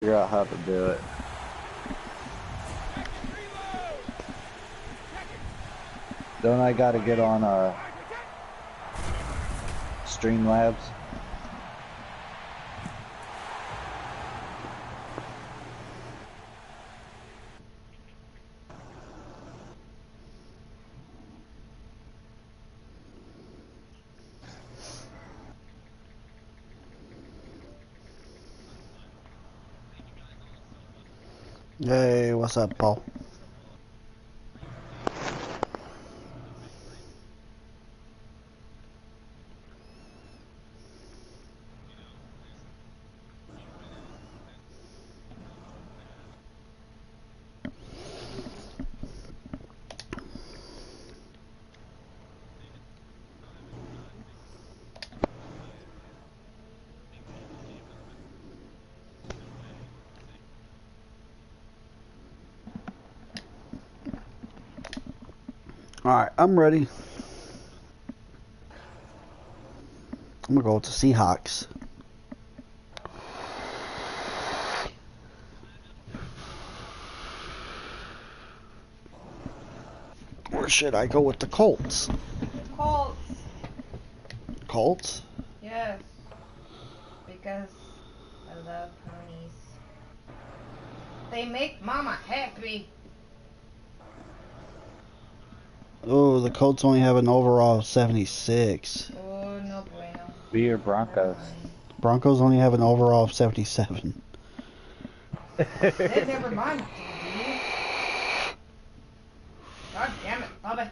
Figure out how to do it. Don't I gotta get on Streamlabs? Hey, what's up, Paul? Alright, I'm ready. I'm gonna go with the Seahawks. Or should I go with the Colts? Colts. Colts? Yes. Because I love ponies. They make mama happy. Oh, the Colts only have an overall of 76. Oh, no bueno. Be your Broncos. Broncos only have an overall of 77. Then never mind. God damn it, Bubba.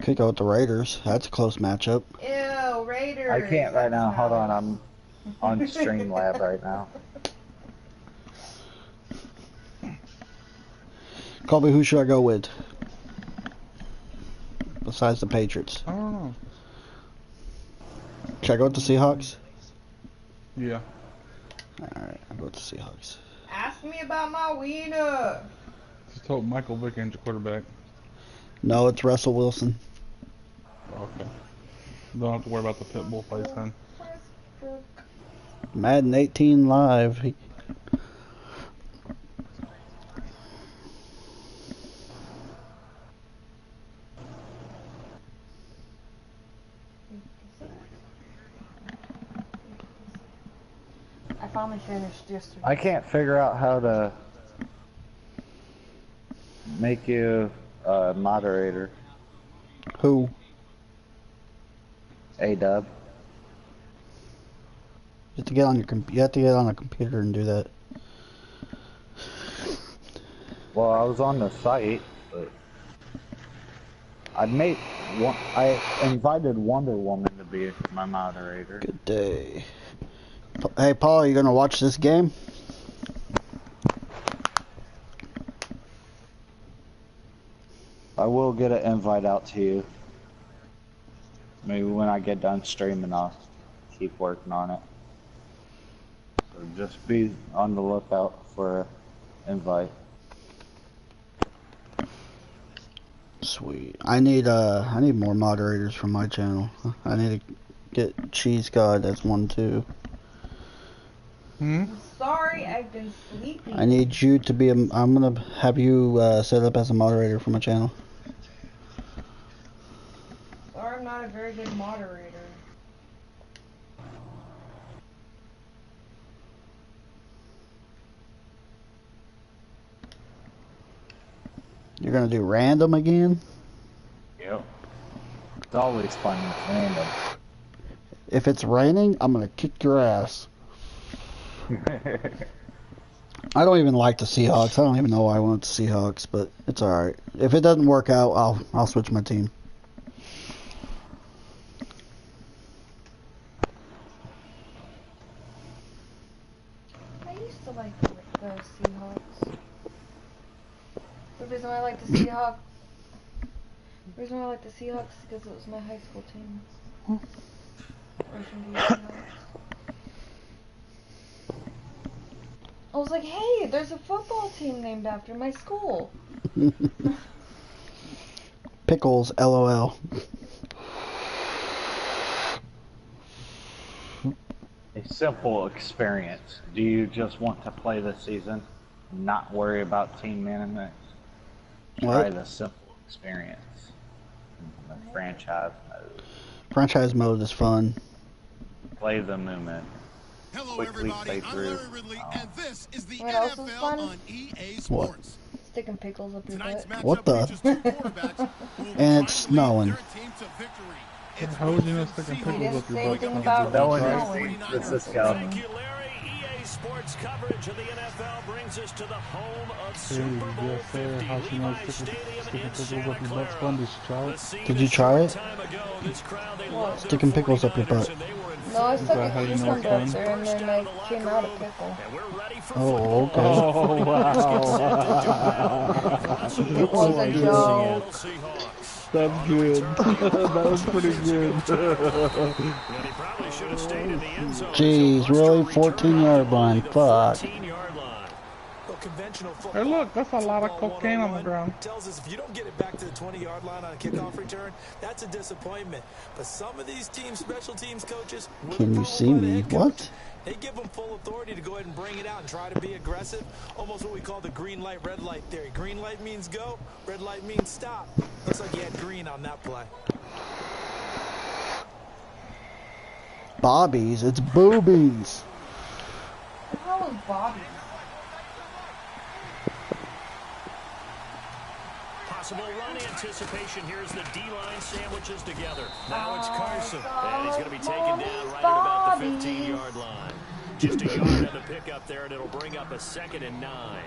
Could go with the Raiders. That's a close matchup. Ew, Raiders. I can't right now. Hold on, I'm on on Streamlab right now. Colby, who should I go with? Besides the Patriots. I don't know. Should I go with the Seahawks? Yeah. Alright, I'll go with the Seahawks. Ask me about my wiener. Just hope Michael Vick ain't your quarterback. No, it's Russell Wilson. Okay. Don't have to worry about the pit bull fights then. Madden 18 live. I finally finished yesterday. I can't figure out how to make you a moderator. Who? A-Dub. You have to get on you have to get on a computer and do that. Well, I was on the site, but I invited Wonder Woman to be my moderator. Good day. Hey, Paul, are you gonna watch this game? I will get an invite out to you. Maybe when I get done streaming, I'll keep working on it. So just be on the lookout for an invite. Sweet. I need more moderators for my channel. I need to get Cheese God as one too. Sorry, I've been sleeping. I need you to be I'm gonna have you set up as a moderator for my channel. Sorry, I'm not a very good moderator. You're gonna do random again? Yep. It's always fun with random. If it's raining, I'm gonna kick your ass. I don't even like the Seahawks. I don't even know why I want the Seahawks, but it's alright. If it doesn't work out, I'll switch my team. I used to like the Seahawks. The reason why I like the Seahawks is because it was my high school team. I was like, hey, there's a football team named after my school. Pickles, LOL. A simple experience. Do you just want to play the season, not worry about team management? Try What? the simple experience. The franchise mode. Franchise mode is fun. Play the movement. Hello, Quickly everybody. play I'm through. Larry Ridley, and this is the What else is NFL fun? on EA What? Sports. Sticking pickles up your Tonight's butt. What matchup the? features two quarterbacks who will be And trying it's to lead snowing. their team to victory. It's How would you know Wilson sticking He pickles didn't up your say butt? anything Sounds about like No a one drive. is snowing. San Francisco. Thank you, Larry. EA Sports coverage of the NFL brings us to the home of Super Bowl Yes, sir. 50, How she knows Levi sticking Stadium in pickles Santa up your butt's Clara. fun. Did you try The it? scene Did a you try short it? time ago. This crowd, they What? love their Sticking pickles up your 49ers, butt. and they were in No, I full stuck that how a you know it's cucumber up fun? there and First then out I of the came locker out a room, pickle. and we're ready for Oh, football. okay. It was a joke. That's good. That was pretty good. And he probably should have stayed in the end zone. Jeez, really? 14-yard line. Fuck. 14-yard line. Conventional Hey, football. look, that's a lot of Football cocaine on the 101 ground. tells us if you don't get it back to the 20-yard line on a kickoff return, that's a disappointment. But some of these teams, special teams coaches, with Can you approval see by the me? head coach, What? they give them full authority to go ahead and bring it out and try to be aggressive. Almost what we call the green light, red light theory. Green light means go, red light means stop. Looks like you had green on that play. Bobbies, it's boobies. What the hell is Bobby? Possible run anticipation. Here's the D-line sandwiches together. Now it's Carson. And he's going to be taken down right at about the 15-yard line. Just a yard on the pickup there, and it'll bring up a 2nd and 9.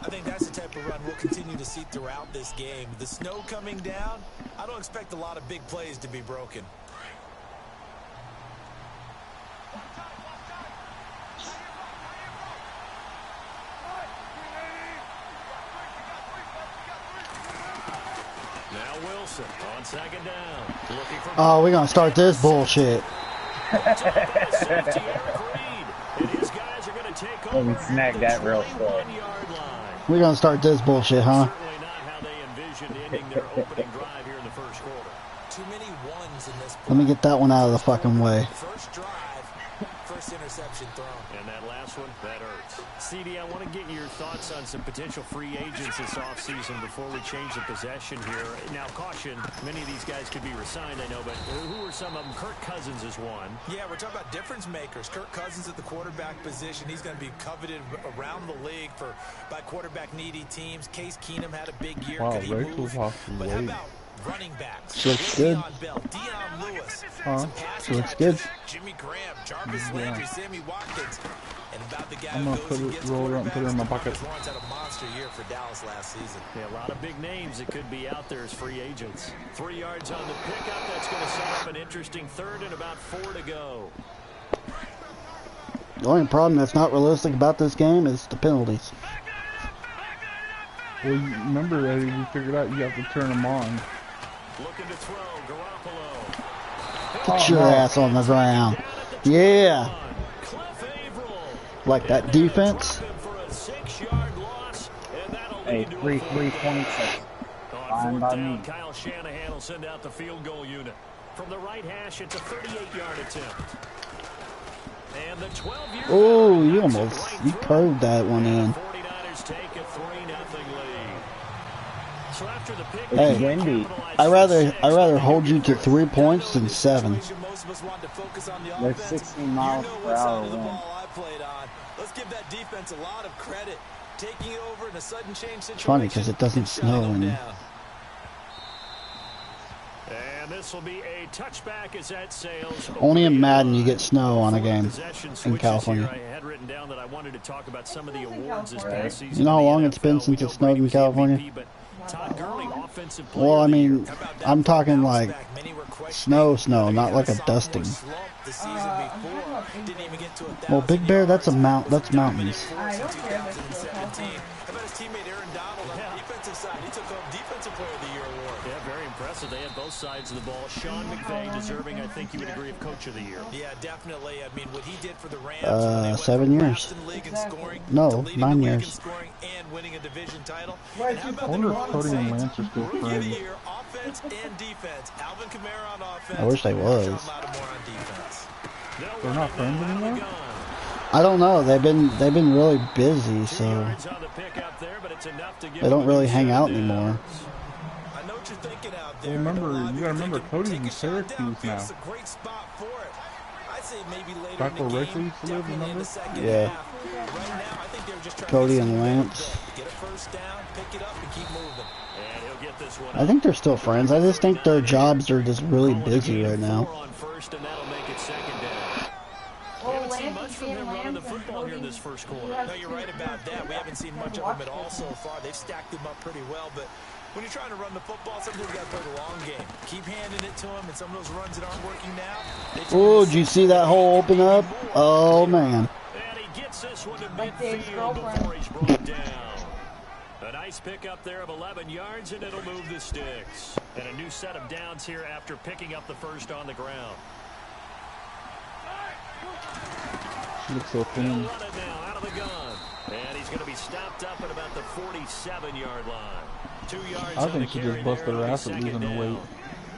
I think that's the type of run we'll continue to see throughout this game. The snow coming down, I don't expect a lot of big plays to be broken. Now Wilson on 2nd down. Looking for Oh, we're gonna start this bullshit. safety Eric Reed. And his guys are going to take over We snagged that real quick. 21-yard line. We're gonna start this bullshit, huh? Certainly not how they envisioned ending their opening drive here in the first quarter. Too many ones in this play. Let me get that one out of the fucking way. First drive, first interception thrown. And that last one, that hurts. CD, I want to get your thoughts on some potential free agents this offseason before we change the possession here. Now, caution, many of these guys could be resigned, I know, but who are some of them? Kirk Cousins is one. Yeah, we're talking about difference makers. Kirk Cousins at the quarterback position. He's going to be coveted around the league by quarterback needy teams. Case Keenum had a big year. Wow, Could he Rachel's move? off the But how lead. about running backs? Looks good. Le'Veon Bell, Deion Lewis, Huh? some pass Looks catchers, good. Jimmy Graham, Jarvis Landry, Sammy Watkins, and about the guy I'm who gonna goes and gets roll it up and put it in my quarterbacks. pocket. The Marcus Lawrence had a monster year for Dallas last season. Yeah, a lot of big names that could be out there as free agents. 3 yards on the pickup. That's going to set up an interesting 3rd and about 4 to go. The only problem that's not realistic about this game is the penalties. Well, you remember, Eddie, we figured out you have to turn them on. Looking to throw, Garoppolo. Get your ass on the ground. Yeah. Cliff Averill. Like that defense. For a 6-yard loss, and that'll Hey, lead to a 3 field 3 goal. points. On Fine 4th by down, me. Kyle Shanahan will send out the field goal unit. From the right hash, it's a 38-yard attempt. And the 12-year Oh, you curved that one in. 49ers take a 3-0 lead. So after the pick, Hey, they windy. capitalized I for rather 6. hold you to 3 points than 7. Most of us wanted to focus on the They're offense. 16 miles You know per what side hour of the wind. ball I played on. Let's give that defense a lot of credit. Taking over in a sudden change situation. It's funny because it doesn't and shutting snow them in. down. And this will be a touchback as that sails. Only in over the Madden you line. get snow on a game Possession in switches California. here. I had written down that I wanted to talk about some of the It's in awards this California. past season. You know how in the long it's been NFL. since We it know snowed Brady in was the California? MVP, but Todd Gurley, offensive player Well, I of the year. mean, How about that I'm for a talking bounce like back? Many were questioning snow, not like a sophomore dusting. slump the season before. Didn't even get to 1,000 Well, Big Bear, that's a yards. mount. Was a That's dominant mountains. force I in don't care if it's 2017. How about his teammate Aaron Donald on the defensive side? He took home Defensive Player of the Year award. Yeah, very impressive. They had both sides of the ball. Sean McVay deserving, I think you would agree, of Coach of the Year. Yeah, definitely. I mean, what he did for the Rams. when they went 7 from years. last in the league in scoring No, to leading 9 the league in years. scoring and winning a division title. Where'd And how you about I the wonder New if Orleans Cody and Saints? Lance are still Rookie of the friends. year, offense and defense. Alvin Kamara on offense. I wish they was. Sean Lattimore on defense. They're not friends anymore? I don't know. They've been really busy, so they don't really hang out anymore. I know what you're thinking out Well, there. remember, you gotta remember Cody's in Syracuse now. It's a great spot for it. I'd say maybe later Back in where the Rachel game, used to live, definitely in remember? the second Yeah. half. Right now, I think they were just trying Cody to and Lance. get a first down, pick it up, and keep moving. And he'll get this one I think they're still friends. I just think their jobs are just really busy right now. on first, and that'll make it second down. Well, Haven't seen Lance much is from being him running the Lance and football here in Cody. this first quarter. No, you're right about that. We haven't seen much of them at all so far. They've stacked them up pretty well, but when you're trying to run the football, sometimes you got to play the long game. Keep handing it to them, and some of those runs that aren't working now. Oh, did you see that hole open up? Oh, man. And he gets this one to Like Dave's midfield girlfriend. before he's brought down. A nice pickup there of 11 yards, and it'll move the sticks. And a new set of downs here after picking up the first on the ground. She looks so He'll thin. run it now out of the gun. And he's going to be stopped up at about the 47-yard line. 2 yards I on the think she carry just busted there. her It'll be ass at second losing her down. weight.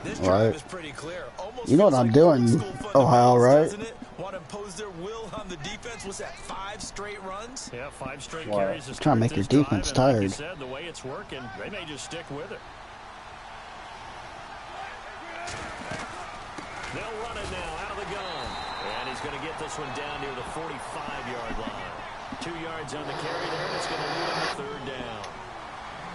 This Right. drive is pretty clear. Almost You know what feels I'm like doing, old school Ohio, fundamentals, right? doesn't it? Want to impose their will on the defense. What's that, 5 straight runs? Yeah, 5 straight Wow. carries to Trying to make start your this drive, defense and like you tired. said, the way it's working, they may just stick with it. They'll run it now out of the gun. And he's going to get this one down near the 45-yard line. 2 yards on the carry there, and it's going to lead him to third down.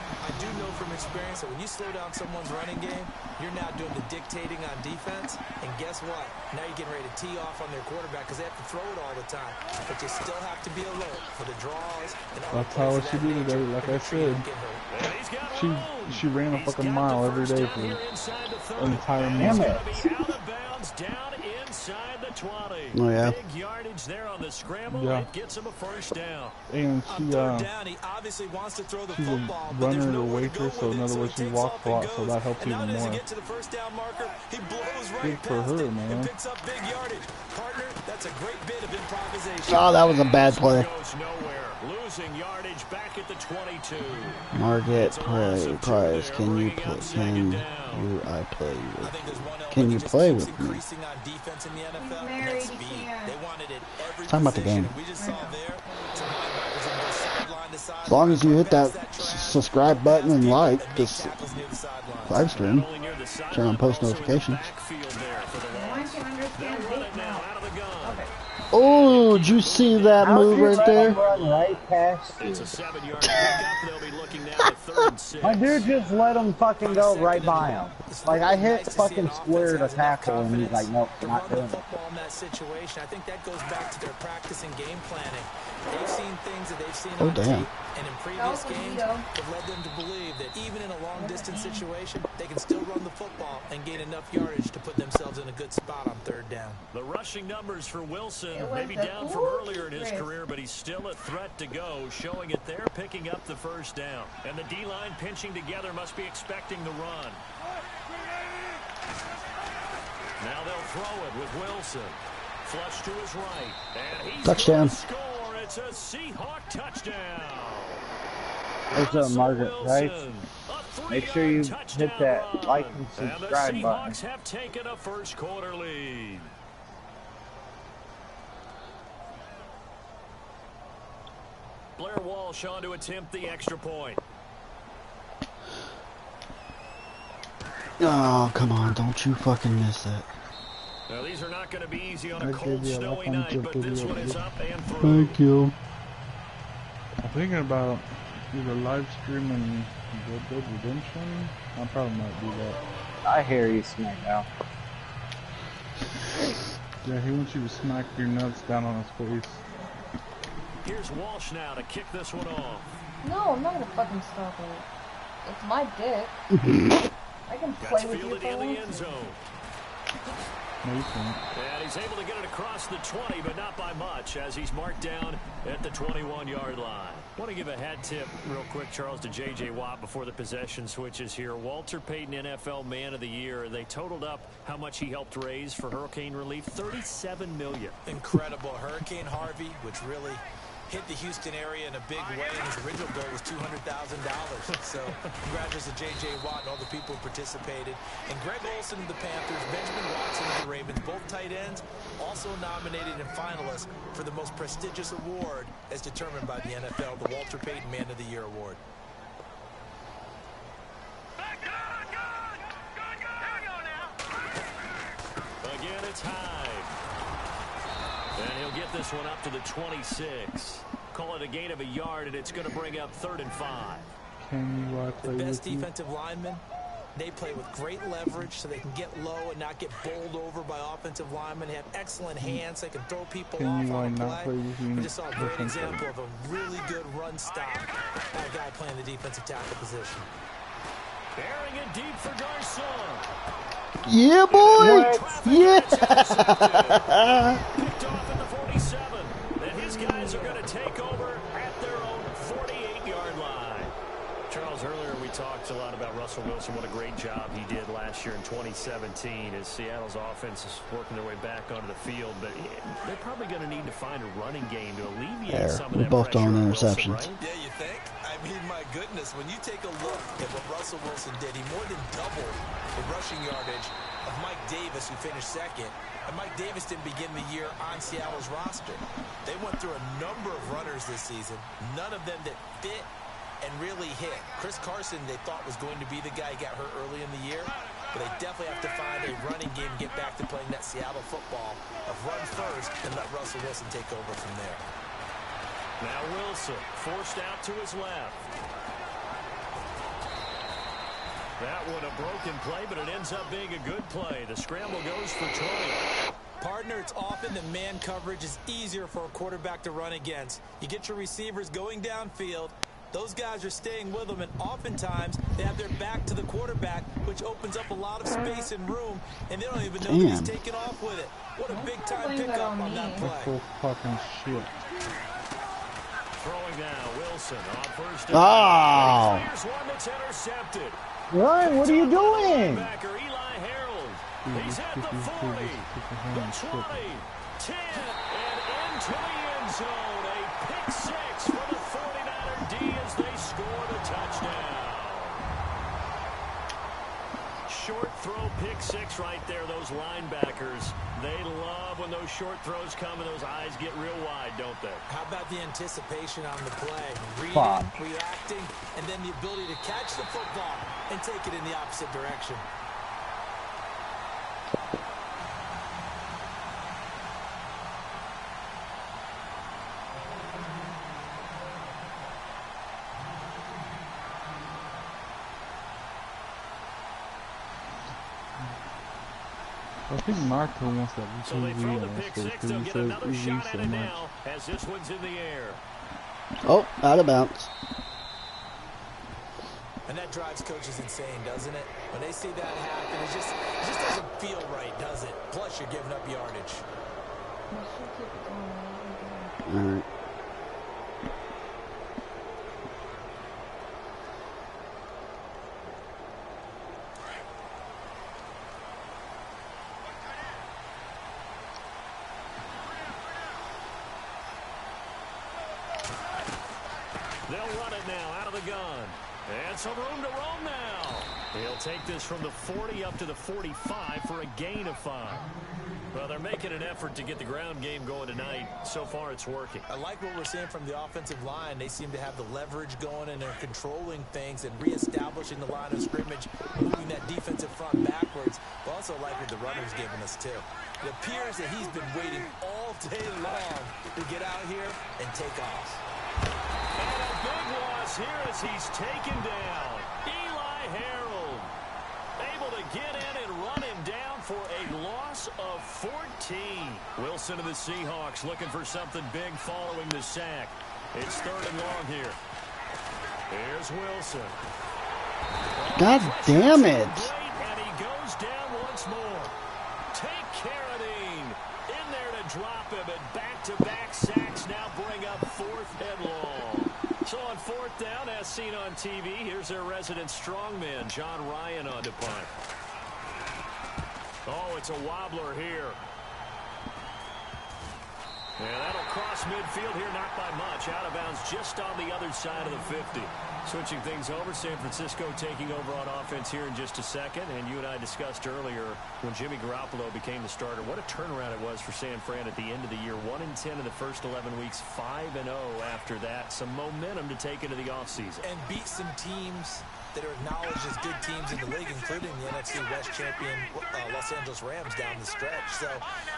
I do know from experience that when you slow down someone's running game, you're now doing the dictating on defense. And guess what? Now you're getting ready to tee off on their quarterback because they have to throw it all the time. But you still have to be alert for the draws and other That's how plays of she that did nature today, like to I make sure you said. don't get hurt. And he's got She ran a He's fucking got mile the every first day down for here inside the 30. an entire And month. he's going to be out of bounds down inside the 20. Oh, yeah. Big yardage there on the scramble. Yeah. It gets him a first down. And On third down, he obviously wants to throw the she's a football, but there's runner or nowhere to go waitress, so with in it, other so words, he she takes walks off a and lot, so goes. that helps And now even as he more. gets to the first down marker, he blows right Good for past her, it man. and picks up big yardage. Partner, that's a great bit of improvisation. Oh, that was a bad play. Goes nowhere. Losing yardage back at the 22. Margaret It's a loss of 2 Price, there, can you bringing play? up second Can down. you? I play I with? think there's one Can element you that just play keeps with me? increasing on defense in the NFL, and married, that's he speed. can't. They wanted it every Talking about the position, game. and we just saw there some linebackers on both sideline to sideline. As long as you hit that Pass subscribe button and like make this tackles near the sidelines. live stream, Not only near the sideline, turn on but post also in the notifications. backfield there for the Now I loss. can understand They'll run Dave it now now. out of the gun. Okay. Oh, did you see that How'd move you right let there? him run right past you? It's a 7-yard pickup. They'll be looking now at 3rd and 6. My dude just let him fucking go right by him. Like, I hit fucking square to tackle, and he's like, nope, to not run the doing it. football in that situation. I think that goes back to their practice and game planning. They've seen things that they've seen Oh, on damn. tape, and in previous That was games Vito. have led them to believe that even in a long-distance situation, they can still run the football and gain enough yardage to put themselves in a good spot on 3rd down. The rushing numbers for Wilson It was maybe the down from cool earlier in his Chris. career, but he's still a threat to go, showing it there, picking up the first down. And the D-line pinching together must be expecting the run. Now they'll throw it with Wilson. Flush to his right. And he's Touchdown. gonna score. It's a Seahawk touchdown. What's up, Russell Margaret Price? Wilson, a Make sure you 3-yard hit that touchdown like run. and And subscribe the button. Seahawks have taken a first quarter lead. Blair Walsh on to attempt the extra point. Oh, come on, don't you fucking miss that. Now these are not going to be easy on I a gave cold, you a snowy lot night, of but this video. one is up and through. Thank you. I'm thinking about either live streaming Red Dead Redemption. I probably might do that. I hear you, SmackDown. Yeah, he wants you to smack your nuts down on his face. Here's Walsh now to kick this one off. No, I'm not gonna fucking stop it. It's my dick. I can That's play with you fielded if I in the want end to. zone. No, you can't. And he's able to get it across the 20, but not by much, as he's marked down at the 21-yard line. Want to give a hat tip real quick, Charles, to J.J. Watt before the possession switches here. Walter Payton, NFL Man of the Year. They totaled up how much he helped raise for hurricane relief, $37 million. Incredible. Hurricane Harvey, which really hit the Houston area in a big way, and his original goal was $200,000. So congratulations to J.J. Watt and all the people who participated. And Greg Olsen of the Panthers, Benjamin Watson of the Ravens, both tight ends, also nominated and finalists for the most prestigious award as determined by the NFL, the Walter Payton Man of the Year Award. Again, it's Hyde. And he'll get this one up to the 26. Call it a gain of a yard, and it's going to bring up 3rd and 5. Can you play The best with you? defensive linemen, they play with great leverage so they can get low and not get bowled over by offensive linemen. They have excellent hands. They can throw people Can off you on a not play. play with you? We just saw a great example of a really good run stop by a guy playing the defensive tackle position. Bearing it deep for Garcon. Yeah, boy! Yeah! Picked off at the 47. And his guys are going to take over at their own 48-yard line. Charles, earlier we talked a lot about Russell Wilson, what a great job he did last year in 2017 as Seattle's offense is working their way back onto the field. But they're probably going to need to find a running game to alleviate some of We're that both pressure throwing on Wilson, interceptions. right? Yeah, you think? I mean, my goodness, when you take a look at what Russell Wilson did, he more than doubled the rushing yardage of Mike Davis, who finished second. And Mike Davis didn't begin the year on Seattle's roster. They went through a number of runners this season, none of them that fit and really hit. Chris Carson, they thought was going to be the guy who got hurt early in the year, but they definitely have to find a running game and get back to playing that Seattle football of run first and let Russell Wilson take over from there. Now Wilson forced out to his left. That one a broken play, but it ends up being a good play. The scramble goes for 20. Partner, it's often that man coverage is easier for a quarterback to run against. You get your receivers going downfield. Those guys are staying with them, and oftentimes they have their back to the quarterback, which opens up a lot of space and room, and they don't even know that he's taking off with it. What a big-time pickup on that play. Full fucking shit. Throwing now, Wilson on first down. Oh! Here's one that's intercepted. Run, what are you doing? Backer Eli Harold. He's at the 40, the 20, 10, and into the end zone. A pick six for the 49er D as they scored a touchdown. Short throw pick six right there. Those linebackers, they love when those short throws come and those eyes get real wide, don't they? How about the anticipation on the play? Reading, Fuck. reacting, and then the ability to catch the football and take it in the opposite direction. I think Marco wants that So they throw the TV pick on six. because They'll he get said another EV shot so at it much. now as this one's in the air. Oh, out of bounds. And that drives coaches insane, doesn't it? When they see that happen, it just doesn't feel right, does it? Plus, you're giving up yardage. All right. They'll run it now out of the gun. And some room to roam now. He'll take this from the 40 up to the 45 for a gain of 5. Well, they're making an effort to get the ground game going tonight. So far, it's working. I like what we're seeing from the offensive line. They seem to have the leverage going, and they're controlling things and reestablishing the line of scrimmage, moving that defensive front backwards. But also like what the runner's giving us, too. It appears that he's been waiting all day long to get out here and take off. And a big loss here as he's taken down. Eli Harold able to get in and run him down for a loss of 14. Wilson of the Seahawks looking for something big following the sack. It's 3rd and long here. Here's Wilson. God damn it. And he goes down once more. Take Carradine in there to drop him, and back-to-back sacks now bring up 4th and long. So on 4th down, as seen on TV, here's their resident strongman, John Ryan, on to punt. Oh, it's a wobbler here. And that'll cross midfield here, not by much. Out of bounds just on the other side of the 50. Switching things over, San Francisco taking over on offense here in just a second. And you and I discussed earlier when Jimmy Garoppolo became the starter, what a turnaround it was for San Fran at the end of the year. 1-10 in the first 11 weeks, 5-0 after that. Some momentum to take into the offseason. And beat some teams that are acknowledged as good teams in the league, including the NFC West champion Los Angeles Rams down the stretch. So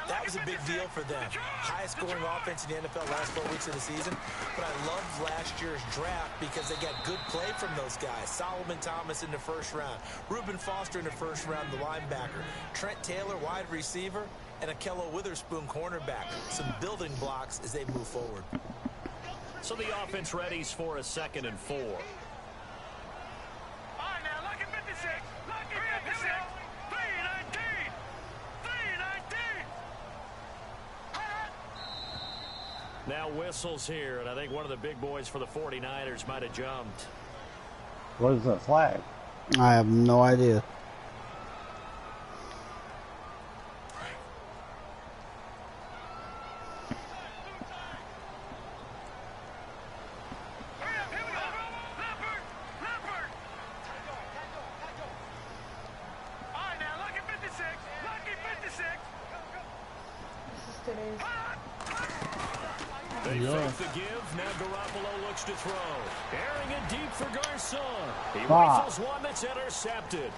that was a big deal for them. Highest scoring offense in the NFL last 4 weeks of the season. But I loved last year's draft because they got good play from those guys. Solomon Thomas in the first round. Reuben Foster in the first round, the linebacker. Trent Taylor, wide receiver. And Akello Witherspoon, cornerback. Some building blocks as they move forward. So the offense readies for a 2nd and 4. Now whistles here, and I think one of the big boys for the 49ers might have jumped. What is that flag? I have no idea. They fake the give. Now Garoppolo looks to throw. Airing it deep for Garcon. He rifles one that's intercepted.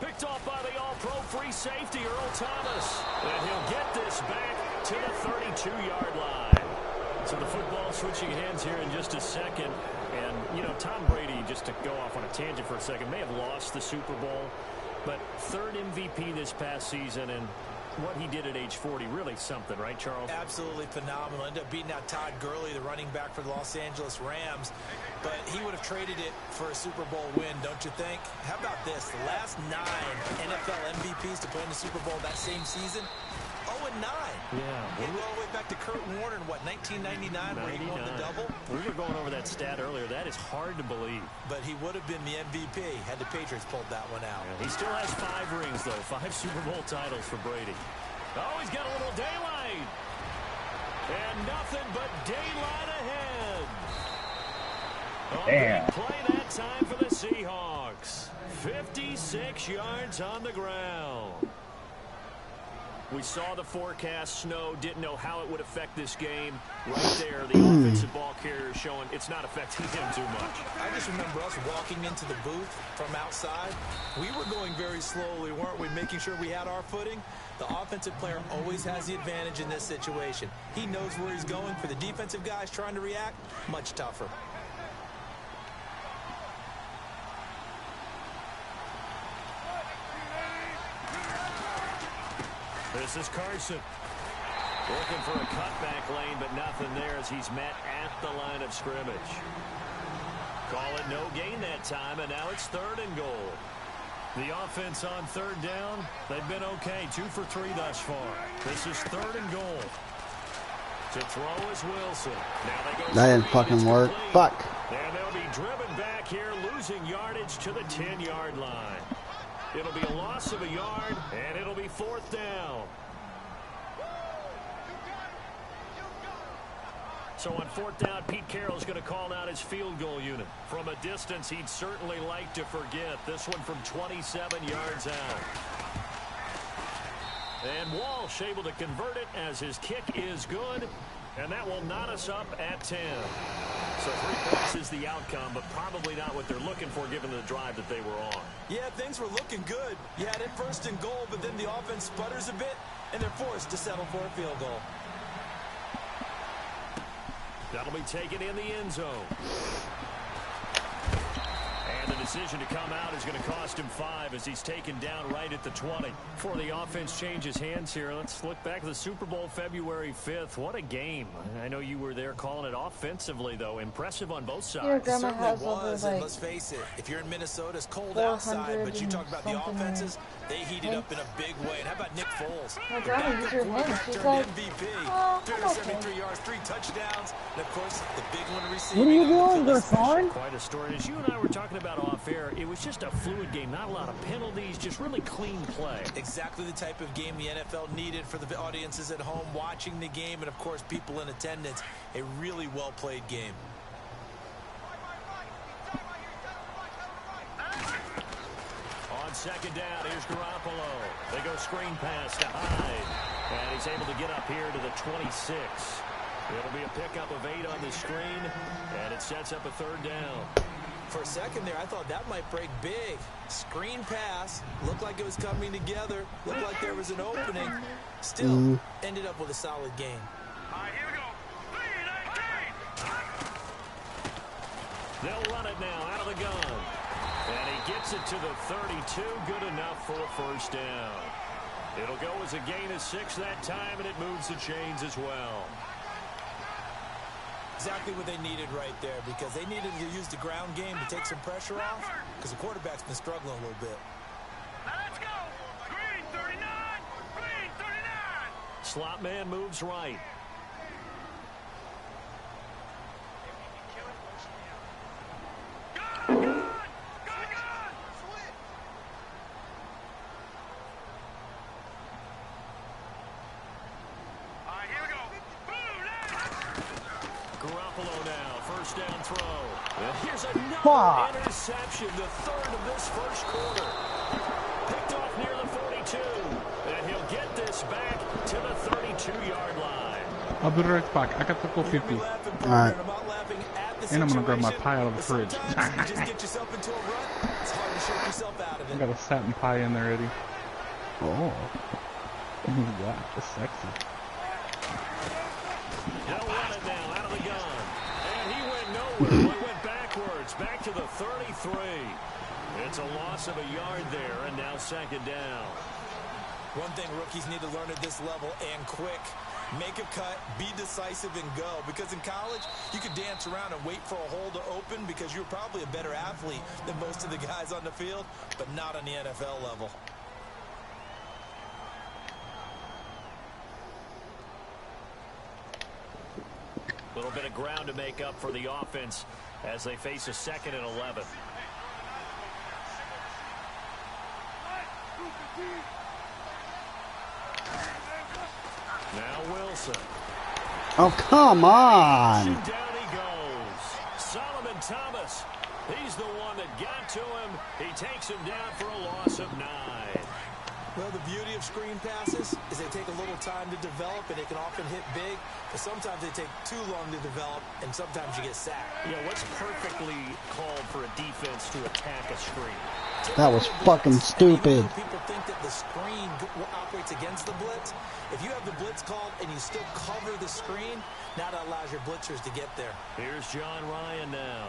Picked off by the all-pro free safety, Earl Thomas. And he'll get this back to the 32-yard line. So the football switching hands here in just a second. And, you know, Tom Brady, just to go off on a tangent for a second, may have lost the Super Bowl. But 3rd MVP this past season, and what he did at age 40, really something, right, Charles? Absolutely phenomenal. Ended up beating out Todd Gurley, the running back for the Los Angeles Rams. But he would have traded it for a Super Bowl win, don't you think? How about this? The last 9 NFL MVPs to play in the Super Bowl that same season, 0-9. Yeah. You go all the way back to Kurt Warner in, what, 1999, where he won the double? We were going over that stat earlier. That is hard to believe. But he would have been the MVP had the Patriots pulled that one out. Yeah, he still has 5 rings, though. 5 Super Bowl titles for Brady. Oh, he's got a little daylight. And nothing but daylight ahead. Damn. Big play that time for the Seahawks. 56 yards on the ground. We saw the forecast, snow, didn't know how it would affect this game. Right there, the offensive ball carrier showing it's not affecting him too much. I just remember us walking into the booth from outside. We were going very slowly, weren't we, making sure we had our footing? The offensive player always has the advantage in this situation. He knows where he's going. For the defensive guys trying to react, much tougher. This is Carson. Looking for a cutback lane, but nothing there as he's met at the line of scrimmage. Call it no gain that time, and now it's 3rd and goal. The offense on 3rd down, they've been okay. 2 for 3 thus far. This is 3rd and goal. To throw is Wilson. Now they go. That didn't fucking work. Fuck. And they'll be driven back here, losing yardage to the 10-yard line. It'll be a loss of a yard, and it'll be 4th down. So on 4th down, Pete Carroll's going to call out his field goal unit. From a distance, he'd certainly like to forget. This one from 27 yards out. And Walsh able to convert it as his kick is good. And that will knot us up at 10. So 3 points is the outcome, but probably not what they're looking for given the drive that they were on. Yeah, things were looking good. You had it 1st and goal, but then the offense sputters a bit, and they're forced to settle for a field goal. That'll be taken in the end zone. And the decision to come out is going to cost him 5 as he's taken down right at the 20. Before the offense changes hands here, let's look back at the Super Bowl February 5th. What a game. I know you were there calling it offensively, though. Impressive on both sides. Your grandma Certainly has was, over, and like, let's face it, if you're in Minnesota, it's cold outside, but you talk about the offenses, they heated up in a big way. And how about Nick Foles? My The grandma backup used her quarterback hands. She's turned like, MVP. oh, I'm 373 okay. yards, 3 touchdowns, and of course, the big one receiving. What are you on the doing, Phillies. Garcon? Quite a story. As you and I were talking about offense, fair, it was just a fluid game. Not a lot of penalties, just really clean play. Exactly the type of game the NFL needed for the audiences at home watching the game and, of course, people in attendance. A really well-played game. On second down, here's Garoppolo. They go screen pass to Hyde. And he's able to get up here to the 26. It'll be a pickup of 8 on the screen, and it sets up a third down. For a second there, I thought that might break big. Screen pass. Looked like it was coming together. Looked like there was an opening. Still ended up with a solid game. All right, here we go. 3-19. They'll run it now out of the gun. And he gets it to the 32. Good enough for a first down. It'll go as a gain of 6 that time, and it moves the chains as well. Exactly what they needed right there, because they needed to use the ground game to take some pressure off, because the quarterback's been struggling a little bit. Now let's go. Green 39. Green 39. Slot man moves right. Gun, gun, gun, gun. All right, here we go. Garoppolo now, first down throw. And here's another interception, the third of this first quarter. Picked off near the 42. And he'll get this back to the 32-yard line. I'll be right back. I got to go 50. All right. And I'm going to grab my pie out of the fridge. Just get yourself into a rut. It's hard to shake yourself out of I it. got a satin pie in there, Eddie. Oh. Yeah, that's sexy. They'll run it now out of the gun. And he went nowhere. He went backwards, back to the 33. It's a loss of a yard there, and now second down. One thing rookies need to learn at this level, and quick. Make a cut, be decisive, and go. Because in college, you could dance around and wait for a hole to open because you're probably a better athlete than most of the guys on the field, but not on the NFL level. A little bit of ground to make up for the offense as they face a 2nd and 11. Now Wilson. Oh, come on. Down he goes. Solomon Thomas. He's the one that got to him. He takes him down for a loss of 9. Well, the beauty of screen passes is they take a little time to develop, and they can often hit big, but sometimes they take too long to develop, and sometimes you get sacked. Yeah, what's perfectly called for a defense to attack a screen? That was fucking stupid. People think that the screen operates against the blitz. If you have the blitz called and you still cover the screen, now that allows your blitzers to get there. Here's John Ryan now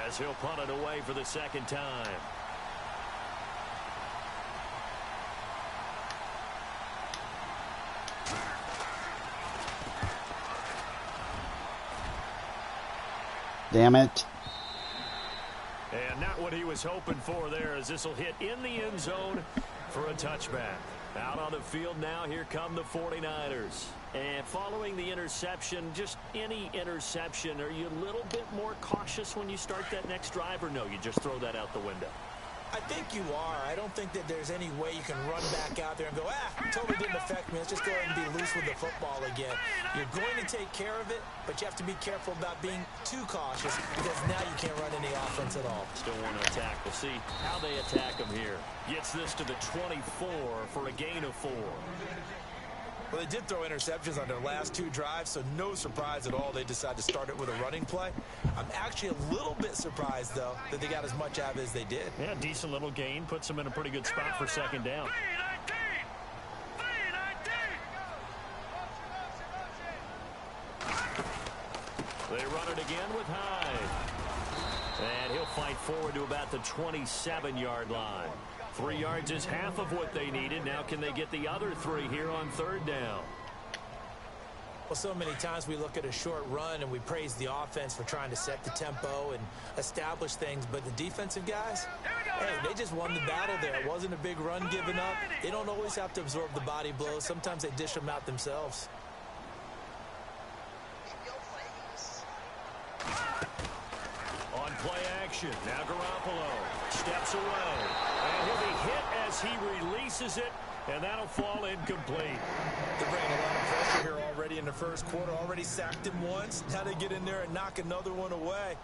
as he'll punt it away for the second time. Damn it. And not what he was hoping for there, as this will hit in the end zone for a touchback. Out on the field now, here come the 49ers. And following the interception, just any interception, are you a little bit more cautious when you start that next drive, or no, you just throw that out the window? I think you are. I don't think that there's any way you can run back out there and go, totally didn't affect me. Let's just go ahead and be loose with the football again. You're going to take care of it, but you have to be careful about being too cautious because now you can't run any offense at all. Still want to attack. We'll see how they attack him here. Gets this to the 24 for a gain of 4. Well, they did throw interceptions on their last 2 drives, so no surprise at all they decided to start it with a running play. I'm actually a little bit surprised, though, that they got as much out of it as they did. Yeah, decent little gain. Puts them in a pretty good spot for second down. 3-19. They run it again with Hyde. And he'll fight forward to about the 27-yard line. 3 yards is half of what they needed. Now can they get the other 3 here on third down? Well, so many times we look at a short run and we praise the offense for trying to set the tempo and establish things, but the defensive guys, hey, they just won the battle there. It wasn't a big run given up. They don't always have to absorb the body blows. Sometimes they dish them out themselves. On play action. Now Garoppolo steps away. And he'll be hit as he releases it. And that'll fall incomplete. They're bringing a lot of pressure here already in the first quarter. Already sacked him once. Now they get in there and knock another one away.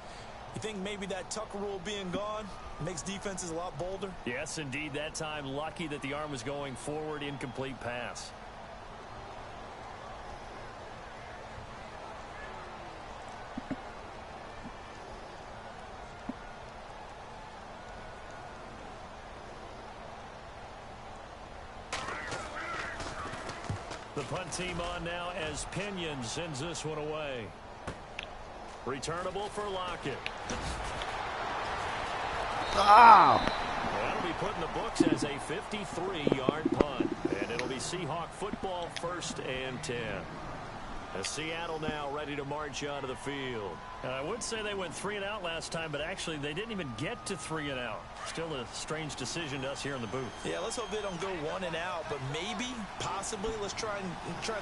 You think maybe that Tucker rule being gone makes defenses a lot bolder? Yes, indeed. That time, lucky that the arm was going forward. Incomplete pass. The punt team on now as Pinion sends this one away. Returnable for Lockett. That'll be put in the books as a 53-yard punt. And it'll be Seahawk football, 1st and 10. As Seattle now ready to march onto the field. I would say they went 3 and out last time, but actually they didn't even get to 3 and out. Still a strange decision to us here in the booth. Yeah, let's hope they don't go 1 and out, but maybe, possibly, let's try and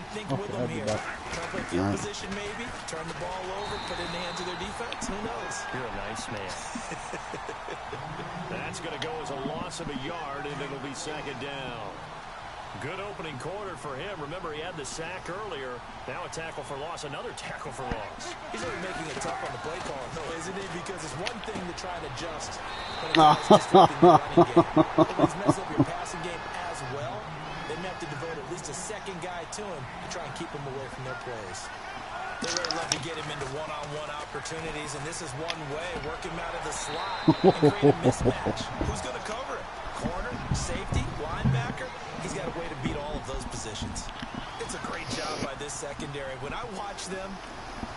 think with them here. Try to play field position maybe, turn the ball over, put it in the hands of their defense. Who knows? You're a nice man. That's going to go as a loss of a yard, and it'll be 2nd down. Good opening quarter for him. Remember, he had the sack earlier. Now a tackle for loss. Another tackle for loss. He's really making it tough on the play caller, though, isn't he? Because it's one thing to try and adjust when a guy's disrupting your running game. If he's messing up your passing game as well, they may have to devote at least a second guy to him to try and keep him away from their plays. They really love to get him into one-on-one opportunities, and this is one way. Work him out of the slot and create a mismatch. Who's going to cover it? Corner, safety, linebacker? He's got a way to beat all of those positions. It's a great job by this secondary. When I watch them,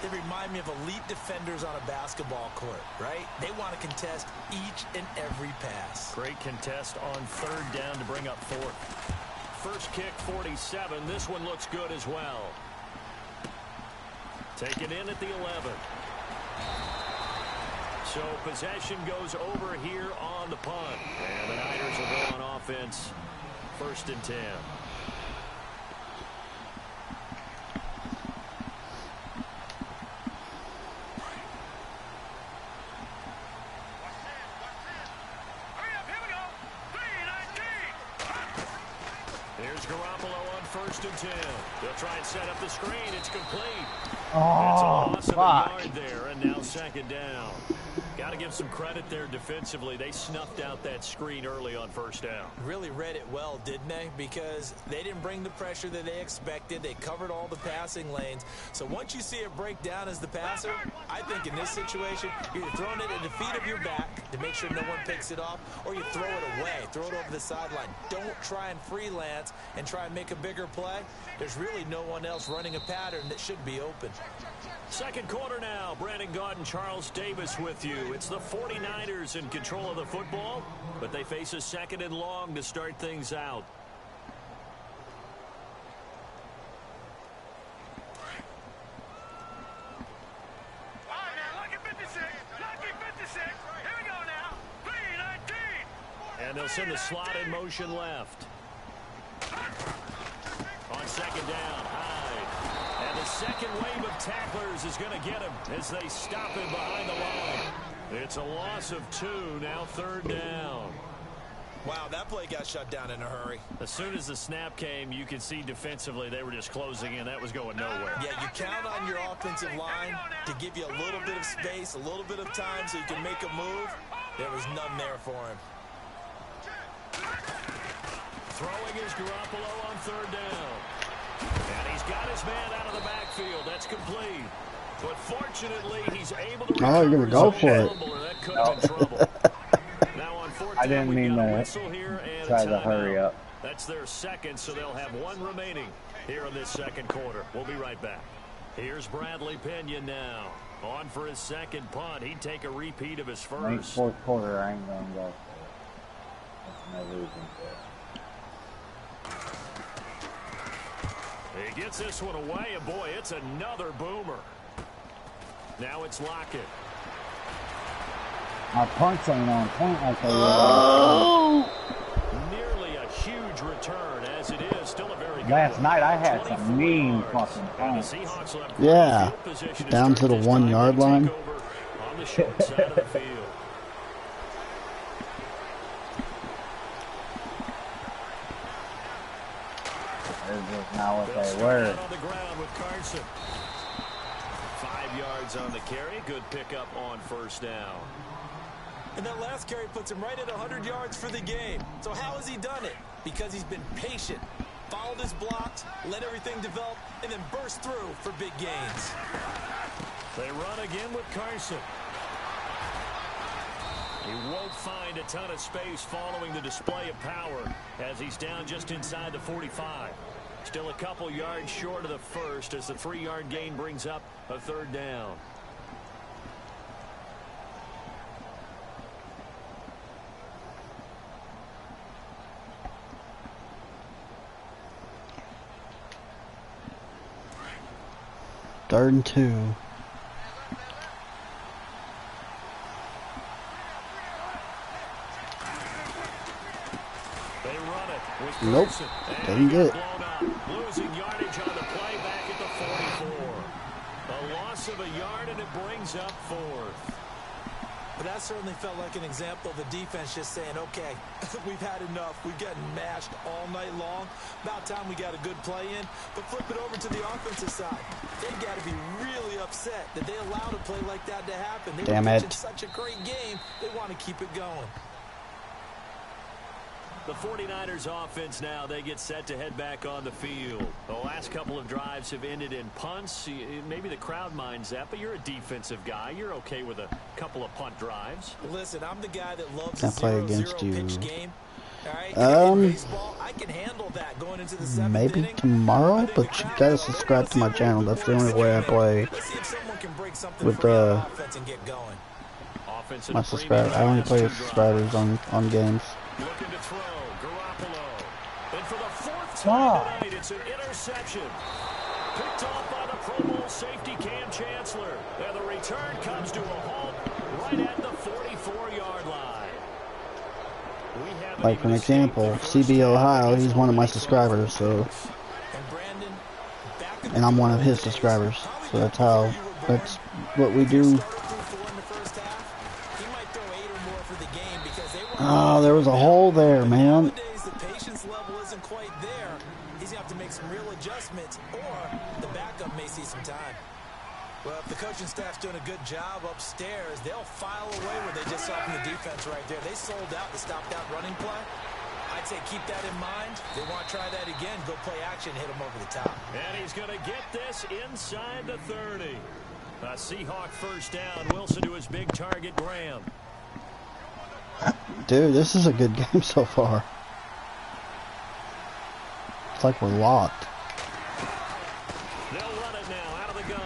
they remind me of elite defenders on a basketball court, right? They want to contest each and every pass. Great contest on 3rd down to bring up 4th. First kick, 47. This one looks good as well. Taken in at the 11. So possession goes over here on the punt. And the Niners will go on offense. 1st and 10. Here's Garoppolo on 1st and 10. They'll try and set up the screen. It's complete. It's a loss of a yard there, and now 2nd down. Got to give some credit there defensively. They snuffed out that screen early on 1st down. Really read it well, didn't they? Because they didn't bring the pressure that they expected. They covered all the passing lanes. So once you see it break down as the passer, I think in this situation, you're either throwing it at the feet of your back to make sure no one picks it off, or you throw it away. Throw it over the sideline. Don't try and freelance and try and make a bigger play. There's really no one else running a pattern that should be open. 2nd quarter now. Brandon Gaud and Charles Davis with you. It's the 49ers in control of the football, but they face a 2nd and long to start things out. All right, now, lucky 56. Lucky 56. Here we go now. 3-19. And they'll send the slot in motion left. On 2nd down, Hyde. And the second wave of tacklers is going to get him as they stop him behind the line. It's a loss of 2, now 3rd down. Wow, that play got shut down in a hurry. As soon as the snap came, you could see defensively they were just closing in. That was going nowhere. Yeah, you count on your offensive line to give you a little bit of space, a little bit of time so you can make a move. There was none there for him. Throwing is Garoppolo on 3rd down. And he's got his man out of the backfield. That's complete. But fortunately, he's able to recover. Oh, you're going to go for it. That could have been trouble. Now on 4th I didn't down, mean got a to whistle here and try a to hurry timeout. up. That's their 2nd, so they'll have 1 remaining here in this 2nd quarter. We'll be right back. Here's Bradley Pinion now. On for his 2nd punt. He'd take a repeat of his 1st. 4th quarter, I ain't going to go for it. That's no reason for it. He gets this one away, and boy, it's another boomer. Now it's Lockett. My punts ain't on point like they were. Nearly a huge return, as it is. Still a very good Last one. night I had some 24 mean yards. fucking And the punts. Seahawks will have great Yeah, field position to down start to the this 1 time. yard They take line. over on the short side of the field. not what They'll they start were. out on the ground with Carson. 5 yards on the carry. Good pickup on first down. And that last carry puts him right at 100 yards for the game. So how has he done it? Because he's been patient, followed his blocks, let everything develop, and then burst through for big gains. They run again with Carson. He won't find a ton of space following the display of power as he's down just inside the 45. Still a couple yards short of the first as the 3-yard gain brings up a third down. Third and 2. They run it with Nope. Carson. Didn't get it. Blown up. Losing yardage on the play back at the 44. A loss of a yard, and it brings up fourth. But that certainly felt like an example of the defense just saying, okay, we've had enough. We've gotten mashed all night long. About time we got a good play in. But flip it over to the offensive side. They've got to be really upset that they allowed a play like that to happen. They Damn were pitching it. such a great game. They want to keep it going. The 49ers offense now, they get set to head back on the field. The last couple of drives have ended in punts. Maybe the crowd minds that, but you're a defensive guy. You're okay with a couple of punt drives. Listen, I'm the guy that loves Can't a play 0-0 against you. pitch game. All right? In baseball, I can handle that going into the 7th Maybe inning. tomorrow, but you gotta subscribe to my channel. That's the only way I play Let's see if someone can break something with free on offense and get going. Offensive my subscribers. I only play with subscribers on games. Looking to throw, Garoppolo. And for the 4th time tonight, it's an interception. Picked off by the Pro Bowl safety Cam Chancellor. And the return comes to a halt right at the 44-yard line. Like for an example, CB Ohio, he's one of my subscribers, so, and I'm one of his subscribers, so that's what we do. Oh, there was a hole there, man. Nowadays, the patience level isn't quite there. He's going to have to make some real adjustments, or the backup may see some time. Well, if the coaching staff's doing a good job upstairs, they'll file away where they just saw from the defense right there. They sold out to stop that running play. I'd say keep that in mind. They want to try that again. Go play action, hit them over the top. And he's going to get this inside the 30. A Seahawk first down. Wilson to his big target, Graham. Dude, this is a good game so far. It's like we're locked. They'll run it now out of the gun.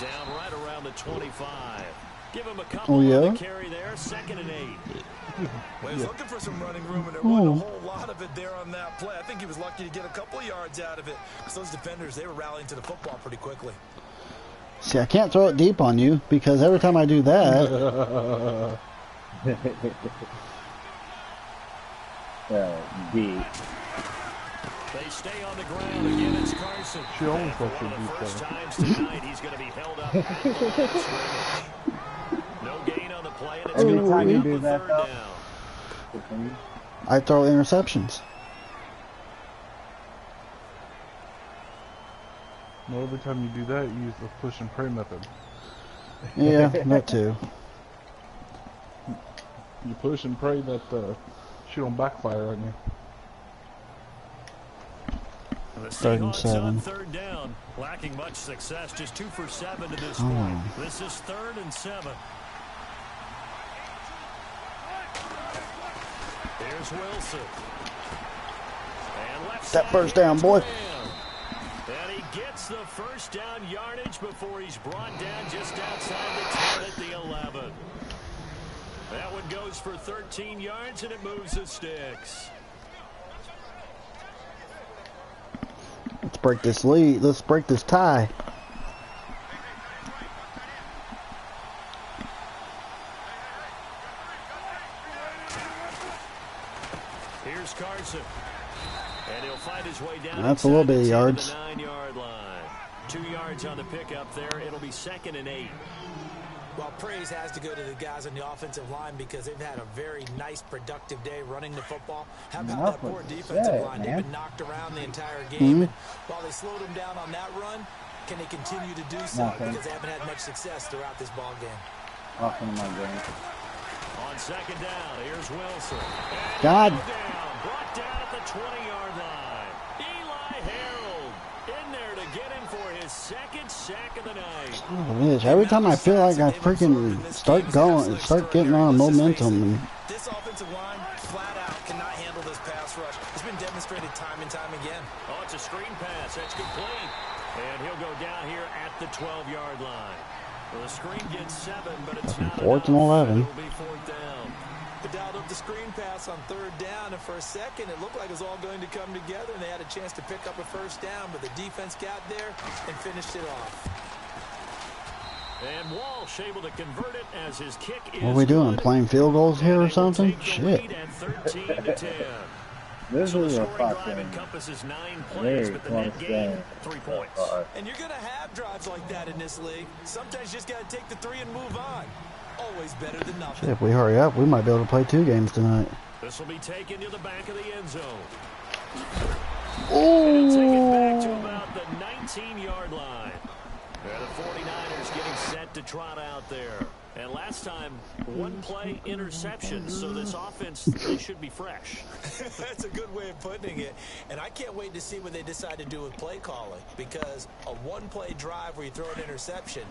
Down right around the 25. Give him a couple on the carry there. 2nd and 8. Well, he was looking for some running room, and there wasn't a whole lot of it there on that play. I think he was lucky to get a couple of yards out of it, because those defenders, they were rallying to the football pretty quickly. See, I can't throw it deep on you, because every time I do that... Deep. They stay on the ground again. It's Carson. She almost For lets one you of the beat first that. times tonight, he's going to be held up. At the line of scrimmage. No gain on the play, and it's going to bring up a third down. I throw interceptions. Well, every time you do that, you use the push and pray method. Yeah, that too. You push and pray that she don't backfire on you. The 3rd and Seahawks 7. on 3rd down, lacking much success, just 2 for 7 to this point. This is 3rd and 7. Here's Wilson. And left That first down, boy. And he gets the first down yardage before he's brought down just outside the 10 at the 11. That one goes for 13 yards, and it moves the sticks. Let's break this lead. Let's break this tie. Here's Carson. And he'll find his way down. That's a little bit of yards. The 9-yard line. 2 yards on the pickup there. It'll be 2nd and 8. Well, praise has to go to the guys on the offensive line because they've had a very nice, productive day running the football. How about that poor defensive line? They've been knocked around the entire game, and while they slowed them down on that run, can they continue to do so? Because they haven't had much success throughout this ball game. Nothing my game. On second down, here's Wilson. God. Brought down at the 20-yard line. Eli Harold in there to get him for his second sack of the night. Oh, every time I feel like I freaking start getting on a momentum. And this offensive line, flat out, cannot handle this pass rush. It's been demonstrated time and time again. Oh, it's a screen pass. That's complete. And he'll go down here at the 12-yard line. Well, the screen gets 7, but it's not 4th and 11. It'll be 4th down. They dialed up the screen pass on 3rd down, and for a second, it looked like it was all going to come together, and they had a chance to pick up a 1st down, but the defense got there and finished it off. And Walsh able to convert it as his kick is what are we doing? good. Playing field goals here or something? Shit. At 13-10. This So the is a scoring drive fucking encompasses 9 plays, very but the close net gain, game. 3 points. And you're going to have drives like that in this league. Sometimes you just got to take the 3 and move on. Always better than nothing. Shit, if we hurry up, we might be able to play 2 games tonight. This will be taken to the back of the end zone. Oh! And it'll take it back to about the 19-yard line. The 49ers getting set to trot out there. And last time, 1 play interception, so this offense, they should be fresh. That's a good way of putting it. And I can't wait to see what they decide to do with play calling, because a 1-play drive where you throw an interception,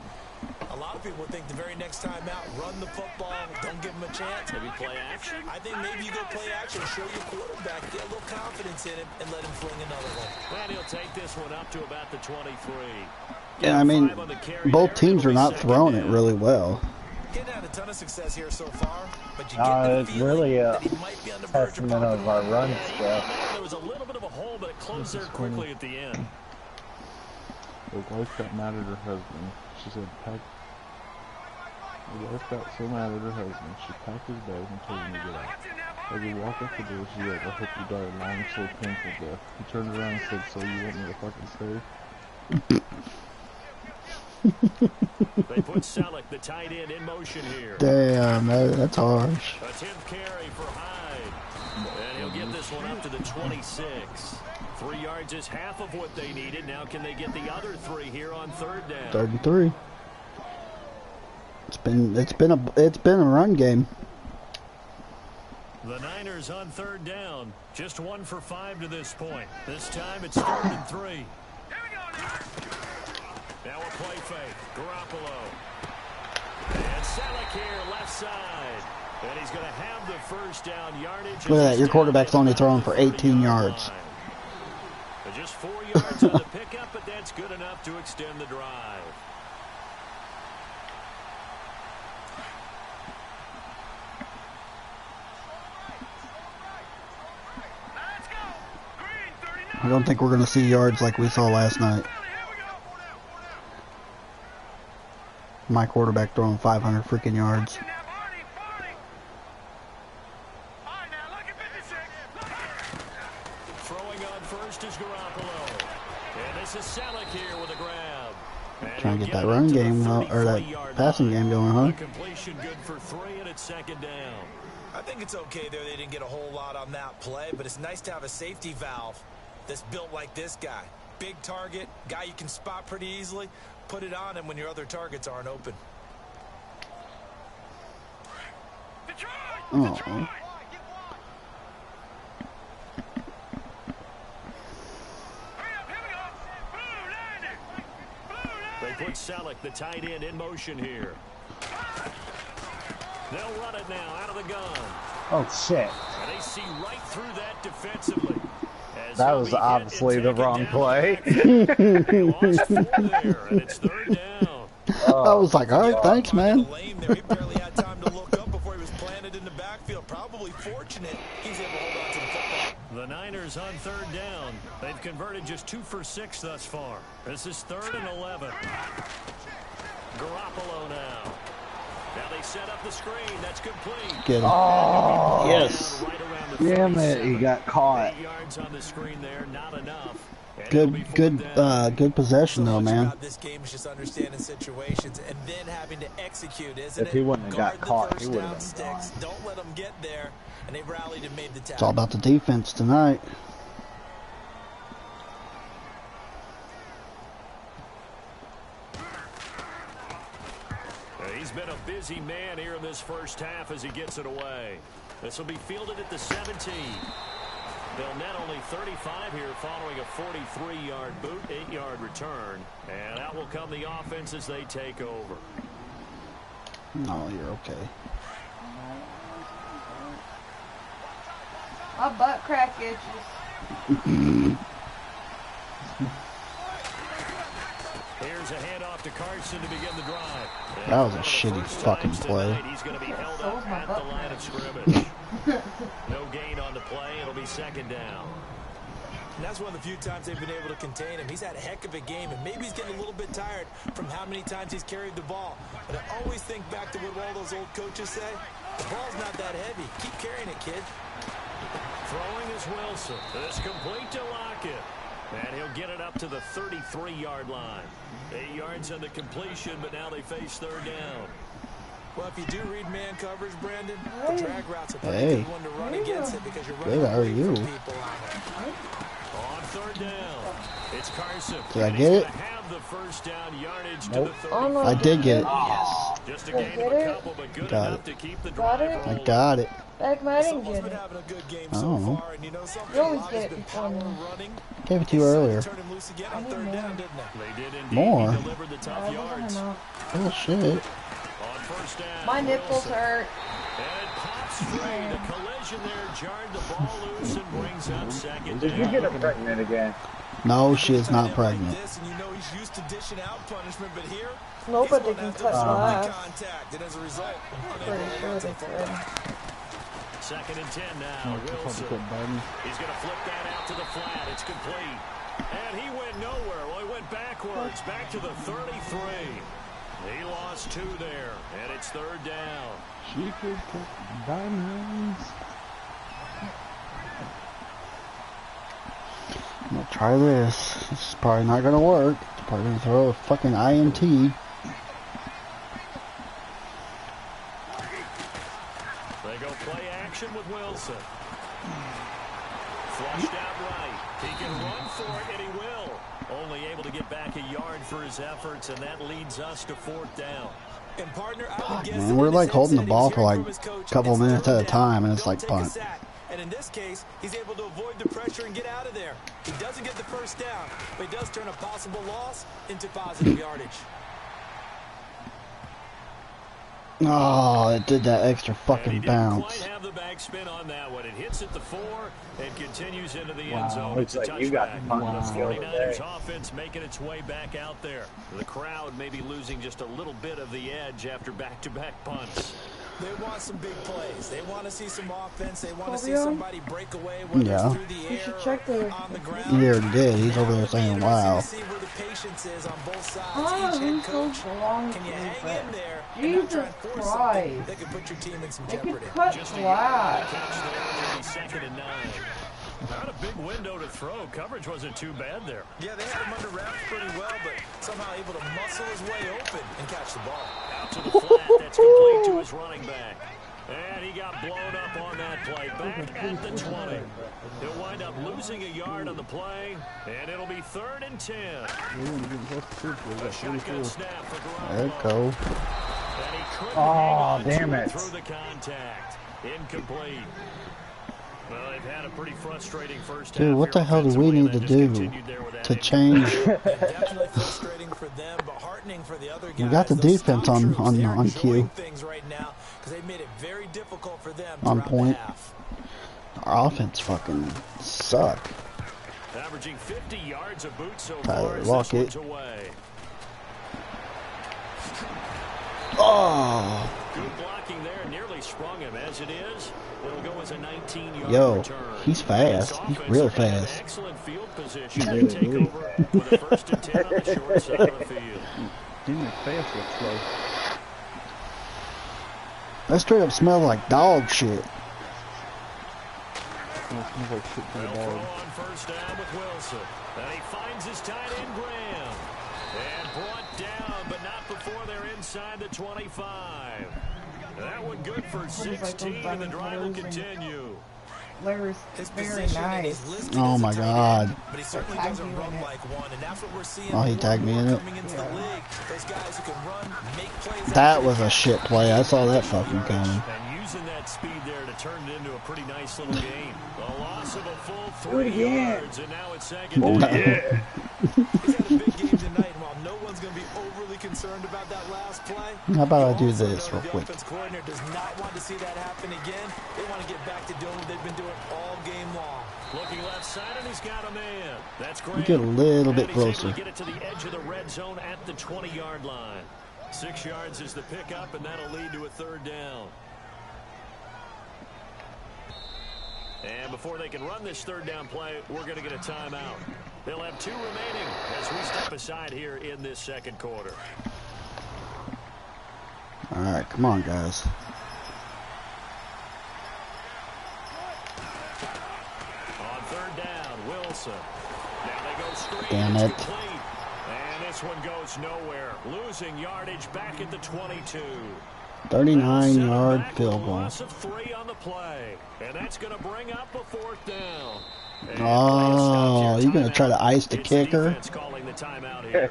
a lot of people think the very next time out, run the football, don't give them a chance. Maybe play action? I think maybe you go play action, show your quarterback, get a little confidence in him, and let him fling another one. And he'll take this one up to about the 23. Yeah, I mean, both teams are not throwing it really well. Getting had a ton of success here so far, but you get the It's feeling really a that he might be on the verge of testament of our run stuff. There was a little bit of a hole, but it closed there quickly at the end. The wife got mad at her husband. She said, pack. The wife got so mad at her husband, she packed his bag and told him to get out. As he walked out the door, she yelled, I hope you die a long, slow, painful death. He turned around and said, so you want me to fucking stay? They put Selleck, the tight end, in motion here. Damn, that's harsh. A 10th carry for Hyde. And he'll get this one up to the 26. 3 yards is half of what they needed. Now can they get the other 3 here on 3rd down? 3rd and 3. It's been a run game. The Niners on 3rd down. Just 1 for 5 to this point. This time it's 3rd and 3. Now a play fake. Garoppolo. And Selleck here, left side. And he's going to have the 1st down yardage. Look at that. Your quarterback's only throwing for 18 yards. Just 4 yards on the pickup, but that's good enough to extend the drive. I don't think we're going to see yards like we saw last night. My quarterback throwing 500 freaking yards. Throwing on first is Garoppolo. And this is Selleck here with a grab. Trying to get that run game, or that passing game going, huh? Completion good for 3, and it's 2nd down. I think it's okay there. They didn't get a whole lot on that play, but it's nice to have a safety valve that's built like this guy. Big target, guy you can spot pretty easily. Put it on him when your other targets aren't open. Oh. They put Selleck, the tight end, in motion here. They'll run it now out of the gun. Oh, shit. And they see right through that defensively. That was obviously the wrong play. Lost 4 there, and it's 3rd down. I was like, all right, thanks, man. He barely had time to look up before he was planted in the backfield. Probably fortunate he's able to hold on to the football. The Niners on 3rd down. They've converted just 2 for 6 thus far. This is 3rd and 11. Garoppolo now. Now they set up the screen. That's complete. Get him. Oh, yes. Right around the damn it, he got caught. 8 yards on the screen there, not enough. Good possession though, man. About this game is just understanding situations and then having to execute, isn't If he it? wouldn't have got Guard the caught, he first would down have been sticks. gone. Don't let them get there, and they rallied and made the tackle. It's all about the defense tonight. He's been a busy man here in this first half as he gets it away. This will be fielded at the 17. They'll net only 35 here following a 43-yard boot, 8-yard return. And out will come the offense as they take over. No, you're okay. My butt crack itches. Here's a handoff to Carson to begin the drive. That was a shitty fucking play. He's going to be held up at the line of scrimmage. No gain on the play. It'll be second down. And that's one of the few times they've been able to contain him. He's had a heck of a game, and maybe he's getting a little bit tired from how many times he's carried the ball. But I always think back to what all those old coaches say. The ball's not that heavy. Keep carrying it, kid. Throwing is Wilson. It's complete to Lockett. And he'll get it up to the 33-yard line. 8 yards on the completion, but now they face third down. Well, if you do read man coverage, Brandon, the drag route's a pretty good one to run against it because you're running away from people on it. On third down, it's Carson. Did I get it? Have the first down yardage Nope. to the I did get it. Yes. Just a gain of a couple, but good Got enough it. to keep the Got drive it? rolling. I got it. Back my didn't Someone's get been it. having a good game I so don't know. far, and you know something? You always A lot get has been it before power me. running. Gave it to you earlier. Turned him loose again on third down, didn't they? They did indeed. More. He delivered the tough yards. Oh shit. On first down, My nipples Wilson. hurt. And it pops free. The collision there jarred the ball loose and brings up second Did you down. get her pregnant again? No, she is not Like pregnant. this, and you know he's used to dishing out punishment, but here, Nobody he's can gonna touch have to last. contact, and as a result, Pretty sure they did. Second and 10 now. Wilson. He's going to flip that out to the flat. It's complete. And he went nowhere. Well, he went backwards. Back to the 33. He lost 2 there. And it's third down. She could cook diamonds. I'm gonna try this. This is probably not gonna work. It's probably gonna throw a fucking INT. They go play action with Wilson. Flushed out right. He can run for it, and he will. Only able to get back a yard for his efforts, and that leads us to fourth down. And partner, I would guess Man, that we're in like his holding the headset, ball he's for hearing like from his coach, a couple it's minutes third at a down. time, and it's Don't like take a punt. sack. And in this case, he's able to avoid the pressure and get out of there. He doesn't get the first down, but he does turn a possible loss into positive yardage. Oh, it did that extra And he fucking didn't bounce. quite have the backspin on that one. It hits at the 4 and continues into the end zone. Looks It's a like you got touchback. the punt The skill 49ers today. offense making its way back out there. The crowd maybe losing just a little bit of the edge after back-to-back punts. They want some big plays. They want to see some offense. They want to see Fabio? somebody break away, whether Yeah. it's through the You air should check or the- on the ground. He already did. He's over there saying, wow. See where the patience is on both sides. Oh, Each head he's so coach, long can you to hang in do there that. and not try Jesus and force something Christ. that could put your team in some They jeopardy? could cut Just a flat. catch there. It'll be second and 9. Not a big window to throw. Coverage wasn't too bad there. Yeah, they had him under wraps pretty well, but somehow able to muscle his way open and catch the ball. Out to the flat. That's complete to his running back. And he got blown up on that play. Back at the 20. He'll wind up losing a yard on the play, and it'll be third and 10. A shotgun snap for There it Garoppolo. go. And he couldn't Oh, hang on damn to it. through the contact. Incomplete. Well, they've had a pretty frustrating first Dude, half what the here hell do we offensively, need and to then just do continued there with that to injury. change? Definitely frustrating for them, but heartening for the other guys. We got the Those defense scout on- troops, on- they're on cue. enjoying things right now because they made it very difficult for them On throughout point. the half. Our offense fucking suck. Averaging 50 yards a boot so Tyler far as this Lockett. one's away. Oh, Good blocking there, nearly sprung him. As it is, it'll go as a 19-yard yo, return. he's fast. This He's offense real will have an fast. excellent field position to take over with a first and 10 on the short side of the field. Even fast looks slow. That straight up smells like dog shit. It smells like shit to the They'll throw dog. on first down with Wilson. And he finds his tight end, Graham. And brought down, but not before they're inside the 25. That one good for 16, and the drive will continue. Larry's His very position and nice. he's listed Oh as a my tight God. end, but he certainly Tagged doesn't you run in it. like one, and that's what we're seeing. Oh, he more tagged and me more in it. coming into the league. Those guys who can run, make plays. That after was the a catch, shit play. I saw that fucking coming. And using that speed there to turn it into a pretty nice little game. A loss of a full Do it 3 again. yards, and now it's second Oh, down. yeah. He's had a big game tonight, and while no one's going to be overly concerned about that last play, How about I you do also this know real the quick? offense coordinator does not want to see that happen again. They want to get back to doing what they've been doing all game long. Looking left side, and he's got a man. That's great. Get a little bit And he's able closer. to get it to the edge of the red zone at the 20-yard line. 6 yards is the pickup, and that'll lead to a third down. And before they can run this third down play, we're going to get a timeout. They'll have 2 remaining as we step aside here in this second quarter. All right, come on, guys. On third down, Wilson. Now they go screen. Damn It's it. complete. And this one goes nowhere. Losing yardage back at the 22. 39-yard field goal. Loss of 3 on the play. And that's going to bring up a 4th down. And Oh, play you gonna timeout. try to ice the It's kicker? defense calling the timeout here.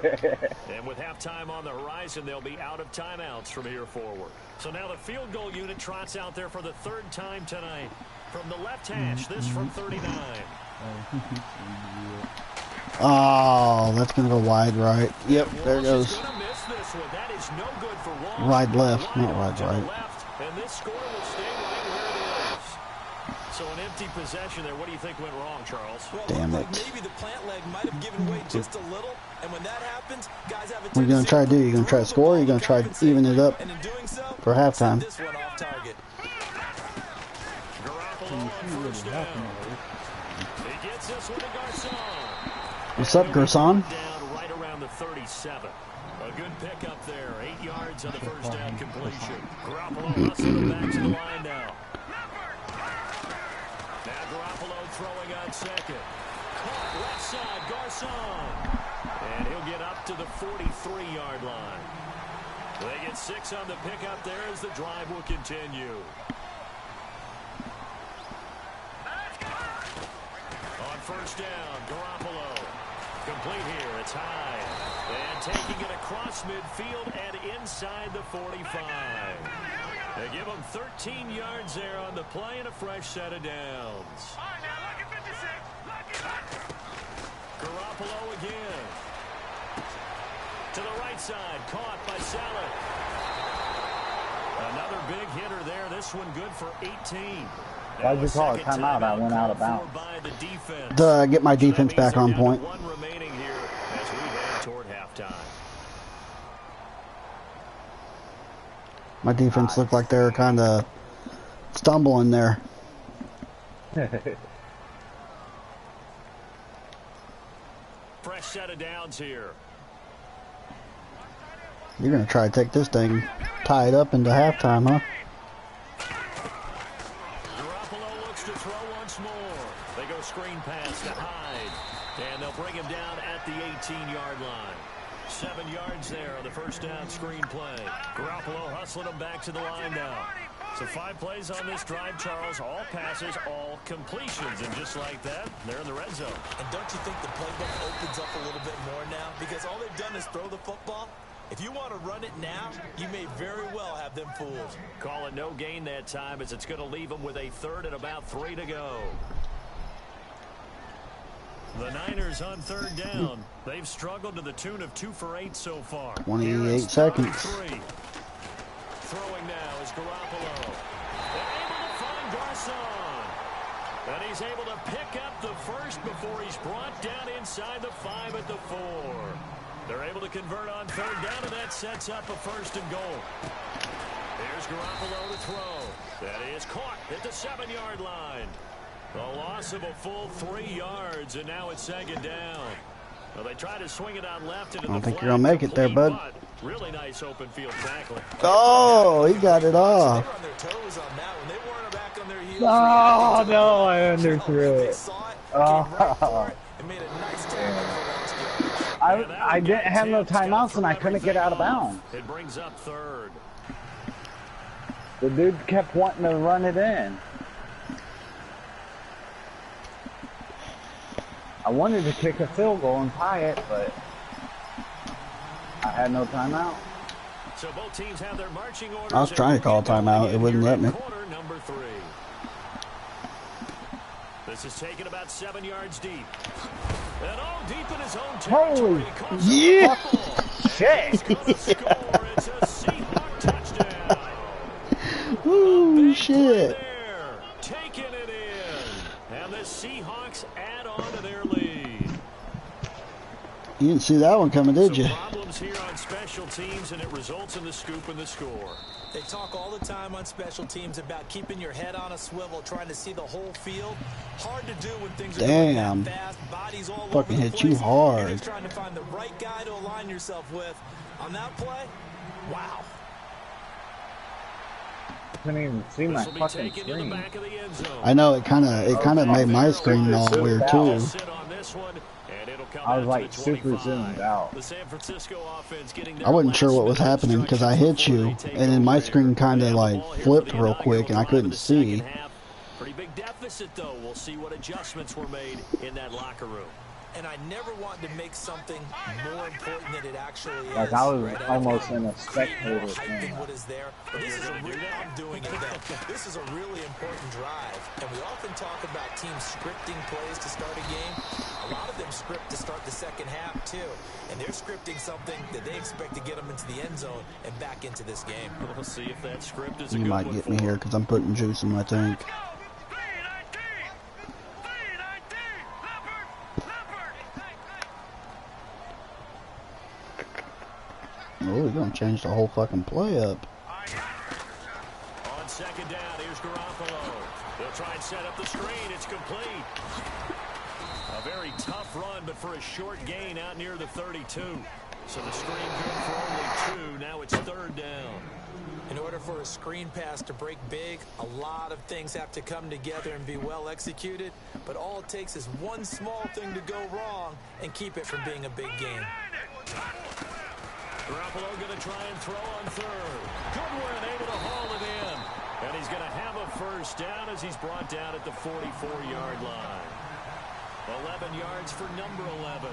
And with halftime on the horizon, they'll be out of timeouts from here forward. So now the field goal unit trots out there for the 3rd time tonight. From the left hash, this from 39. Oh, that's gonna go wide right. Yep, there it goes. Gonna miss this one. That is no good for Walsh. Wide left, not wide To the right. left, and this score will stay right where it is. So an empty possession there. What do you think went wrong, Charles? Well, Damn looked it. like maybe the plant leg might have given way just a little, and when that happens, guys have a What are you gonna try to do? You gonna try to score? Or you gonna try to even it up and in doing so, for halftime? this one off target. Garoppolo on first down. He gets this one to Garcon. What's up, Gerson? Down right around the 37. A good pickup there. 8 yards on the first down completion. Garoppolo hustling him back to the line now. Now Garoppolo throwing on second. Caught left side, Garcon. And he'll get up to the 43-yard line. They get 6 on the pickup there as the drive will continue. On first down, Garoppolo. Complete here, it's high. And taking it across midfield and inside the 45. They give him 13 yards there on the play and a fresh set of downs. All right, now look at 56. Look. Garoppolo again. To the right side, caught by Saleh. Another big hitter there. This one good for 18. Why'd you call a timeout? I went out of bounds. To get my defense back on point. One remaining here as we head toward halftime. My defense looked like they were kind of stumbling there. Fresh set of downs here. You're gonna try to take this thing, tie it up into halftime, huh? Garoppolo looks to throw once more. They go screen pass to Hyde. And they'll bring him down at the 18-yard line. 7 yards there on the first down screen play. Garoppolo hustling him back to the line now. So 5 plays on this drive, Charles. All passes, all completions. And just like that, they're in the red zone. And don't you think the playbook opens up a little bit more now? Because all they've done is throw the football. If you want to run it now, you may very well have them fooled. Call it no gain that time as it's going to leave them with a third and about 3 to go. The Niners on third down. They've struggled to the tune of 2 for 8 so far. 28 seconds. 3. Throwing now is Garoppolo. They're able to find Garcon. And he's able to pick up the first before he's brought down inside the 5 at the 4. They're able to convert on third down, and that sets up a 1st and goal. Here's Garoppolo to throw. That is caught at the 7-yard line. A loss of a full 3 yards, and now it's 2nd down. Well, they try to swing it out left into I don't the think flat, you're gonna make it there, bud. but really nice open field tackling. Oh, he got it They off. were on their toes on that one. They weren't back on their heels. Oh no, I underthrew They it. saw it, came right for Oh, it, and made a nice tackle for lost yardage. I didn't have no timeouts and I couldn't get out of bounds. It brings up third. The dude kept wanting to run it in. I wanted to kick a field goal and tie it, but I had no timeout. So both teams have their marching orders. I was trying to call a timeout. It wouldn't let me. Quarter number 3. This is taken about 7 yards deep. And all deep in his own territory. Holy yeah! Shit! He's gonna score. It's a Seahawk touchdown. Ooh, shit. There, taking it in. And the Seahawks add on to their lead. You didn't see that one coming, did you? Problems here on special teams, and it results in the scoop and the score. They talk all the time on special teams about keeping your head on a swivel, trying to see the whole field. Hard to do when things are going that fast, bodies all over Fucking the hit place. you hard. You're just trying to find the right guy to align yourself with. On that play, wow. I couldn't even see my fucking screen. I know it kind of made my screen all weird too. I was like super zoomed out. I wasn't sure what was happening because I hit you, and then my screen kind of like flipped real quick, and I couldn't see. Pretty big deficit though. We'll see what adjustments were made in that locker room. And I never wanted to make something more important than it actually is. Like I was right? almost in a spectator thing. What is there? But this is a really, I'm doing it then. This is a really important drive. And we often talk about teams scripting plays to start a game. A lot of them script to start the second half too. And they're scripting something that they expect to get them into the end zone and back into this game. We'll see if that script is a You good might one get for me them. here because I'm putting juice in my tank. Oh, we're gonna change the whole fucking play up. On second down, here's Garoppolo. They'll try and set up the screen. It's complete. A very tough run, but for a short gain out near the 32. So the screen good for only 2. Now it's third down. In order for a screen pass to break big, a lot of things have to come together and be well executed. But all it takes is one small thing to go wrong and keep it from being a big game. Garoppolo going to try and throw on third. Goodwin able to haul it in. And he's going to have a first down as he's brought down at the 44-yard line. 11 yards for number 11.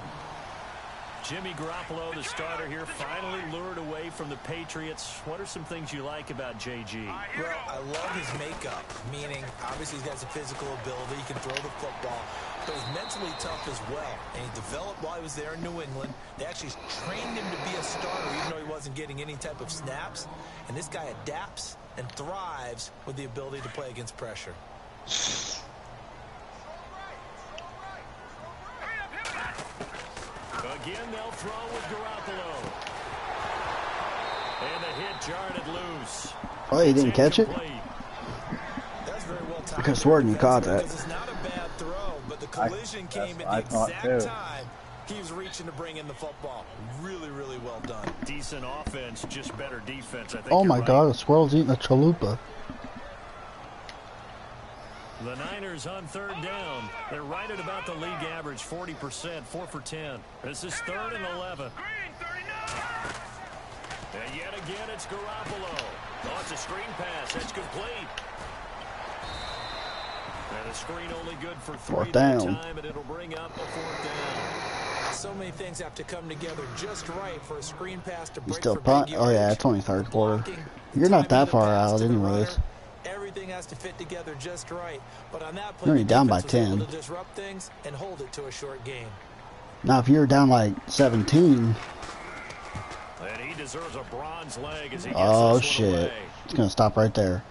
Jimmy Garoppolo, the starter here, finally lured away from the Patriots. What are some things you like about JG? Well, I love his makeup, meaning obviously he's got some physical ability. He can throw the football, but he's mentally tough as well. And he developed while he was there in New England. They actually trained him to be a starter even though he wasn't getting any type of snaps. And this guy adapts and thrives with the ability to play against pressure. Again, they'll throw with Garoppolo. And the hit jarred it loose. Oh, you didn't catch it? That's very well timed. I could have sworn you caught that. It's not a bad throw, but the collision came at the exact time he was reaching to bring in the football. Really, really well done. Decent offense, just better defense, I think. Oh my God, a squirrel's eating a chalupa. The Niners on third down. They're right at about the league average, 40%, 4 for 10. This is 3rd and 11. And yet again, it's Garoppolo. Oh, it's a screen pass. That's complete. And the screen only good for 3 that time, and it'll bring up a 4th down. So many things have to come together just right for a screen pass to break. You still punt? Oh yeah, it's only third quarter. You're not that far out anyways. Everything has to fit together just right. But on that play, you're only down by 10. To disrupt things and hold it to a short game. Now, if you're down like 17. And he deserves a bronze leg as he gets oh shit! It's gonna stop right there.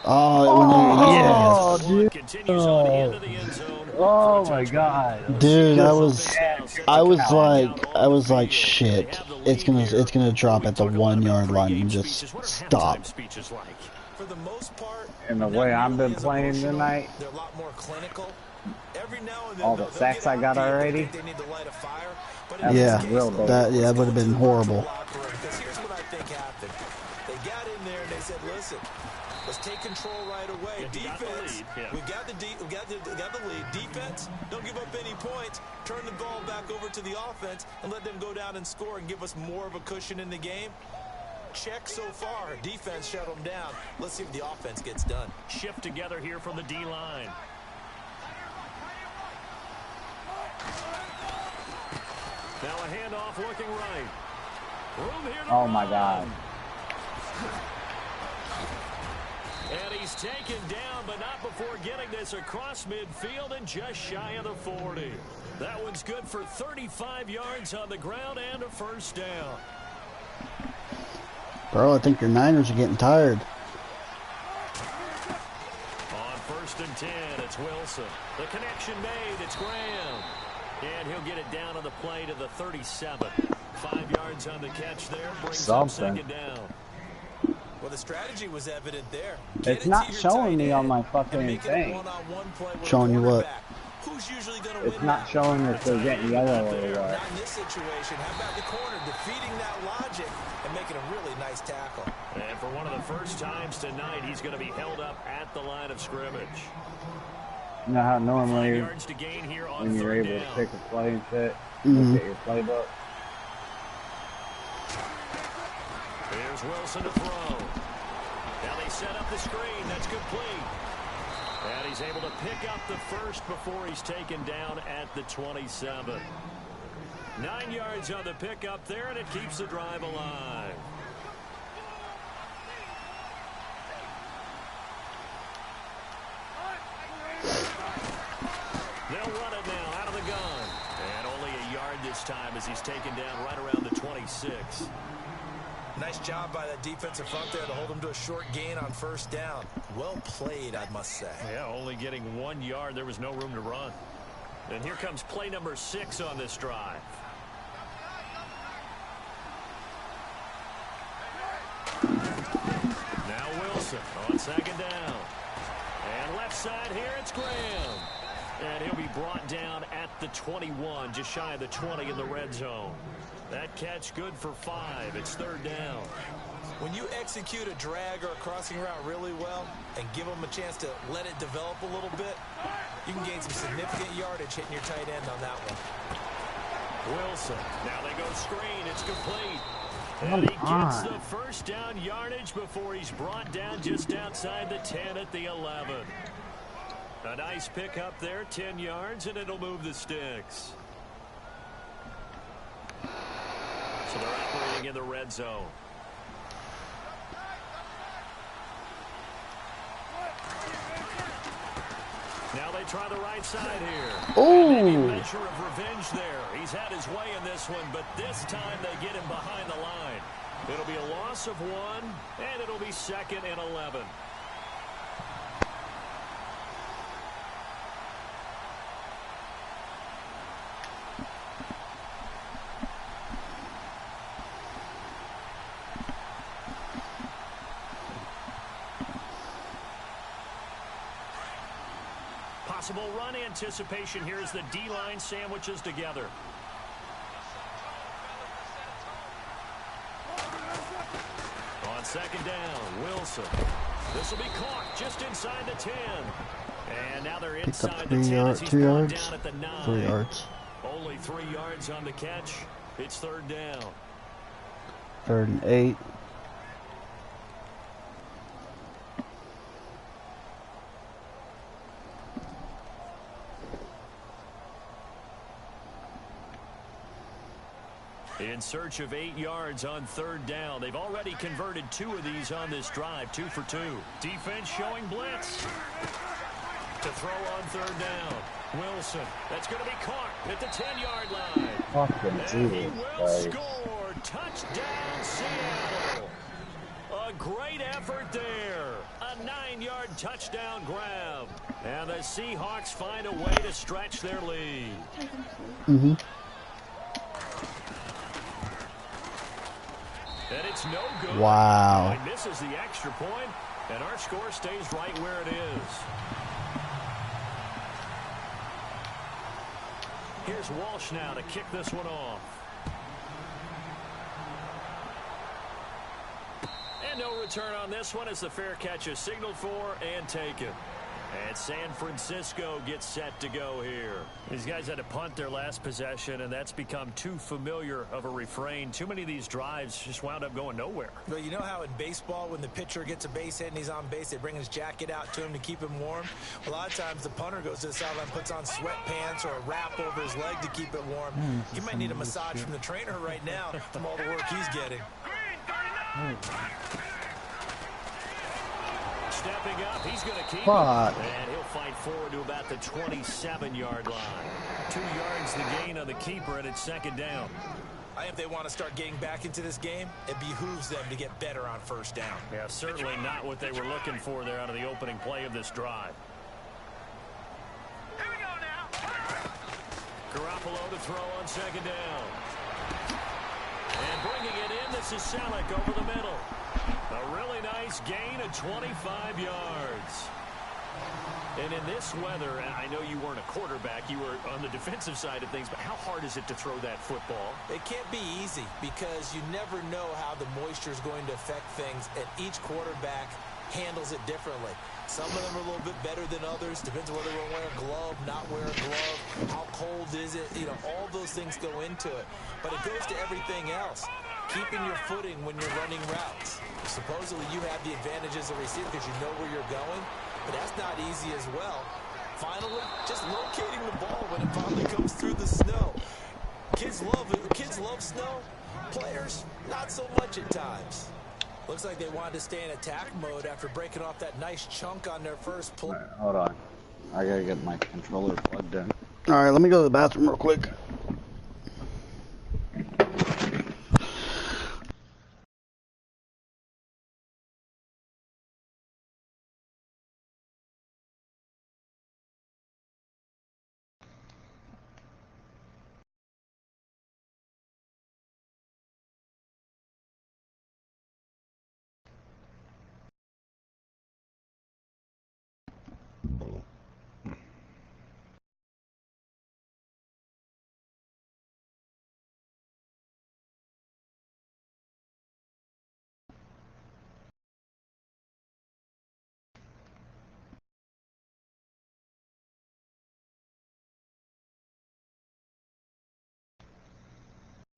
Oh, it went in. Yes. Oh my God, dude! I was like, shit! It's gonna drop at the 1 yard line and just stop. For the most part, and the way I've been playing tonight, they're a lot more clinical. Every now and then, all the sacks I got already. They need to light a fire. Yeah, that would have been horrible. Because here's what I think happened. They got in there and they said, listen, Let's take control right away. Defense, we got the lead. Defense, don't give up any points. Turn the ball back over to the offense and let them go down and score and give us more of a cushion in the game. Check so far. Defense shut them down. Let's see if the offense gets done. Shift together here from the D-line. Now a handoff looking right. Room here to Oh my God. And he's taken down, but not before getting this across midfield and just shy of the 40. That one's good for 35 yards on the ground and a first down. Bro, I think your Niners are getting tired. On 1st and 10, it's Wilson. The connection made, it's Graham. And he'll get it down on the play to the 37. 5 yards on the catch there, brings up second down. Well, the strategy was evident there. It's not showing me on my fucking thing. Showing you what? Who's usually going to It's not showing if they're getting yellow or what. Not in this situation. How about the corner defeating that logic and making a really nice tackle? And for one of the first times tonight, he's going to be held up at the line of scrimmage. You know how normally yards to gain here on when you're able down. to pick a play and shit, look at your playbook. Here's Wilson to throw. Now they set up the screen. That's complete. And he's able to pick up the first before he's taken down at the 27. 9 yards on the pickup there, and it keeps the drive alive. They'll run it now out of the gun. And only a yard this time as he's taken down right around the 26. Nice job by that defensive front there to hold him to a short gain on 1st down. Well played, I must say. Yeah, only getting 1 yard. There was no room to run. And here comes play number 6 on this drive. Now Wilson on 2nd down. And left side here, it's Graham. And he'll be brought down at the 21, just shy of the 20 in the red zone. That catch good for 5. It's 3rd down. When you execute a drag or a crossing route really well and give them a chance to let it develop a little bit, you can gain some significant yardage hitting your tight end on that one. Wilson. Now they go screen. It's complete. And he gets the first down yardage before he's brought down just outside the 10 at the 11. A nice pickup there, 10 yards, and it'll move the sticks. So they're operating in the red zone. Now they try the right side here. Oh! A measure of revenge there. He's had his way in this one, but this time they get him behind the line. It'll be a loss of 1, and it'll be 2nd and 11. Possible run anticipation here as the D-line sandwiches together. On 2nd down, Wilson. This will be caught just inside the 10. And now they're inside the 10 as he's brought down at the 9. 3 yards. Only 3 yards on the catch. It's 3rd down. 3rd and 8. In search of 8 yards on 3rd down. They've already converted 2 of these on this drive, 2 for 2. Defense showing blitz. To throw on 3rd down. Wilson. That's going to be caught at the 10-yard line. Fucking And he Jesus will Christ. score. Touchdown, Seattle. A great effort there. A 9-yard touchdown grab. And the Seahawks find a way to stretch their lead. Mm-hmm. And it's no good. Wow. He misses the extra point, and our score stays right where it is. Here's Walsh now to kick this one off. And no return on this one as the fair catch is signaled for and taken. And San Francisco gets set to go here. These guys had to punt their last possession, and that's become too familiar of a refrain. Too many of these drives just wound up going nowhere. Well, you know how in baseball, when the pitcher gets a base hit and he's on base, they bring his jacket out to him to keep him warm? A lot of times the punter goes to the sideline, puts on sweatpants or a wrap over his leg to keep it warm. He might need a massage from the trainer right now from all the work he's getting. Stepping up, he's going to keep Fuck. it. And he'll fight forward to about the 27-yard line. 2 yards the gain on the keeper, and it's second down. I think if they want to start getting back into this game, it behooves them to get better on first down. Yeah, certainly not what they were looking for there out of the opening play of this drive. Here we go now. Garoppolo to throw on second down. And bringing it in, this is Selleck over the middle. A really nice gain of 25 yards. And in this weather, I know you weren't a quarterback, you were on the defensive side of things, but how hard is it to throw that football? It can't be easy because you never know how the moisture is going to affect things, and each quarterback handles it differently. Some of them are a little bit better than others. Depends on whether we're wearing a glove, not wearing a glove, how cold is it. You know, all those things go into it. But it goes to everything else. Keeping your footing when you're running routes. Supposedly you have the advantage as a receiver because you know where you're going, but that's not easy as well. Finally, just locating the ball when it finally comes through the snow. Kids love snow. Players, not so much at times. Looks like they wanted to stay in attack mode after breaking off that nice chunk on their first pull. Right, hold on. I gotta get my controller plugged in. Alright, let me go to the bathroom real quick.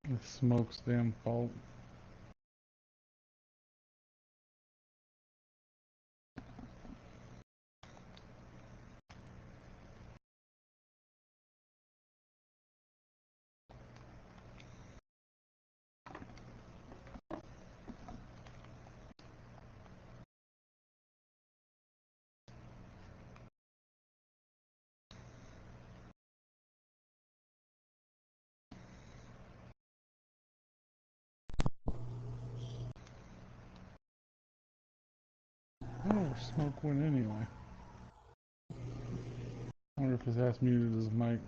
It's Smoke's damn fault. Oh, Smoke went anyway. I wonder if his ass muted his mic.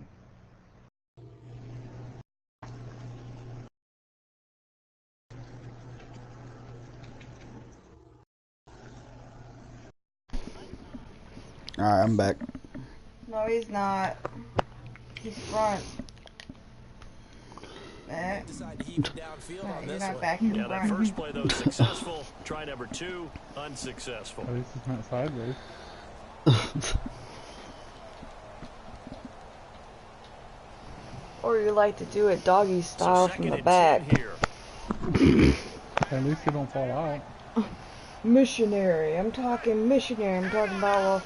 Alright, I'm back. No, he's not. He's front. Back. Decide to heave it downfield on You're this not one. back in Yeah, that front. first play, though, successful. Try number 2, unsuccessful. At least it's not sideways. Or you like to do it doggy style So from second the and back. 10 here. At least you don't fall out. Missionary. I'm talking missionary. I'm talking about, well,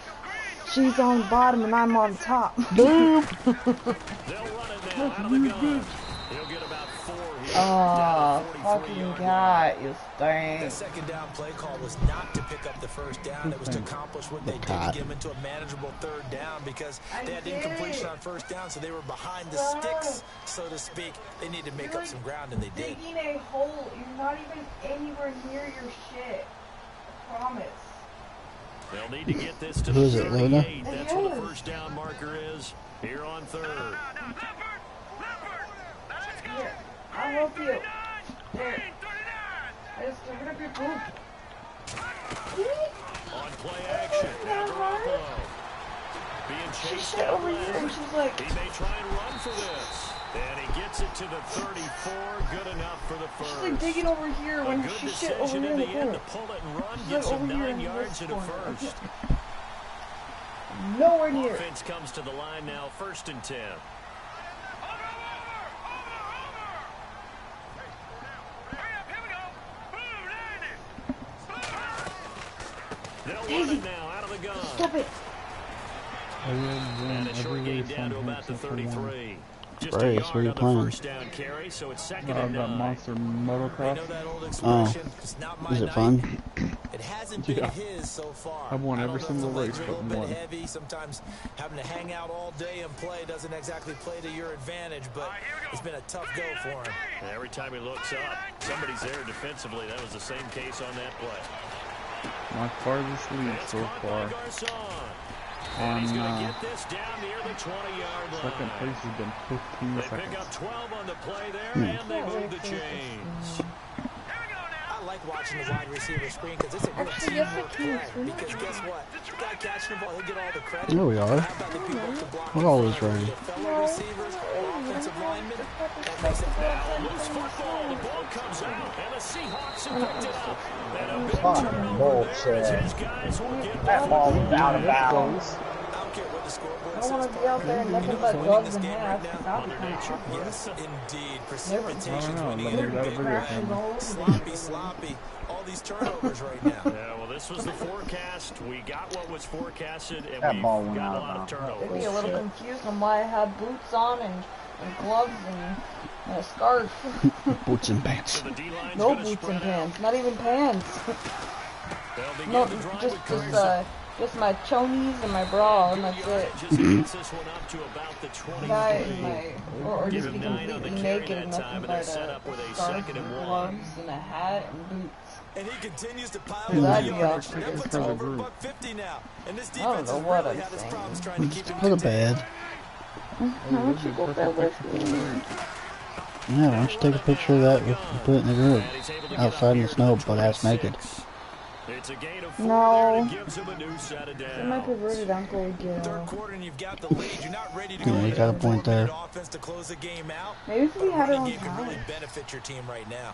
she's on the bottom and I'm on top. They'll run it now out of the gun. He'll get about 4 here. Oh, Down to the fucking 43-yard God, you That stink. second down play call was not to pick up the first down. It was to accomplish what they did, to get them into a manageable third down because they had incompletion on first down, so they were behind the sticks, so to speak. They needed to make up some ground, and they did. Digging a hole. You're not even anywhere near your shit. I promise. They'll need to get this to Who the is it, Luna? 38. That's where the first down marker is here on third. Here, I'll help you. There. I just opened up your poop. On play action. Now Garoppolo. Being She chased sat out over here and left. she's like, He may try and run for this. And he gets it to the 34. Good enough for the first. She's like digging over here when she shit over here in the corner. To pull it and run, She's gets like him over here 9 in yards this and a corner. first. Nowhere near. Offense comes to the line now, 1st and 10. They'll run it now out of the gun. Stop it. And a short gain down to about the 33. Just a Bryce, yard where you on the playing? first down carry, so it's 2nd and that 9. monster You motocross. know that old expression? It's not my Is it night. fun? It hasn't been Yeah. his so far. I've won I every don't know if single the legs race are a but little bit one. heavy. Sometimes having to hang out all day and play doesn't exactly play to your advantage, but it's been a tough go for him. And every time he looks up, somebody's there defensively. That was the same case on that play. My farthest lead It's so caught by far. Garcon. And On he's going to get this down near the 20-yard line. second place has been 15 They seconds. pick up 12 on the play there, and they move the chains. I like watching the wide receiver screen because it's a real Actually, yes, I teamwork can. play. Because guess what? The guy catching the ball, he'll get all the credit. There we are. How about the people to block We're in always front of ready. the fellow receivers or offensive linemen? That makes it Loose football, the ball comes out, and the Seahawks have picked it up. And a big Fucking turnover bullshit. there as his guys will get That ball was out of bounds. I don't care what the scoreboard I says. don't want to be out there and nothing but gloves and hats. That'd be kind of awkward. Yes, indeed. I Precipitation don't know. 20 Let me get a video Crashing camera. all over the sloppy, sloppy. All these turnovers right now. Yeah, well, this was the forecast. We got what was forecasted, and That we've ball went got a out lot of of They'd turnovers. be a little confused on why I had boots on and gloves and a scarf. Boots and pants. So the D-line's No gonna boots and spread out. pants. Not even pants. They'll begin No, the drive just with Curtis. just my chonies and my bra, and that's it. Just gets this one up to about the 23. That and my, or Give just him be 9 on the completely carry naked that and time, nothing and they're but set up with a a scarf, 2nd and 1. gloves, and a hat and boots. And he continues to pile That'd up be the yardage. awkward. That puts For him the over group. $150 now. And this I don't defense know has what really I'm had its saying. problems trying to keep him For the contained. bed. Why don't you go there with me? Yeah, why don't you take a picture of that and put it in the group? And he's able to get Outside up in here the to snow, the butt ass naked. 26. It's a gain of 4 No. there, and it gives him a new set of So my downs. perverted uncle would get Third off. quarter and you've got the lead. You're not ready to go Yeah, you into got a that point there. 4-minute offense to close the game out. Maybe if But we a had it running on game can really time. benefit your team right now.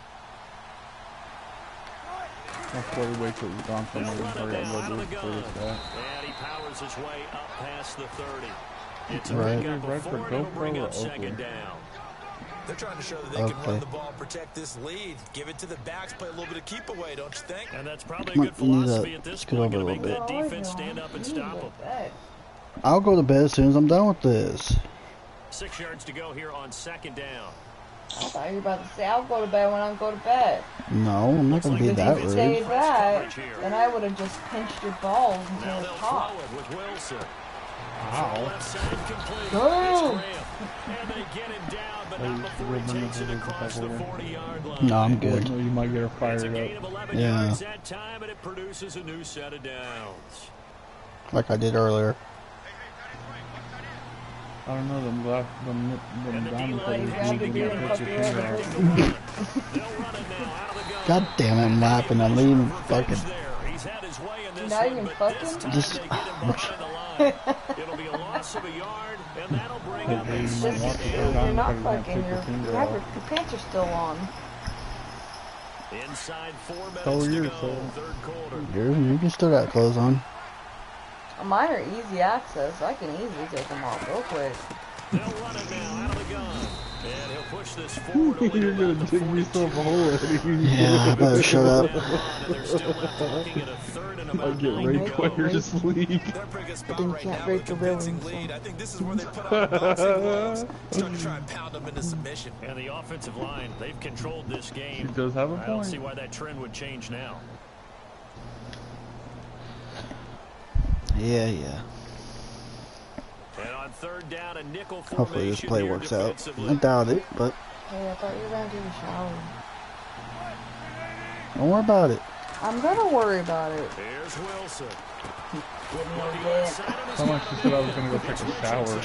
I'll probably wait till it's gone from They'll my run it area. now out of the I'll gun. do that. And he powers his way up past the 30. It's a Right. pickup of Right for 4, and it'll bring GoPro up or 2nd Oakley? down. They're trying to show that they can Okay. run the ball, protect this lead. Give it to the backs, play a little bit of keep away, don't you think? And that's probably a Come good on, you need to philosophy at this scoot point. over Going a to make little that Oh, defense no, stand up and you need stop to them. go to bed. I'll go to bed as soon as I'm done with this. 6 yards to go here on 2nd down. I thought you were about to say I'll go to bed when I go to bed. No, I'm not gonna be like that If you rude. say that, coverage here. then I would have just pinched your balls Now until they'll it's hot. throw it with Wilson. Wow. Left side complete. Damn. It's Graham. And they get him down, but not before he takes it across the 40-yard line. No, I'm You good. might get her It's a fired gain up. of 11 Yeah. yards that time, and it produces a new set of downs. Like I did earlier. I don't know, them glass, them And the diamond D-line cutters has need to to get get him put up your there finger and out. the run. They'll run it now out of the gun. God damn it, I'm laughing. I'm leaving fucking. He's had his way in this Not one, even but this fucking? time Just- they get him behind the line. It'll be a loss of a yard, and that'll bring up a Hey, Just, 2nd walk you're down. not Diamond cutters fucking. gonna take your finger Your off. pants are still on. Inside 4 Oh, minutes to you're go, so- 3rd quarter. You can still got clothes on. Mine are easy access. I can easily take them off real quick. They'll run it now out of the gun. And he'll push this forward only You're to gonna about the dig 42. yourself a hole, Eddie. Yeah, I better shut up. And they're still left looking at a 3rd and I'll about get 9 ready to for go. her to sleep. They're in pretty good spot then you right can't now break with a the rhythm, convincing so- lead. I think this is where they put on the boxing gloves. Start to try and pound them into submission. And the offensive line, they've controlled this game. She does have a I don't see point. why that trend would change now. Yeah. And on 3rd down, a nickel Hopefully this formation play here works out. defensively. I doubt it, but Hey, I thought you were gonna do the shower. don't worry about it. I'm gonna worry about it. Here's Wilson. Give me Looking a left bit. side of his Someone she said I was gonna go take a shower.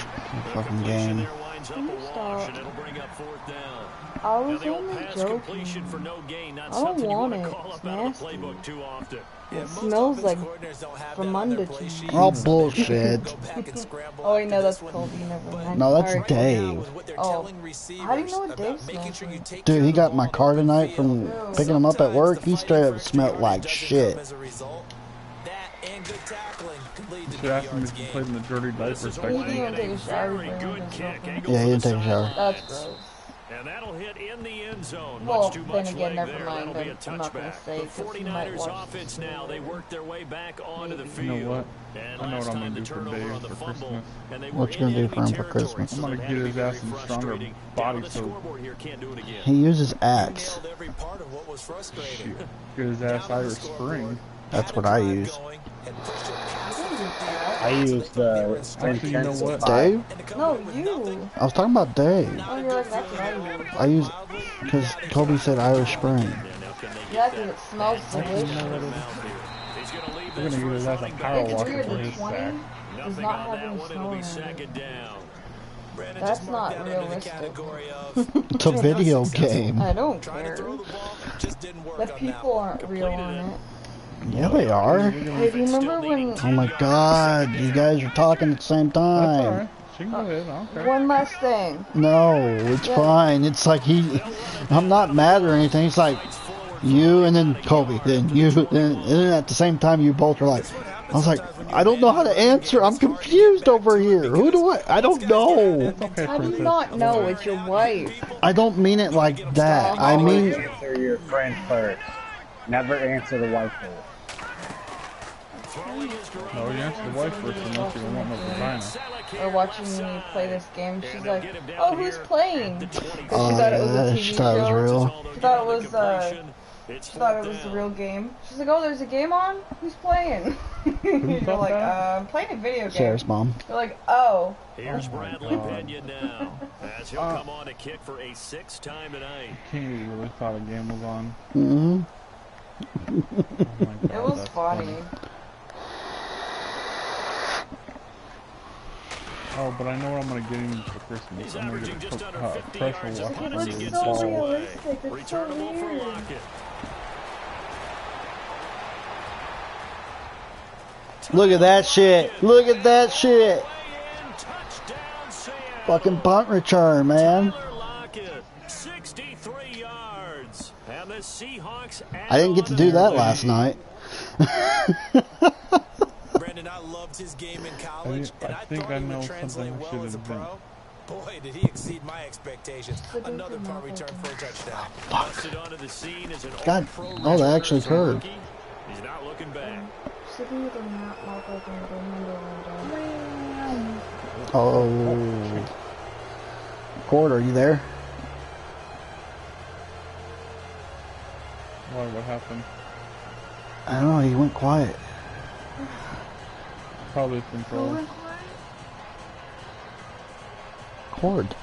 Fucking game. cleans up Can a you wash, stop? and it'll bring up 4th down. I Now was the old only pass joking. completion for no gain, not I don't something you want want to it. call It's up out of the nasty. playbook too often. Yeah, It most smells offense like coordinators don't have from that on their under play to sheet. me. Oh, So they bullshit. go back and scramble Oh wait, after no, this that's one. Colby. Never But mind. No, I that's already right Dave. now, with what they're Oh, telling how do you receivers know what about Dave making smells sure you like? take Dude, care he of the got ball my in the car open tonight field. from Ew. picking him up at Sometimes work. the He fighting straight for up extra smelled yardage like doesn't shit. come as a result. That and good tackling can lead to Should new ask him yards if he gained. played in the dirty diaper This is He section. didn't even away, take and a a shower very before good his kick. girlfriend. Angled Yeah, for he the didn't take a shower. That's sidelines. gross. And that'll hit in the end zone. Well, Much too then much again, leg never there. mind. That'll be a I'm not gonna touchback. say The 'cause he might 49ers watch offense this now, they later. work their way back onto the Maybe. field. You know what? And I know last what I'm time gonna the do for turnover Dave on the for fumble, Christmas. and they What were you in gonna do enemy for him for territory, Christmas? so I'm gonna that get had to be his very ass some stronger frustrating. body Down on the soap. scoreboard here, can't do it again. He uses You Axe. nailed every part of what was frustrating. Shit. Get his Down ass on the Irish scoreboard, Spring. That's had a what I drive use. going and pushed it I past don't the do 50 that. I so they use thought they were the in striking Actually, you know intensive what? fire. Dave? and to come No, away with you. nothing. I was talking about Dave. Not Oh, a you're good like, that's feeling what I at all, to use. put I it use mildly. because Now they Kobe just said have to Irish go again. Spring. Yeah, now can they Yeah, get because that it smells bad taste delicious. out of their What it is? mouth here? He's going to leave We're this gonna for use his his ass a running power back. It's walker weird for that his 20 sack. does Nothing not on have that any one. snow It'll be in it. second down. Brandon, That's just mark not that under the realistic. category of It's a just not video successful. game. I don't Trying care. to throw the ball just didn't work The on that people one. aren't real Completed on it. it. Yeah, they are. Hey, do you remember when... Oh my god, you guys are talking at the same That's time. alright. She can go ahead. I don't care. One last thing. No, it's Yeah. fine. It's like I'm not mad or anything. It's like you and then Kobe, then you, and then at the same time you both are like, I was like, I don't know how to answer. I'm confused over here. Who do I don't know. Okay, How do you Princess. not know? It's your wife. I don't mean it like that. I Always mean, answer your friend first. Never answer the wife first. No, you answer the wife first unless you don't want no vagina. Or watching me play this game, she's like, "Oh, who's playing?" She oh thought it was a yeah, TV she thought it was show. real. She thought it was she thought it was a real game. She's like, "Oh, there's a game on? Who's playing?" You're like, I'm playing a video game." Sarah's mom. You're like, "Oh." Here's Bradley Pena now, as he'll come on to kick for a 6th time tonight. King really thought a game was on. Mm-hmm. Oh my god, It was that's funny. Oh, but I know what I'm gonna get him for Christmas. He's I'm gonna averaging get just a under 50 pressure yards a washer punt It as under he looks his gets so his ball. away. realistic. It's so Returnable for weird. Lockett. Look at that shit. Look at that shit. Way in, touchdown, Seattle. Fucking punt return, man. Tyler Lockett, 63 yards. And the Seahawks I didn't get to do that last night. Brandon, I loved his game in college, and I think thought I he know would something translate I well should as a have done. pro. Boy, did he exceed my expectations. Another punt return for a touchdown. busted onto the scene as an God, all-pro oh, that returner actually as a occurred. rookie. He's not looking back. Sitting with a mouth open with a window. Oh. Cord, are you there? Why? What happened? I don't know, he went quiet. Probably control. Cord.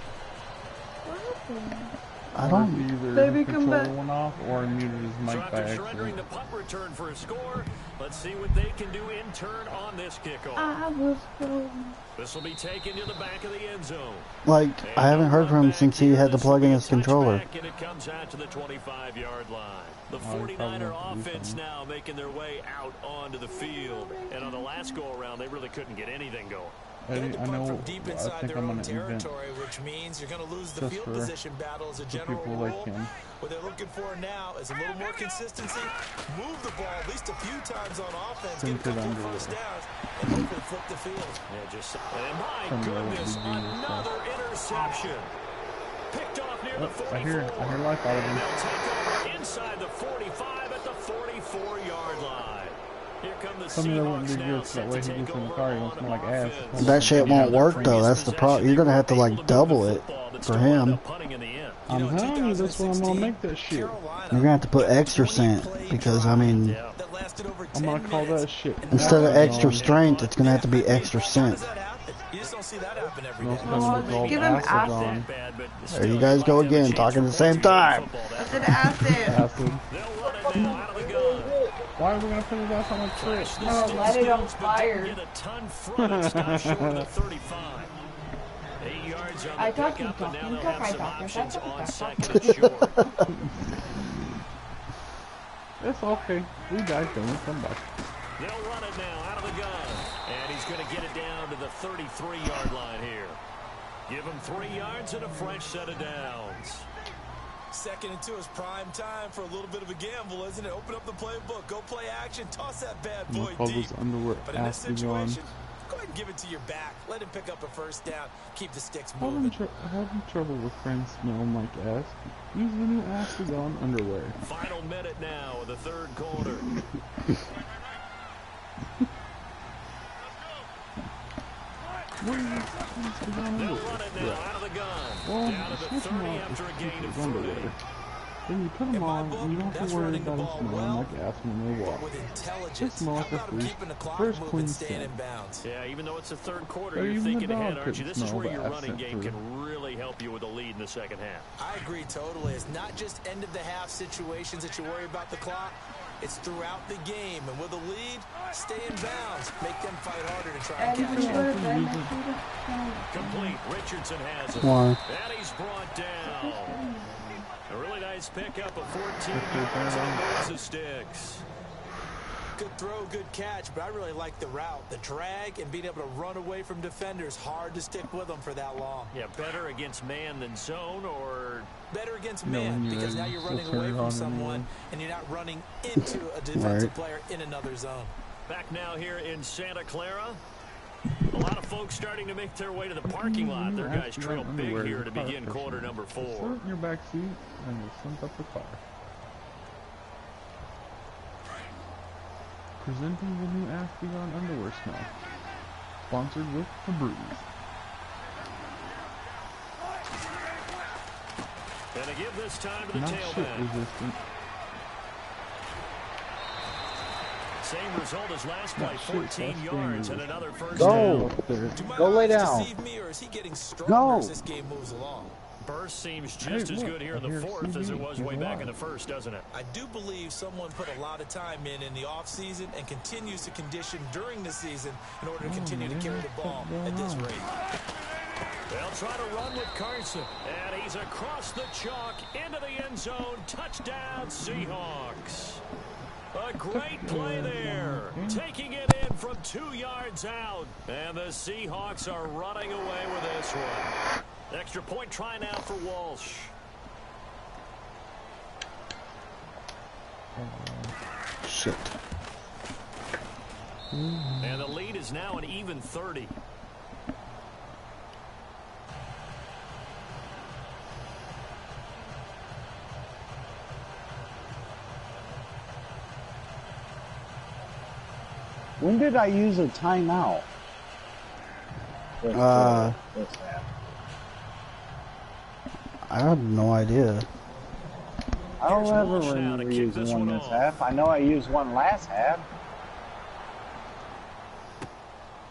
I Or don't. if either Baby, the come controller back. went off or he muted his So mic by after surrendering accident. the punt return for a score, let's see what they can do in turn on this kickoff. I was going. This will be taken to the back of the end zone. Like, I haven't heard from him since he had to plug in his controller. And it comes out to the 25-yard line. The Oh, he probably 49er wants to do offense something. now making their way out onto the field. And on the last go-around, they really couldn't get anything going. They had to I punt know. from deep I inside think their I'm own gonna invent territory, which means you're going to lose the just field for position battle as a general people rule. like him. What they're looking for now is a little more consistency, move the ball at least a few times on offense, get a couple of first downs, and hopefully flip the field. Yeah, just and my Some goodness, little BG another interception. Picked off near the 44. I hear life out of And him. they'll take over inside the 45 at the 44-yard line. Here come the Something that wouldn't Seahawks be now good, so set that way to he take gets in the over car, he on won't smell like ass. offense. That shit won't work though. That's the problem. You're gonna have to like double it for him. I'm telling you, that's what I'm gonna make that shit. You're gonna have to put extra scent because I mean, That lasted over I'm 10 gonna call minutes. that shit. instead of extra Amazon. strength, it's gonna have to be extra How scent. does that happen? You just don't see that happen every No, day. it's gonna be called Give him Acid. There you guys go again, talking at the same time. I said acid. Acid. They'll run it now out of the gun. Why are we gonna put his ass on a trip? No, light it on fire. Get a ton front and stop short of the 35. 8 yards on I the talk pickup, and now you they'll talk, have I some talk, you options talk, on I talk. second and short. It's okay. We died, then we come back. They'll run it now out of the gun. And he's going to get it down to the 33-yard line here. Give him 3 yards and a fresh set of downs. 2nd and 2 is prime time for a little bit of a gamble, isn't it? Open up the playbook, go play action, toss that bad boy deep. Underwear But in this situation, on. go ahead and give it to your back. Let him pick up a first down. Keep the sticks moving. Having trouble with friends smelling like ass. Use the new Astagon underwear. Final minute now of the 3rd quarter. They'll run it now out of the gun. Down to the 30 after a gain of 3. When you put them on, you don't have to worry about them smelling like ass when they walk. With intelligence, smell like how about a him keeping the clock first moving, clean staying in scent. bounds? Yeah, even though it's the 3rd quarter, Or you're even the thinking ahead, dog aren't you? could This is smell where the your running accent game through. can really help you with a lead in the second half. I agree totally. It's not just end of the half situations that you worry about the clock. It's throughout the game. And with a lead, stay in bounds. Make them fight harder to try and catch you. Complete. Richardson has it. Why? And he's brought down. A really nice pickup of 14 yards and he moves the sticks. Good throw, good catch, but I really like the route. The drag and being able to run away from defenders. Hard to stick with them for that long. Yeah, better against man than zone, or better against man, because now you're running away from someone and you're not running into a defensive player in another zone. Back now here in Santa Clara. A lot of folks starting to make their way to the parking lot. Their guys trail big here to begin quarter number 4. Sit in your back seat and just send up the car. Presenting the new Astagon underwear smell. Sponsored with Febreze. And they give this time to the Not tailback. shit resistant. Same result as last play, 14 yards and another first Go. down. Go lay down. Me, or is he getting stronger Go. as this game moves along? Burst seems just as good here in the 4th as it was way back in the 1st, doesn't it? I do believe someone put a lot of time in the offseason and continues to condition during the season in order to continue to carry the ball at this rate. They'll try to run with Carson, and he's across the chalk into the end zone. Touchdown, Seahawks. A great play there, taking it in from 2 yards out, and the Seahawks are running away with this one. Extra point try now for Walsh. Shit. And the lead is now an even 30. When did I use a timeout? This half. I have no idea. I don't Here's ever Walsh now to remember kick using this one one this off. half. I know I used one last half.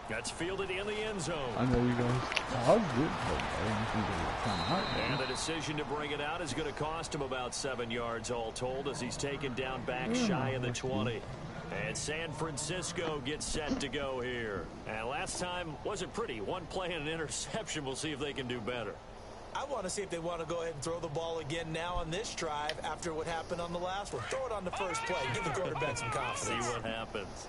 That's fielded in the end zone. I know you guys paused it, but I didn't think it was time out. And the decision to bring it out is going to cost him about 7 yards all told as he's taken down back shy of the 20. And San Francisco gets set to go here. And last time wasn't pretty. One play and an interception. We'll see if they can do better. I want to see if they want to go ahead and throw the ball again now on this drive after what happened on the last one. Throw it on the first play. Give the quarterback some confidence. See what happens.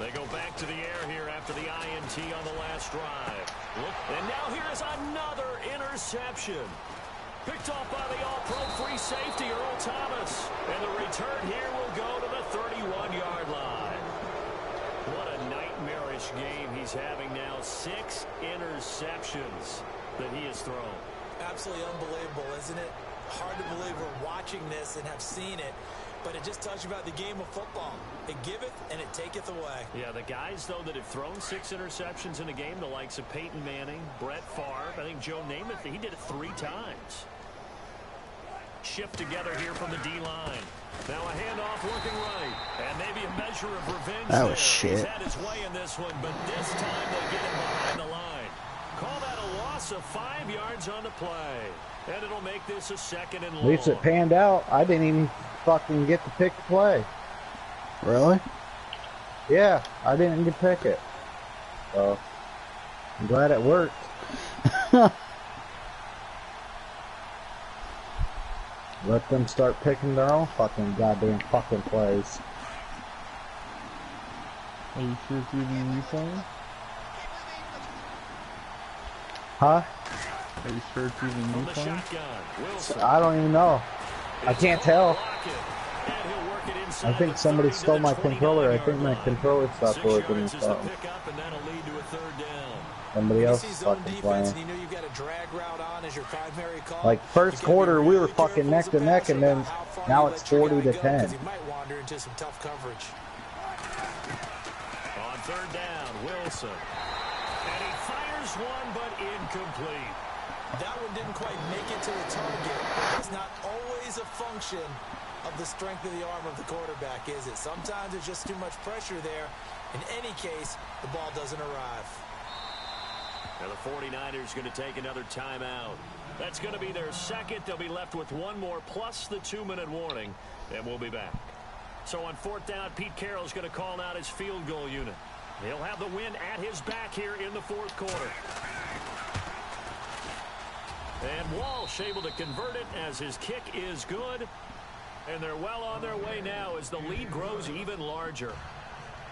They go back to the air here after the INT on the last drive. And now here is another interception. Picked off by the all-pro free safety, Earl Thomas. And the return here will go to the 31-yard line. What a nightmarish game he's having now. 6 interceptions that he has thrown. Absolutely unbelievable, isn't it? Hard to believe we're watching this and have seen it. But it just tells you about the game of football. It giveth and it taketh away. Yeah, the guys, though, that have thrown 6 interceptions in a game, the likes of Peyton Manning, Brett Favre, I think Joe Namath, he did it 3 times. Shift together here from the D-line. Now a handoff looking right. And maybe a measure of revenge That there. was shit. He's had his way in this one, but this time they get him behind the line. Call that a loss of 5 yards on the play. And it'll make this a 2nd and long. At least it panned out. I didn't even fucking get to pick the play. Really? Yeah, I didn't get pick it. So, I'm glad it worked. Let them start picking their own fucking goddamn fucking plays. Are you sure it's even you playing? Huh? Are you sure it's even you playing? I don't even know. I can't tell. I think somebody stole my controller. I think my controller stopped working or something. Somebody else is fucking playing. Like, first quarter, we were fucking neck to neck, and then now it's 40-10. On third down, Wilson. And he fires one, but incomplete. That one didn't quite make it to the target, but that's not always a function of the strength of the arm of the quarterback, is it? Sometimes there's just too much pressure there. In any case, the ball doesn't arrive. Now the 49ers going to take another timeout. That's going to be their second. They'll be left with one more plus the 2-minute warning, and we'll be back. So on fourth down, Pete Carroll's going to call out his field goal unit. He'll have the win at his back here in the fourth quarter. And Walsh able to convert it as his kick is good. And they're well on their way now as the lead grows even larger.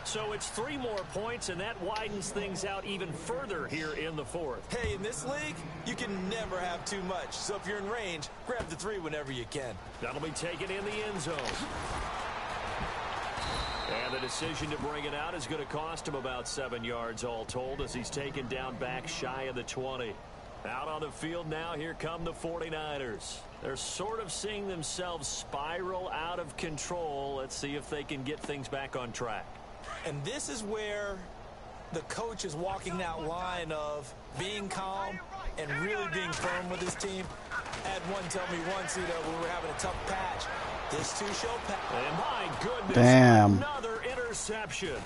So it's 3 more points, and that widens things out even further here in the fourth. Hey, in this league, you can never have too much. So if you're in range, grab the 3 whenever you can. That'll be taken in the end zone. And the decision to bring it out is going to cost him about 7 yards all told as he's taken down back shy of the 20. Out on the field now, here come the 49ers. They're sort of seeing themselves spiral out of control. Let's see if they can get things back on track. And this is where the coach is walking that line of being calm and really being firm with his team. I had one tell me once, when we were having a tough patch, this too shall pass. And my goodness, damn. Another interception.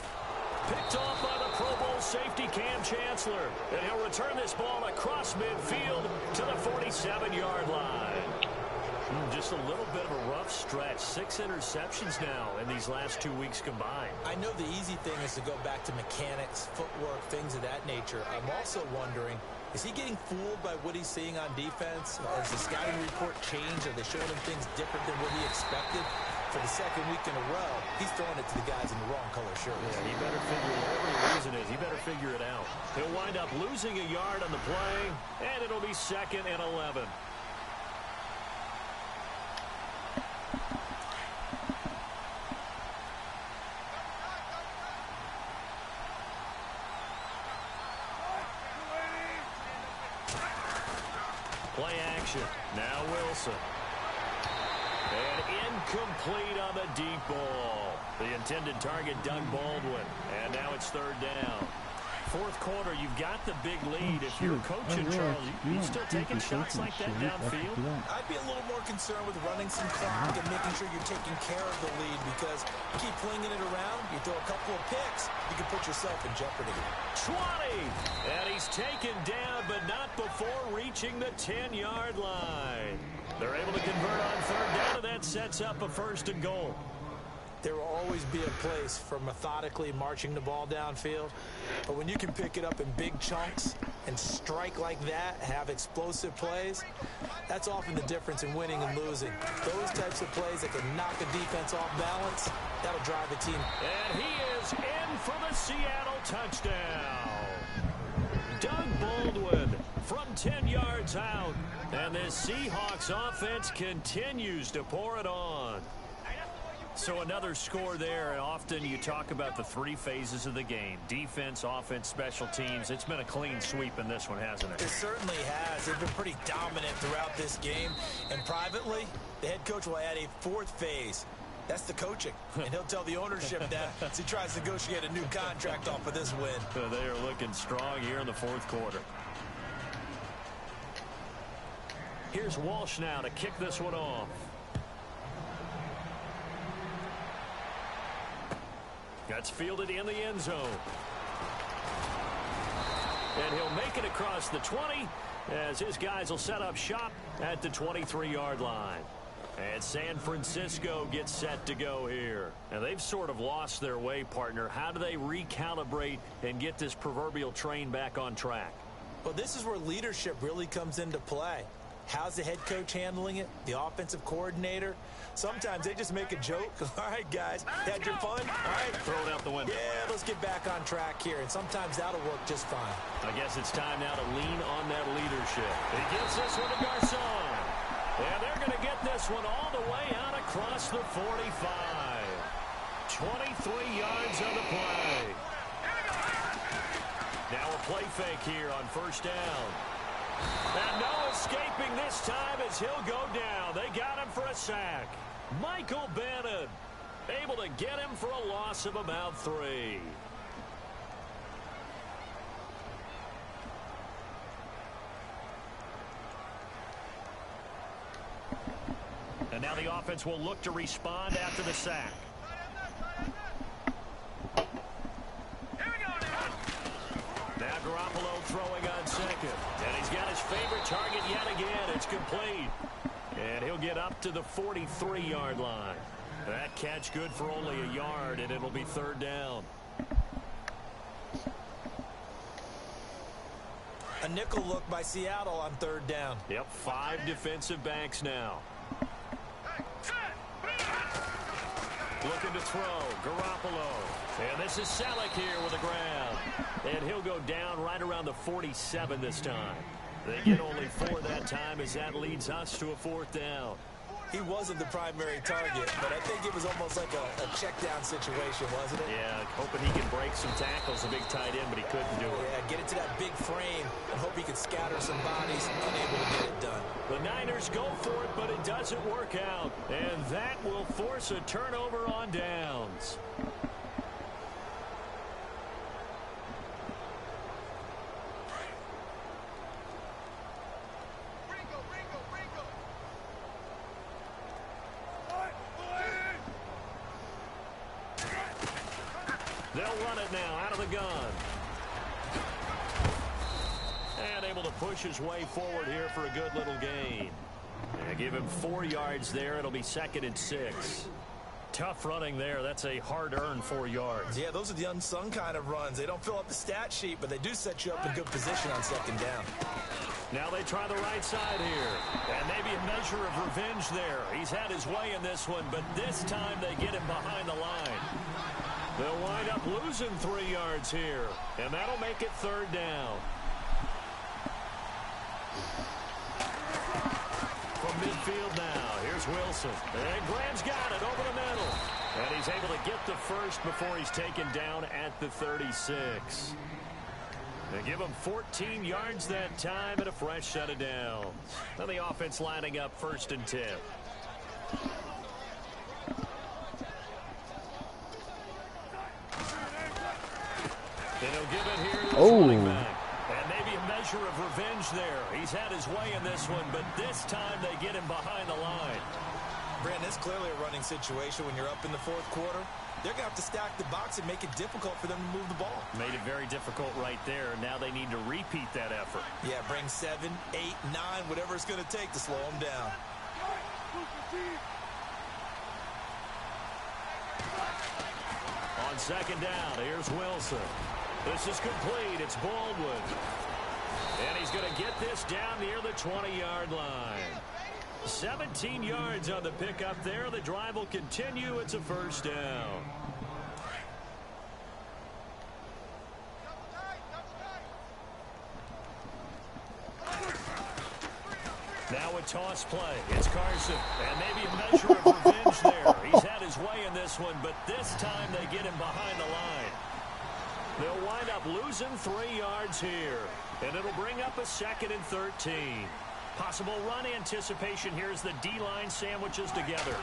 Picked off by the Pro Bowl safety Cam Chancellor. And he'll return this ball across midfield to the 47-yard line. Just a little bit of a rough stretch. 6 interceptions now in these last 2 weeks combined. I know the easy thing is to go back to mechanics, footwork, things of that nature. I'm also wondering, is he getting fooled by what he's seeing on defense? Has the scouting report changed? Are they showing him things different than what he expected? For the second week in a row, he's throwing it to the guys in the wrong color shirt. Yeah, he better figure whatever the reason is. He better figure it out. He'll wind up losing a yard on the play, and it'll be 2nd and 11. Play action. Now Wilson. And incomplete on the deep ball. The intended target, Doug Baldwin. And now it's 3rd down. Fourth quarter, you've got the big lead. If you're coaching, Charles, you still taking shots like that downfield? I'd be a little more concerned with running some clock and making sure you're taking care of the lead, because you keep flinging it around, you throw a couple of picks, you can put yourself in jeopardy. 20! And he's taken down, but not before reaching the 10-yard line. They're able to convert on 3rd down, and that sets up a 1st and goal. There will always be a place for methodically marching the ball downfield. But when you can pick it up in big chunks and strike like that, have explosive plays, that's often the difference in winning and losing. Those types of plays that can knock a defense off balance, that'll drive a team. And he is in for the Seattle touchdown. Doug Baldwin from 10 yards out. And this Seahawks offense continues to pour it on. So another score there. Often you talk about the 3 phases of the game. Defense, offense, special teams. It's been a clean sweep in this one, hasn't it? It certainly has. They've been pretty dominant throughout this game. And privately, the head coach will add a 4th phase. That's the coaching. And he'll tell the ownership that as he tries to negotiate a new contract off of this win. They are looking strong here in the 4th quarter. Here's Walsh now to kick this one off. That's fielded in the end zone. And he'll make it across the 20 as his guys will set up shop at the 23-yard line. And San Francisco gets set to go here. And they've sort of lost their way, partner. How do they recalibrate and get this proverbial train back on track? Well, this is where leadership really comes into play. How's the head coach handling it? The offensive coordinator? Sometimes they just make a joke. All right, guys, had your fun? All right. Throw it out the window. Yeah, let's get back on track here. And sometimes that'll work just fine. I guess it's time now to lean on that leadership. He gives this one to Garcon. And they're going to get this one all the way out across the 45. 23 yards on the play. Now a play fake here on first down. And no escaping this time as he'll go down. They got him for a sack. Michael Bannon able to get him for a loss of about 3. And now the offense will look to respond after the sack. Now Garoppolo throwing on second. And he's got his favorite target yet again. It's complete. And he'll get up to the 43-yard line. That catch good for only a yard, and it'll be third down. A nickel look by Seattle on third down. Yep, 5 defensive backs now. Looking to throw, Garoppolo. And this is Selleck here with the grab. And he'll go down right around the 47 this time. They get only 4 that time as that leads us to a fourth down. He wasn't the primary target, but I think it was almost like a check down situation, wasn't it? Yeah, hoping he can break some tackles, a big tight end, but he couldn't do it. Yeah, get into that big frame and hope he can scatter some bodies, unable to get it done. The Niners go for it, but it doesn't work out. And that will force a turnover on downs. They'll run it now out of the gun. And able to push his way forward here for a good little gain. And give him 4 yards there. It'll be 2nd and 6. Tough running there. That's a hard-earned 4 yards. Yeah, those are the unsung kind of runs. They don't fill up the stat sheet, but they do set you up in good position on second down. Now they try the right side here. And maybe a measure of revenge there. He's had his way in this one, but this time they get him behind the line. They'll wind up losing 3 yards here. And that'll make it third down. From midfield now, here's Wilson. And Graham's got it over the middle. And he's able to get the first before he's taken down at the 36. They give him 14 yards that time and a fresh set of downs. Now the offense lining up 1st and 10. And he'll give it here to his running back. And maybe a measure of revenge there. He's had his way in this one, but this time they get him behind the line. Brandon, it's clearly a running situation when you're up in the 4th quarter. They're going to have to stack the box and make it difficult for them to move the ball. Made it very difficult right there. Now they need to repeat that effort. Yeah, bring 7, 8, 9, whatever it's going to take to slow them down. On second down, here's Wilson. This is complete. It's Baldwin. And he's going to get this down near the 20-yard line. 17 yards on the pickup there. The drive will continue. It's a first down. Now a toss play. It's Carson. And maybe a measure of revenge there. He's had his way in this one, but this time they get him behind the line. They'll wind up losing 3 yards here. And it'll bring up a 2nd and 13. Possible run anticipation here as the D-line sandwiches together.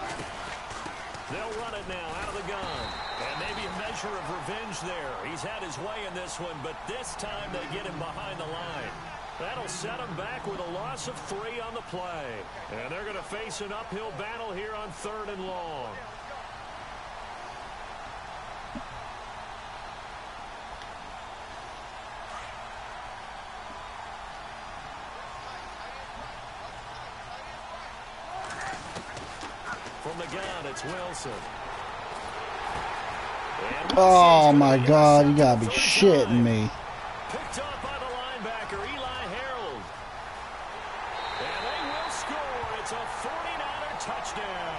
They'll run it now out of the gun. And maybe a measure of revenge there. He's had his way in this one, but this time they get him behind the line. That'll set him back with a loss of 3 on the play. And they're going to face an uphill battle here on 3rd and long. the gun, it's Wilson. Oh my God, you gotta be shitting me. Picked up by the linebacker, Eli Harold. And they will score. It's a 49er touchdown.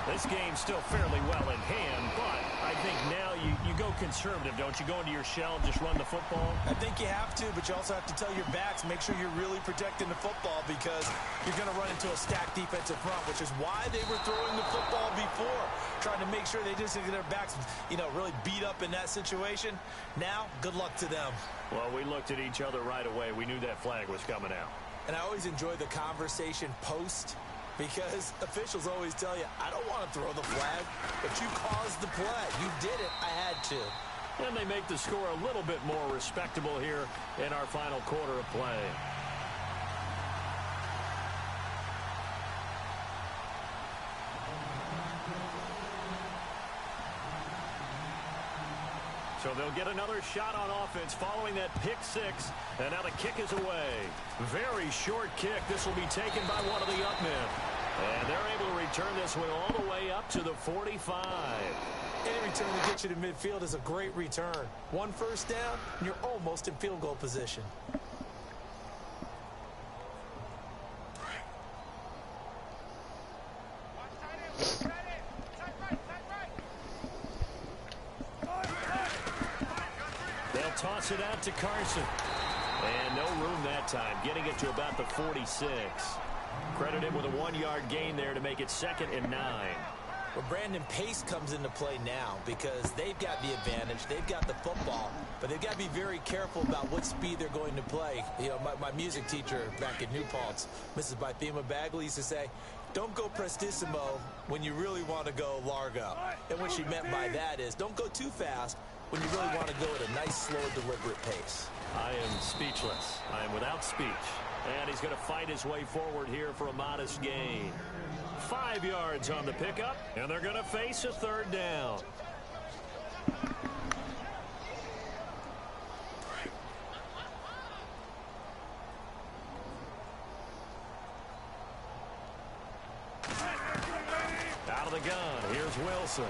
This game's still fairly well in hand, but I think now you go conservative, don't you? Go into your shell and just run the football? I think you have to, but you also have to tell your backs, make sure you're really protecting the football because you're going to run into a stacked defensive front, which is why they were throwing the football before, trying to make sure they just get their backs, really beat up in that situation. Now, good luck to them. Well, we looked at each other right away. We knew that flag was coming out. And I always enjoy the conversation post because officials always tell you, I don't want to throw the flag, but you caused the play. You did it. I had to. And they make the score a little bit more respectable here in our final quarter of play. So they'll get another shot on offense following that pick six. And now the kick is away. Very short kick. This will be taken by one of the up men. And they're able to return this one all the way up to the 45. Any return to get you to midfield is a great return. One first down, and you're almost in field goal position. They'll toss it out to Carson. And no room that time, getting it to about the 46. Credit him with a 1-yard gain there to make it 2nd and 9. Well, Brandon, pace comes into play now because they've got the advantage. They've got the football, but they've got to be very careful about what speed they're going to play. My music teacher back at New Paltz, Mrs. Bythema Bagley, used to say, don't go prestissimo when you really want to go largo. And what she meant by that is don't go too fast when you really want to go at a nice, slow, deliberate pace. I am speechless. I am without speech. And he's going to fight his way forward here for a modest gain. 5 yards on the pickup, and they're going to face a 3rd down. Out of the gun, here's Wilson.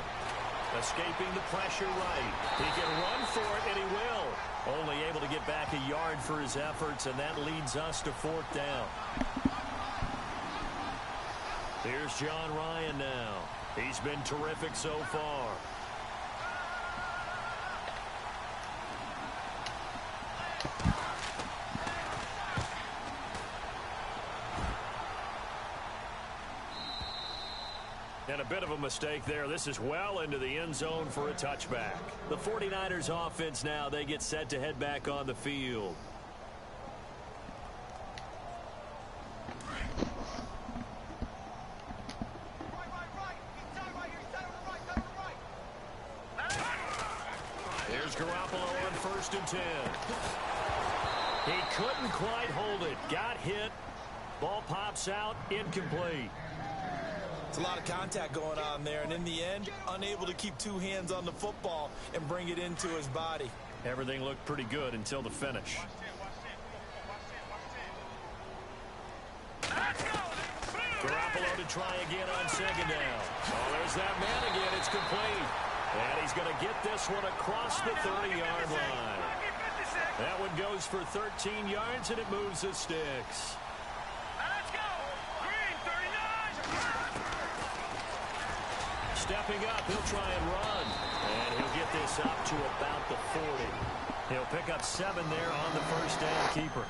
Escaping the pressure right. He can run for it, and he will. Only able to get back a yard for his efforts, and that leads us to 4th down. Here's John Ryan now. He's been terrific so far. And a bit of a mistake there. This is well into the end zone for a touchback. The 49ers offense now, they get set to head back on the field. Here's Garoppolo on 1st and 10. He couldn't quite hold it. Got hit. Ball pops out. Incomplete. It's a lot of contact going on there, and in the end, unable to keep 2 hands on the football and bring it into his body. Everything looked pretty good until the finish. Garoppolo to try again on 2nd down. Oh, there's that man again. It's complete. And he's going to get this one across the 30-yard line. That one goes for 13 yards, and it moves the sticks. Stepping up, he'll try and run. And he'll get this up to about the 40. He'll pick up 7 there on the 1st down keeper.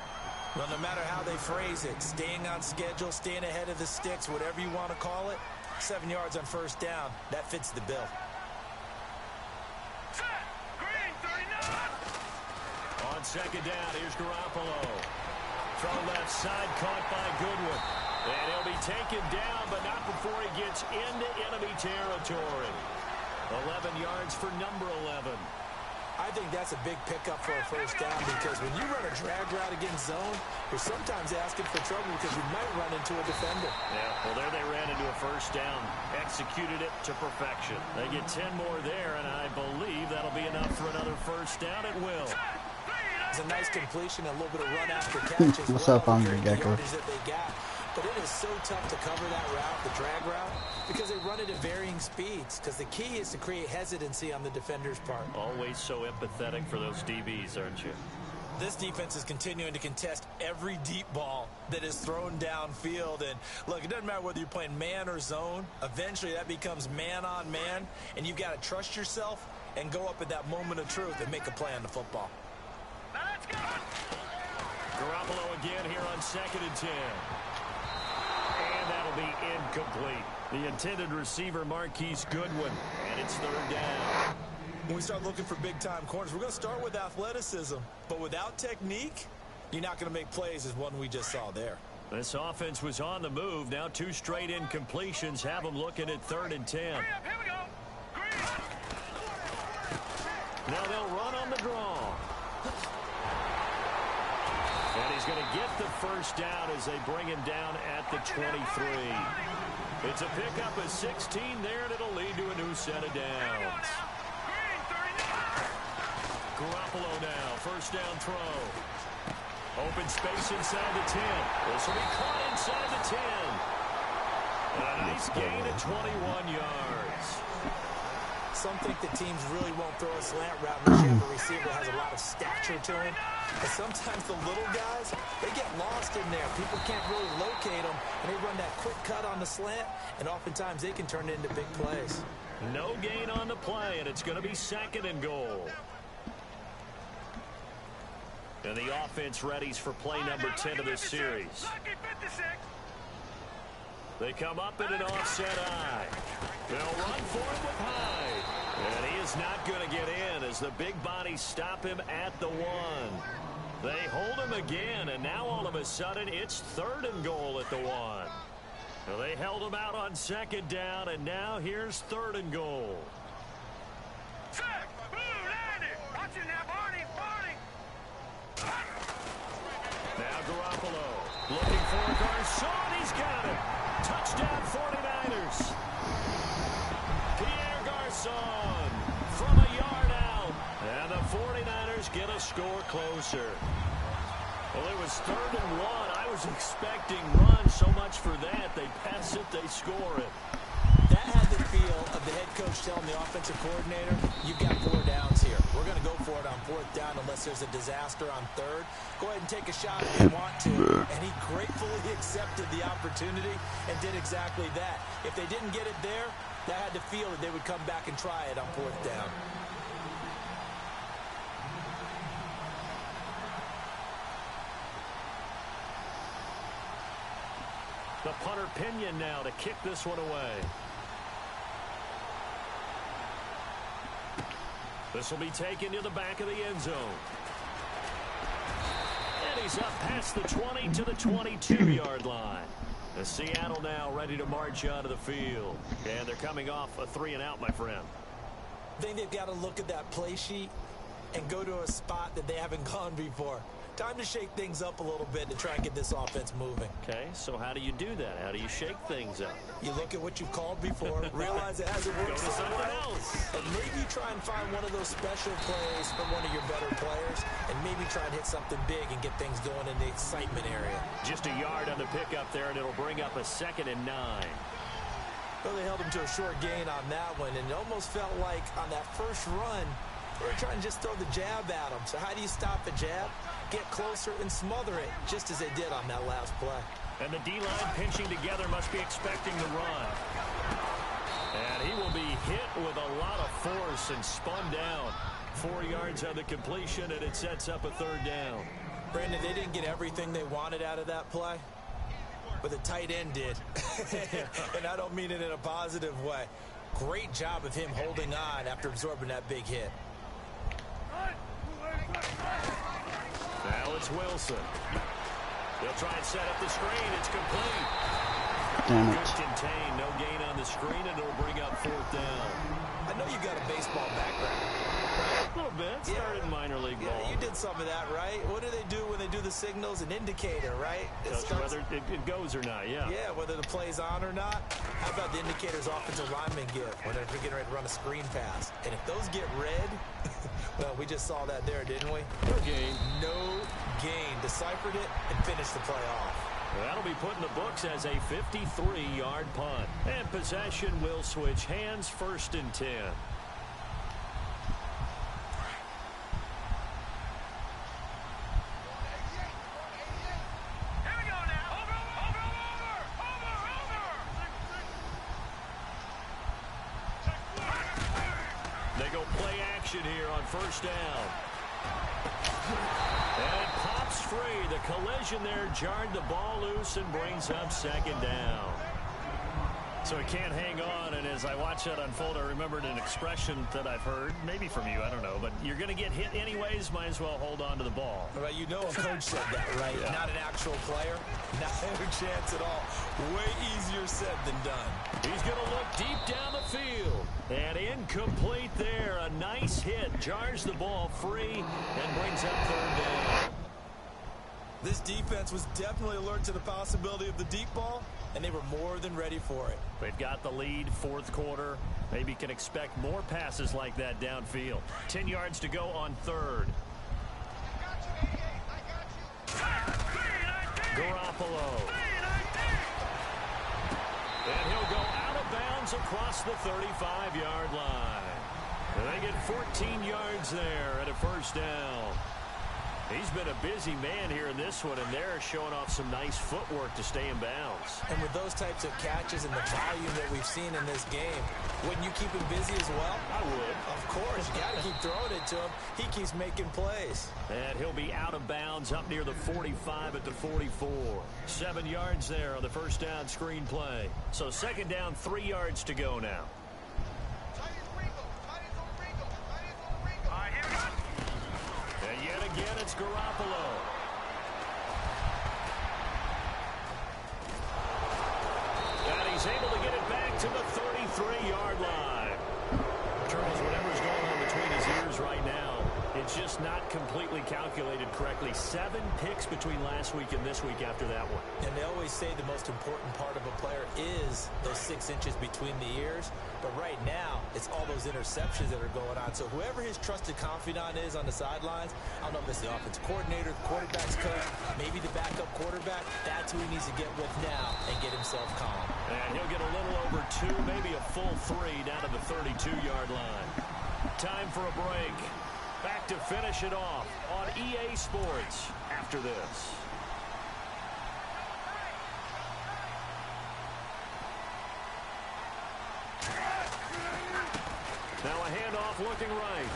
Well, no matter how they phrase it, staying on schedule, staying ahead of the sticks, whatever you want to call it, 7 yards on 1st down, that fits the bill. On 2nd down, here's Garoppolo. Throw left side, caught by Goodwin. And he'll be taken down, but not before he gets into enemy territory. 11 yards for number 11. I think that's a big pickup for a 1st down because when you run a drag route against zone, you're sometimes asking for trouble because you might run into a defender. Yeah, well, there they ran into a 1st down. Executed it to perfection. They get 10 more there, and I believe that'll be enough for another 1st down. It will. It's a nice completion, a little bit of run after catch as What's well. up, Hungry Gecko? That they got. But it is so tough to cover that route, the drag route, because they run it at varying speeds. Because the key is to create hesitancy on the defender's part. Always so empathetic for those DBs, aren't you? This defense is continuing to contest every deep ball that is thrown downfield. And look, it doesn't matter whether you're playing man or zone. Eventually that becomes man on man. And you've got to trust yourself and go up at that moment of truth and make a play on the football. Now let's go. Garoppolo again here on 2nd and 10. And that'll be incomplete. The intended receiver, Marquise Goodwin. And it's 3rd down. When we start looking for big-time corners, we're going to start with athleticism. But without technique, you're not going to make plays as one we just saw there. This offense was on the move. Now 2 straight incompletions have them looking at 3rd and 10. Hurry up, here we go. Green. Now they'll run on the draw. And he's going to get the 1st down as they bring him down at the 23. It's a pickup of 16 there, and it'll lead to a new set of downs. Garoppolo now, 1st down throw. Open space inside the 10. This will be caught inside the 10. And a nice gain of 21 yards. Some think that teams really won't throw a slant route unless you have a receiver that has a lot of stature to him. And sometimes the little guys, they get lost in there. People can't really locate them, and they run that quick cut on the slant, and oftentimes they can turn it into big plays. No gain on the play, and it's going to be 2nd and goal. And the offense readies for play number 10 of this series. They come up in an offset eye. They'll run for it with Hyde. And he is not going to get in as the big bodies stop him at the 1. They hold him again, and now all of a sudden it's 3rd and goal at the 1. Well, they held him out on 2nd down, and now here's 3rd and goal. Check. Blue, landed. Watching that, Barney. Now Garoppolo looking for Garcon. He's got it. Touchdown 49ers. Pierre Garcon from a yard out. And the 49ers get a score closer. Well, it was 3rd and 1. I was expecting run so much for that. They pass it, they score it. That had the feel of the head coach telling the offensive coordinator, you've got 4 downs here. We're going to go for it on 4th down unless there's a disaster on 3rd. Go ahead and take a shot if you want to. And he gratefully accepted the opportunity and did exactly that. If they didn't get it there, that had the feel that they would come back and try it on 4th down. The punter Pinion now to kick this one away. This will be taken to the back of the end zone. And he's up past the 20 to the 22-yard line. The Seattle now ready to march onto the field. And they're coming off a 3-and-out, my friend. I think they've got to look at that play sheet and go to a spot that they haven't gone before. Time to shake things up a little bit to try and get this offense moving. Okay, so how do you do that? How do you shake things up? You look at what you've called before, realize it hasn't worked Go to so something well, else. and maybe try and find one of those special plays from one of your better players, and maybe try and hit something big and get things going in the excitement area. Just a yard on the pickup there, and it'll bring up a 2nd and 9. Well, they held him to a short gain on that one, and it almost felt like on that first run, they were trying to just throw the jab at him. So how do you stop a jab? Get closer and smother it, just as they did on that last play. And the D-line pinching together must be expecting the run. And he will be hit with a lot of force and spun down. 4 yards on the completion, and it sets up a 3rd down. Brandon, they didn't get everything they wanted out of that play, but the tight end did. And I don't mean it in a positive way. Great job of him holding on after absorbing that big hit. Now it's Wilson. They'll try and set up the screen. It's complete. Damn it. Good contain. No gain on the screen, and it'll bring up 4th down. I know you got a baseball background. A little bit. Started in minor league ball. Yeah, you did some of that, right? What do they do when they do the signals? An indicator, right? Tells you whether it goes or not, yeah. Yeah, whether the play's on or not. How about the indicators offensive linemen give when they're getting ready to run a screen pass? And if those get red, well, we just saw that there, didn't we? No gain. No gain. Deciphered it and finished the play off. That'll be put in the books as a 53-yard punt. And possession will switch hands, 1st and 10. They go play action here on 1st down. And it pops free. The collision there jarred the ball loose and brings up 2nd down. So he can't hang on, and as I watch that unfold, I remembered an expression that I've heard, maybe from you, I don't know, but you're going to get hit anyways, might as well hold on to the ball. Right, you know a coach said that, right? Yeah. Not an actual player. Not a chance at all. Way easier said than done. He's going to look deep down the field. And incomplete there. A nice hit. Jars the ball free and brings up 3rd down. This defense was definitely alert to the possibility of the deep ball, and they were more than ready for it. They've got the lead, 4th quarter. Maybe can expect more passes like that downfield. 10 yards to go on 3rd. Garoppolo. And he'll go out of bounds across the 35-yard line. And they get 14 yards there at a 1st down. He's been a busy man here in this one, and they're showing off some nice footwork to stay in bounds. And with those types of catches and the volume that we've seen in this game, wouldn't you keep him busy as well? I would. Of course. You got to keep throwing it to him. He keeps making plays. And he'll be out of bounds up near the 45 at the 44. 7 yards there on the 1st down screen play. So 2nd down, 3 yards to go now. And yet again, it's Garoppolo. And he's able to get it back to the 33-yard line. Turtles, whatever's going on between his ears right now, it's just not completely calculated correctly. 7 picks between last week and this week after that one. And they always say the most important part of a player is those 6 inches between the ears. But right now, it's all those interceptions that are going on. So whoever his trusted confidant is on the sidelines, I don't know if it's the offensive coordinator, the quarterback's coach, maybe the backup quarterback, that's who he needs to get with now and get himself calm. And he'll get a little over 2, maybe a full 3 down to the 32-yard line. Time for a break. Back to finish it off on EA Sports after this. Now a handoff looking right.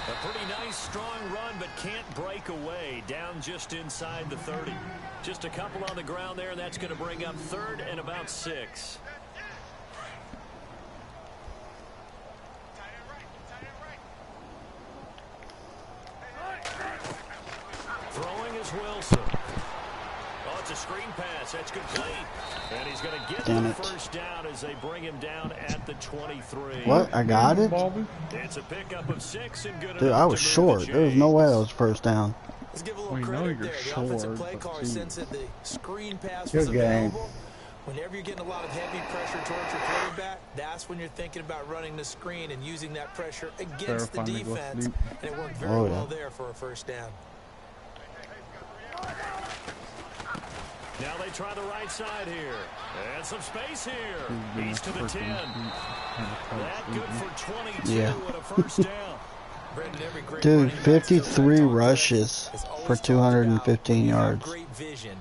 A pretty nice, strong run, but can't break away. Down just inside the 30. Just a couple on the ground there, and that's going to bring up 3rd and about 6. Throwing is Wilson. Oh, it's a screen pass. That's complete. And he's going to get the 1st down as they bring him down at the 23. What? I got it? It's a pickup of 6 and good. Dude, I was short. There was no way I was 1st down. Let's give a little credit there. The offensive play caller since that the screen pass Good was game. available. Whenever you're getting a lot of heavy pressure towards your quarterback, that's when you're thinking about running the screen and using that pressure against the defense. And it worked very well there for a 1st down. Now they try the right side here. And some space here. He's to the 10. That good for 22 and a 1st down. Dude, 53 rushes for 215 yards. Great vision.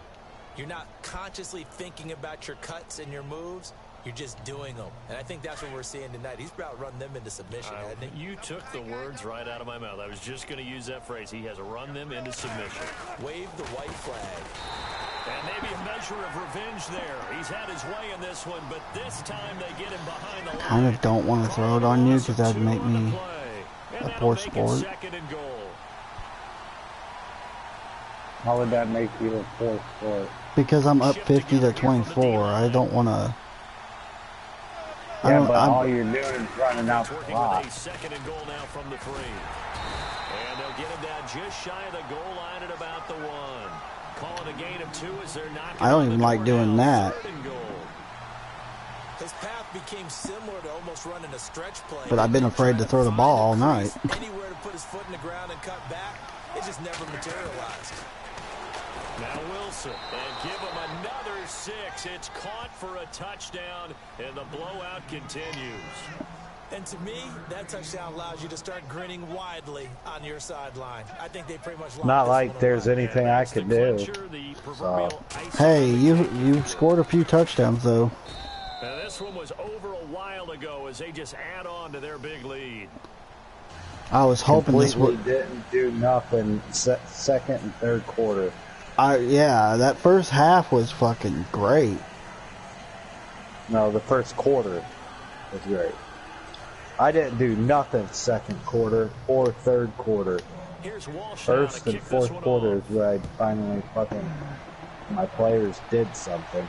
You're not consciously thinking about your cuts and your moves. You're just doing them. And I think that's what we're seeing tonight. He's about run them into submission, hasn't he? You took the words right out of my mouth. I was just going to use that phrase. He has run them into submission. Wave the white flag. And maybe a measure of revenge there. He's had his way in this one, but this time they get him behind the line. Kind of don't want to throw it on you because that'd make me a poor sport. 2nd and goal. How would that make you a poor sport? Because I'm up 50 to 24. I don't want to. Yeah, but all you're doing is running out the Working clock. with a 2nd and goal now from the 3. And they'll get him down just shy of the goal line at about the 1. Calling a gain of 2 as they're knocking. I don't even like doing that. His path became similar to almost running a stretch play. But I've been afraid to throw the ball all night. Anywhere to put his foot in the ground and cut back, it just never materialized. Now Wilson, and give him another 6. It's caught for a touchdown, and the blowout continues. And to me, that touchdown allows you to start grinning widely on your sideline. I think they pretty much Not like there's anything I could do. So. Hey, you scored a few touchdowns though. Now this one was over a while ago as they just add on to their big lead. I was hoping this would. Didn't do nothing second and third quarter. Yeah, that first half was fucking great. No, the first quarter was great. I didn't do nothing second quarter or third quarter. First and fourth quarter is where I finally fucking my players did something.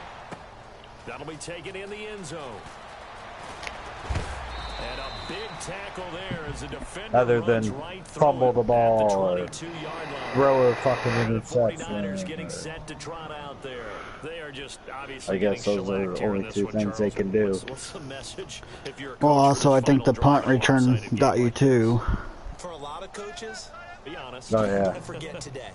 That'll be taken in the end zone. And a big tackle there as a defender other than right fumble the ball or throw a fucking The 49ers interception. getting set to trot out there. They are just obviously I guess those are the only two things they can do. What's the message if you're a coach Well, also for I this think the final punt drive return alongside a got you game too. For a lot of coaches, be honest. Oh yeah. don't forget today.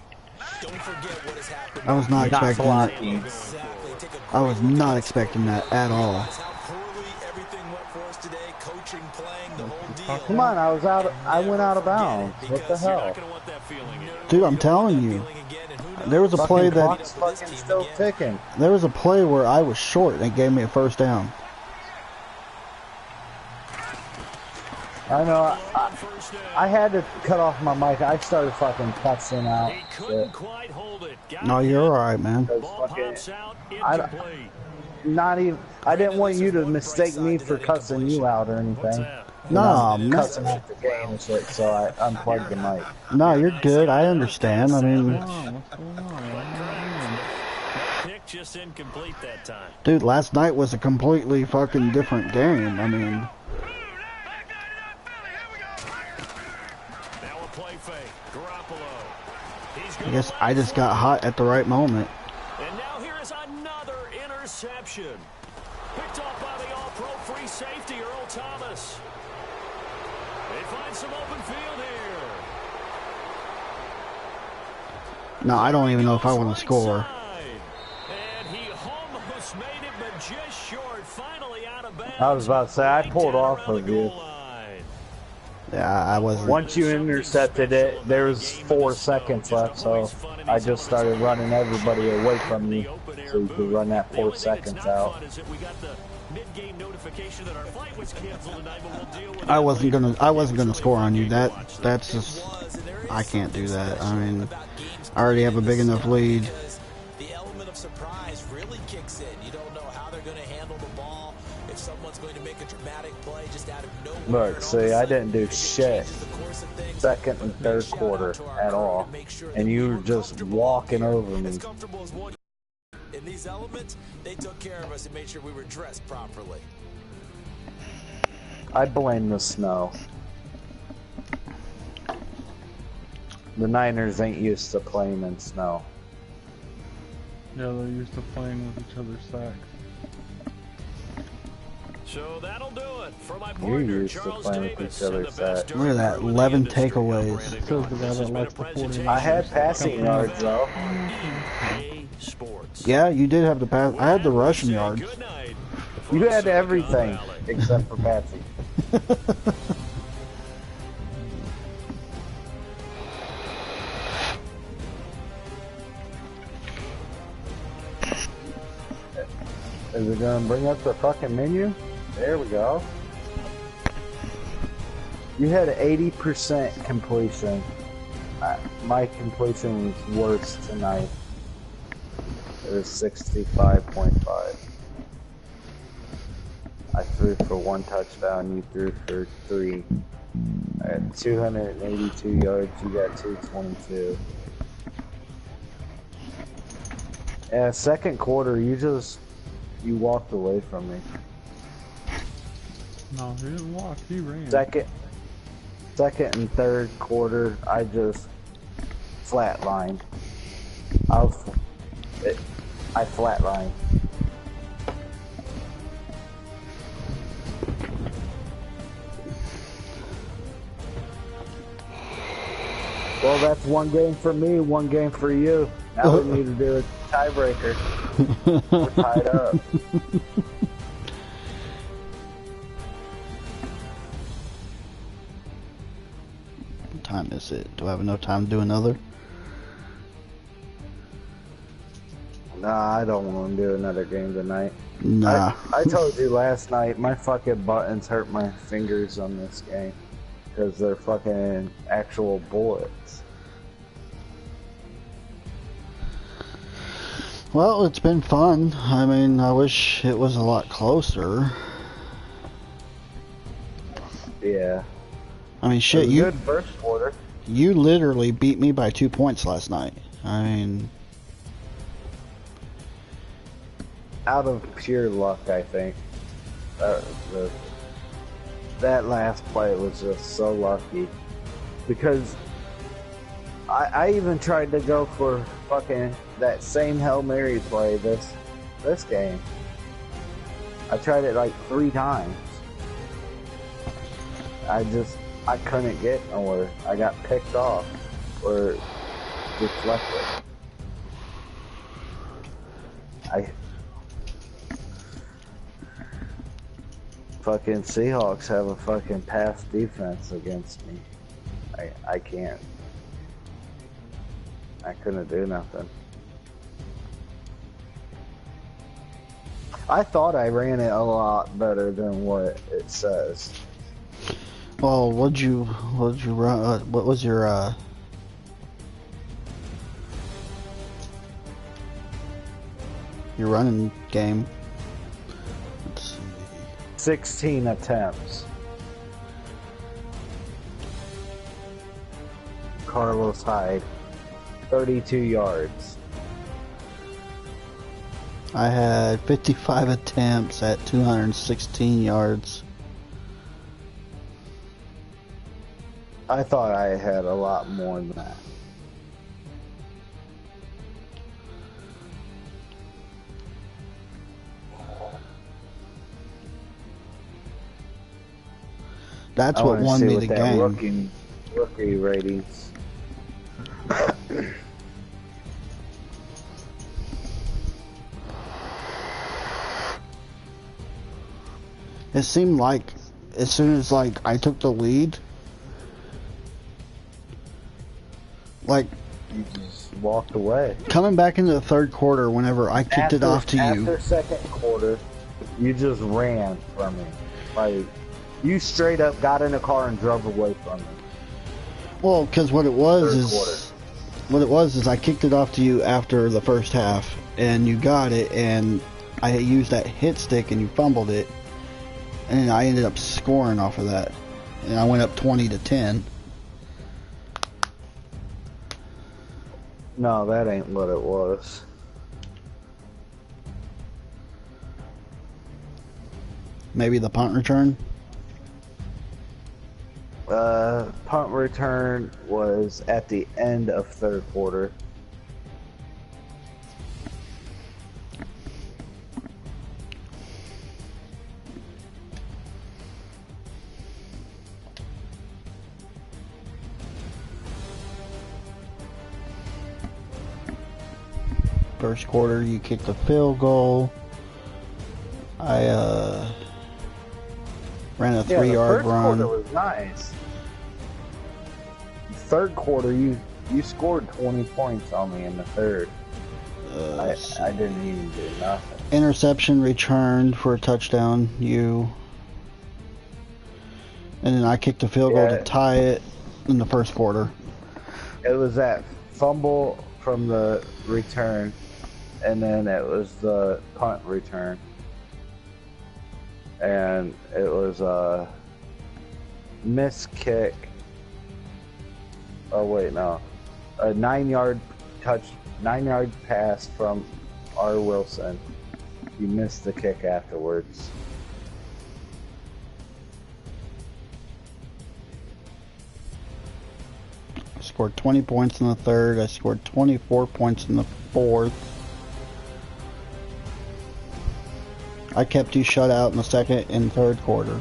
Don't forget what has happened. I was not expecting that. Exactly. Take a I was not expecting that at all. realize how poorly everything went for us today. Coaching, playing, the whole deal. Come on, I went out of bounds. What the hell? Not gonna want that feeling. Dude, I'm telling you. There was a play that Clock's fucking still ticking. there was a play where I was short and it gave me a first down. I know. I had to cut off my mic. I started fucking cussing out. He couldn't quite hold it. Got No, you're alright, man. ball pops out, incomplete. Not even. I didn't want you to mistake me for cussing you out or What's anything. that? No, man. Cussing out the game and shit, so I unplugged the mic. No, you're good. I understand. I mean, What's going on? Pick just incomplete that time. dude, last night was a completely fucking different game. I mean, Now a play fake. Garoppolo. He's I gonna guess run I just got hot at the right moment. And now here is another interception. Picked off by the all-pro free safety, Earl Thomas. They find some open field here. No, I don't even know if I want to score. And he almost made it, but just short. Finally out of bounds. I was about to say, I pulled off of you. Yeah, I wasn't. Once you intercepted it, there was 4 seconds left, so I just started running everybody away from you, so you could run that 4 seconds out. I wasn't gonna score on you. That's just, I can't do that. I mean, I already have a big enough lead. The element of surprise really kicks in. You don't know how they're going to handle the ball. If someone's going to make a dramatic play just out of nowhere. Look, see, I didn't do shit second and third quarter at all, and you were just walking over me. In these elements, they took care of us and made sure we were dressed properly. I blame the snow. The Niners ain't used to playing in snow. Yeah, they're used to playing with each other's sacks. So that'll do it for my You're partner, used to Charles playing with Davis, each other's and the best sacks. Look at that, during 11 the industry takeaways. operating So on. the guy This that has been likes a the 49ers. presentation I had passing yards though. EA Sports. Yeah, you did have the pass. I had the rushing yards. Good night You from had Silicon everything Valley. except for Patsy. Is it gonna bring up the fucking menu? There we go. You had 80% completion. My completion was worse tonight. It was 65.5. I threw for 1 touchdown, you threw for 3. I had 282 yards, you got 222. Yeah, second quarter, you walked away from me. No, he didn't walk, he ran. Second and third quarter, I just flatlined. I flatlined. Well, that's 1 game for me, 1 game for you. Now we need to do a tiebreaker. We're tied up. What time is it? Do I have enough time to do another? Nah, I don't want to do another game tonight. Nah. I told you last night, my fucking buttons hurt my fingers on this game. Because they're fucking actual bullets. Well, it's been fun. I mean, I wish it was a lot closer. Yeah. I mean, shit, Good first quarter. You literally beat me by 2 points last night. I mean, Out of pure luck, I think. That last play was just so lucky. Because I even tried to go for fucking that same Hail Mary play this game. I tried it like 3 times. I couldn't get nowhere. I got picked off or deflected. Fucking Seahawks have a fucking pass defense against me. I can't. I couldn't do nothing. I thought I ran it a lot better than what it says. well, what'd you run? What was your running game? Let's see. 16 attempts. Carlos Hyde, 32 yards. I had 55 attempts at 216 yards. I thought I had a lot more than that. That's what won me the game. Rookie ratings. It seemed like as soon as I took the lead, You just walked away. coming back into the third quarter, whenever I kicked it off to you. After second quarter, you just ran from me. You straight up got in a car and drove away from me. Well, because what it was is I kicked it off to you after the first half, and you got it, and I used that hit stick, and you fumbled it, and I ended up scoring off of that, and I went up 20-10. No, that ain't what it was. Maybe the punt return. Punt return was at the end of third quarter. First quarter, you kicked a field goal. I ran a 3-yard run. First quarter was nice. Third quarter, you scored 20 points on me in the third. I didn't even do nothing. Interception returned for a touchdown. And then I kicked a field goal to tie it in the first quarter. It was that fumble from the return, and then it was the punt return. And it was a missed kick. Oh wait, no. A 9-yard pass from R. Wilson. He missed the kick afterwards. I scored 20 points in the third. I scored 24 points in the fourth. I kept you shut out in the second and third quarter.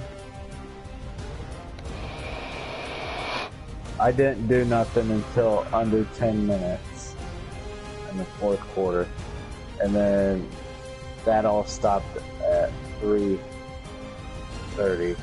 I didn't do nothing until under 10 minutes. in the fourth quarter. And then that all stopped at 3:30.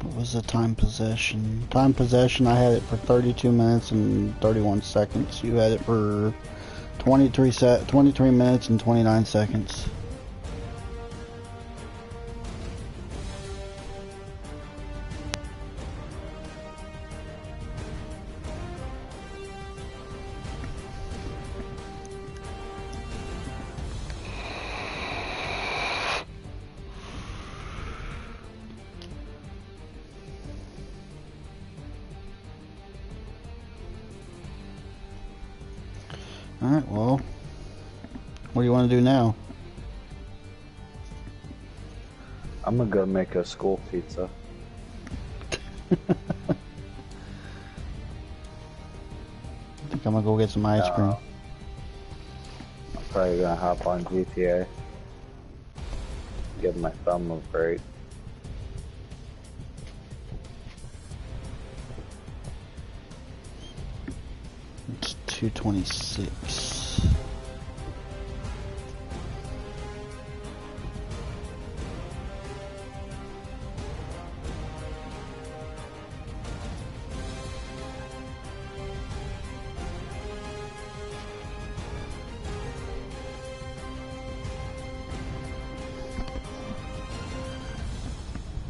What was the time possession? Time possession, I had it for 32 minutes and 31 seconds. You had it for 23 minutes and 29 seconds. Alright, well, what do you want to do now? I'm gonna go make a school pizza. I think I'm gonna go get some ice cream. I'm probably gonna hop on GTA. Give my thumb a break. It's 2:26.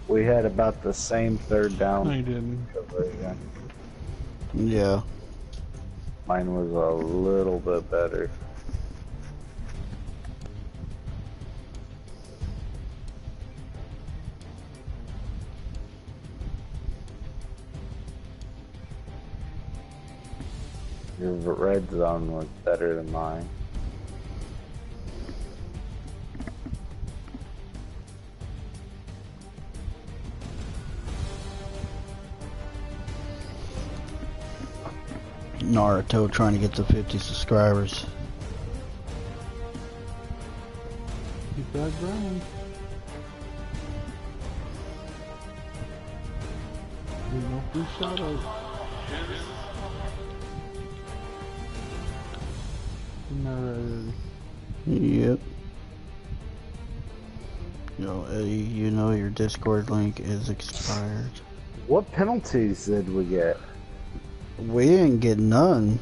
We had about the same third down. No, you didn't. conversion. Yeah. Mine was a little bit better. Your red zone was better than mine. Naruto trying to get to 50 subscribers. Keep that growing. There's no free shout out. Yep. Yo, Eddie, you know your Discord link is expired. What penalties did we get? We didn't get none.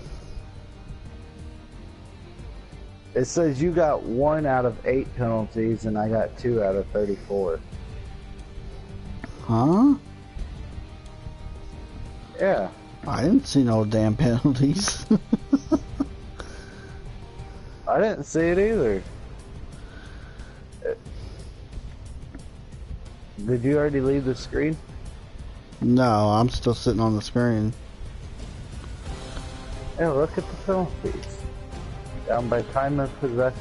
It says you got 1 out of 8 penalties and I got 2 out of 34. Huh? Yeah. I didn't see no damn penalties. I didn't see it either. Did you already leave the screen? No, I'm still sitting on the screen. Yeah, look at the penalties. Down by time of possession.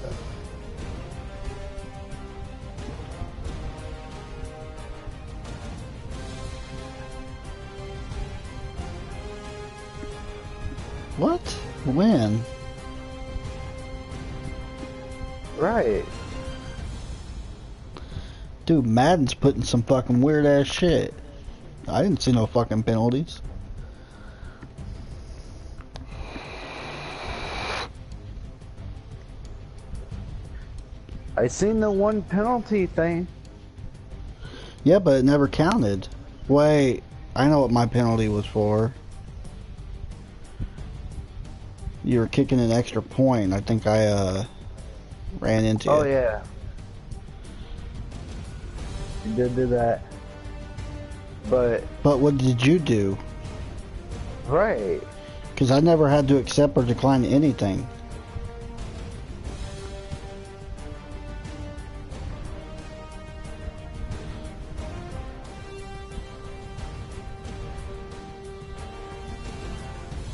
What? When? Right. Dude, Madden's putting some fucking weird ass shit. I didn't see no fucking penalties. I seen the 1 penalty thing. Yeah, but it never counted. Wait, I know what my penalty was for. You were kicking an extra point. I think I ran into Oh it. yeah. You did do that. But what did you do? right. Because I never had to accept or decline anything.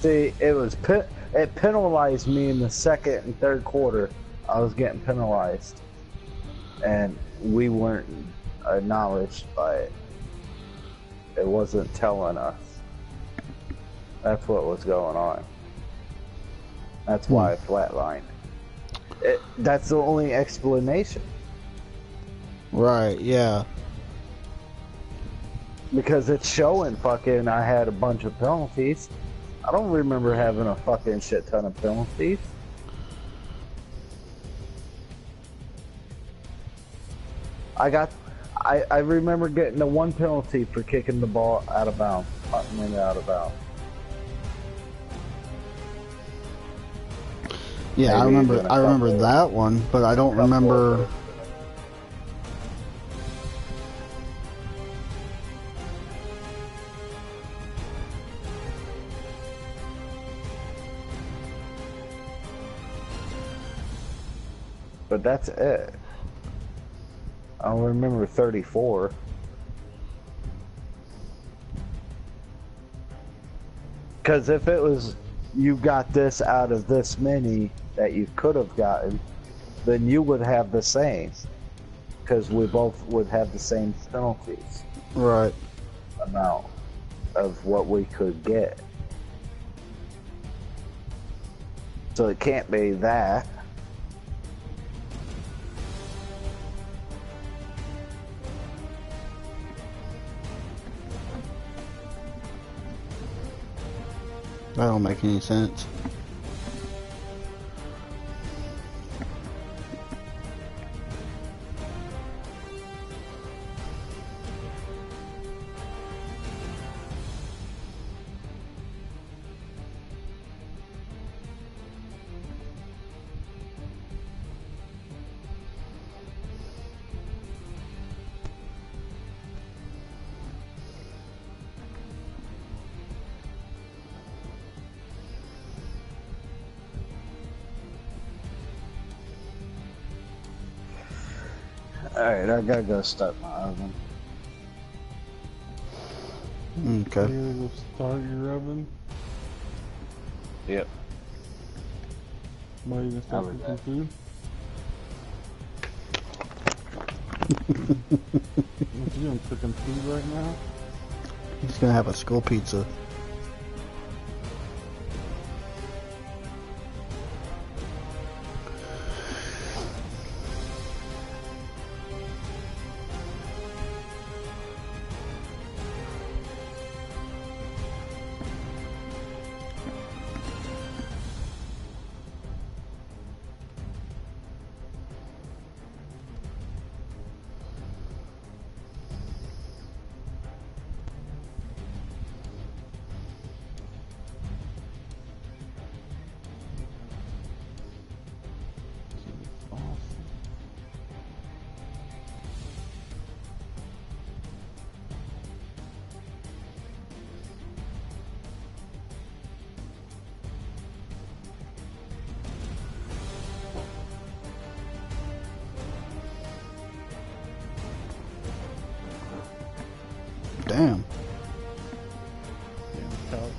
See, it penalized me in the second and third quarter. I was getting penalized, and we weren't acknowledged by it. It wasn't telling us. That's what was going on. That's why I flatlined. That's the only explanation. Right, yeah. Because it's showing fucking I had a bunch of penalties. I don't remember having a fucking shit ton of penalties. I remember getting the one penalty for kicking the ball out of bounds, punting it out of bounds. Yeah, I Maybe remember. even a I remember couple. that one, but I don't remember. But that's it. I don't remember 34. Because if it was, you got this out of this many that you could have gotten, then you would have the same. Because we both would have the same penalties. Right. Amount of what we could get. So it can't be that. That don't make any sense. Alright, I gotta go start my oven. Okay. You gotta go start your oven? Yep. Why are you gonna start I'll be cooking back. food? What you doing, cooking food right now? He's gonna have a school pizza. Damn. Yeah, couch.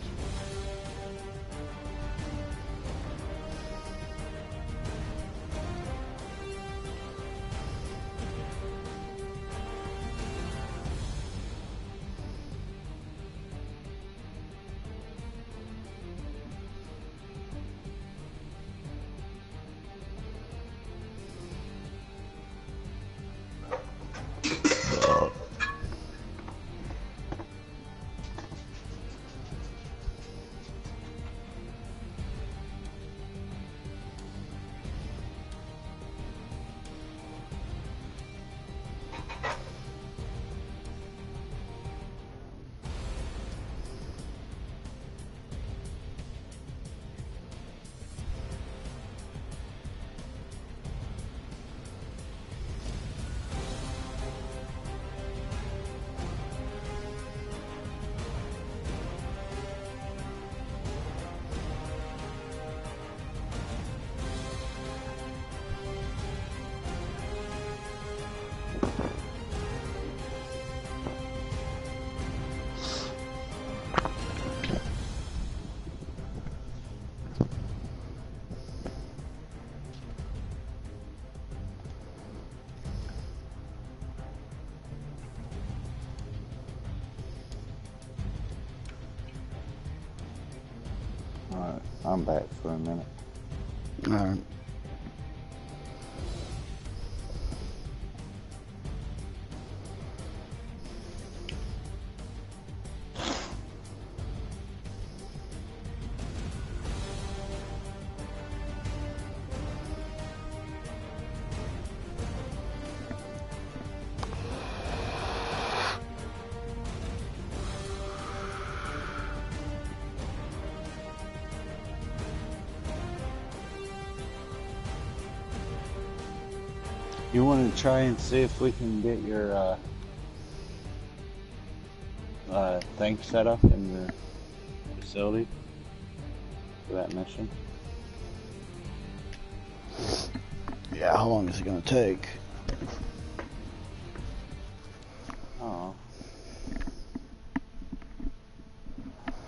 Alright, I'm back for a minute. Alright. You want to try and see if we can get your thing set up in your facility for that mission? Yeah, how long is it gonna take? Oh.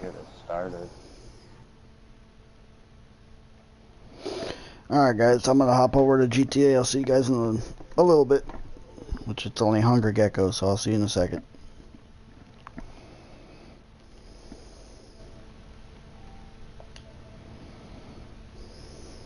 Get it started. Alright guys, I'm gonna hop over to GTA. I'll see you guys in a little bit. Which it's only Hungry Gecko, so I'll see you in a second.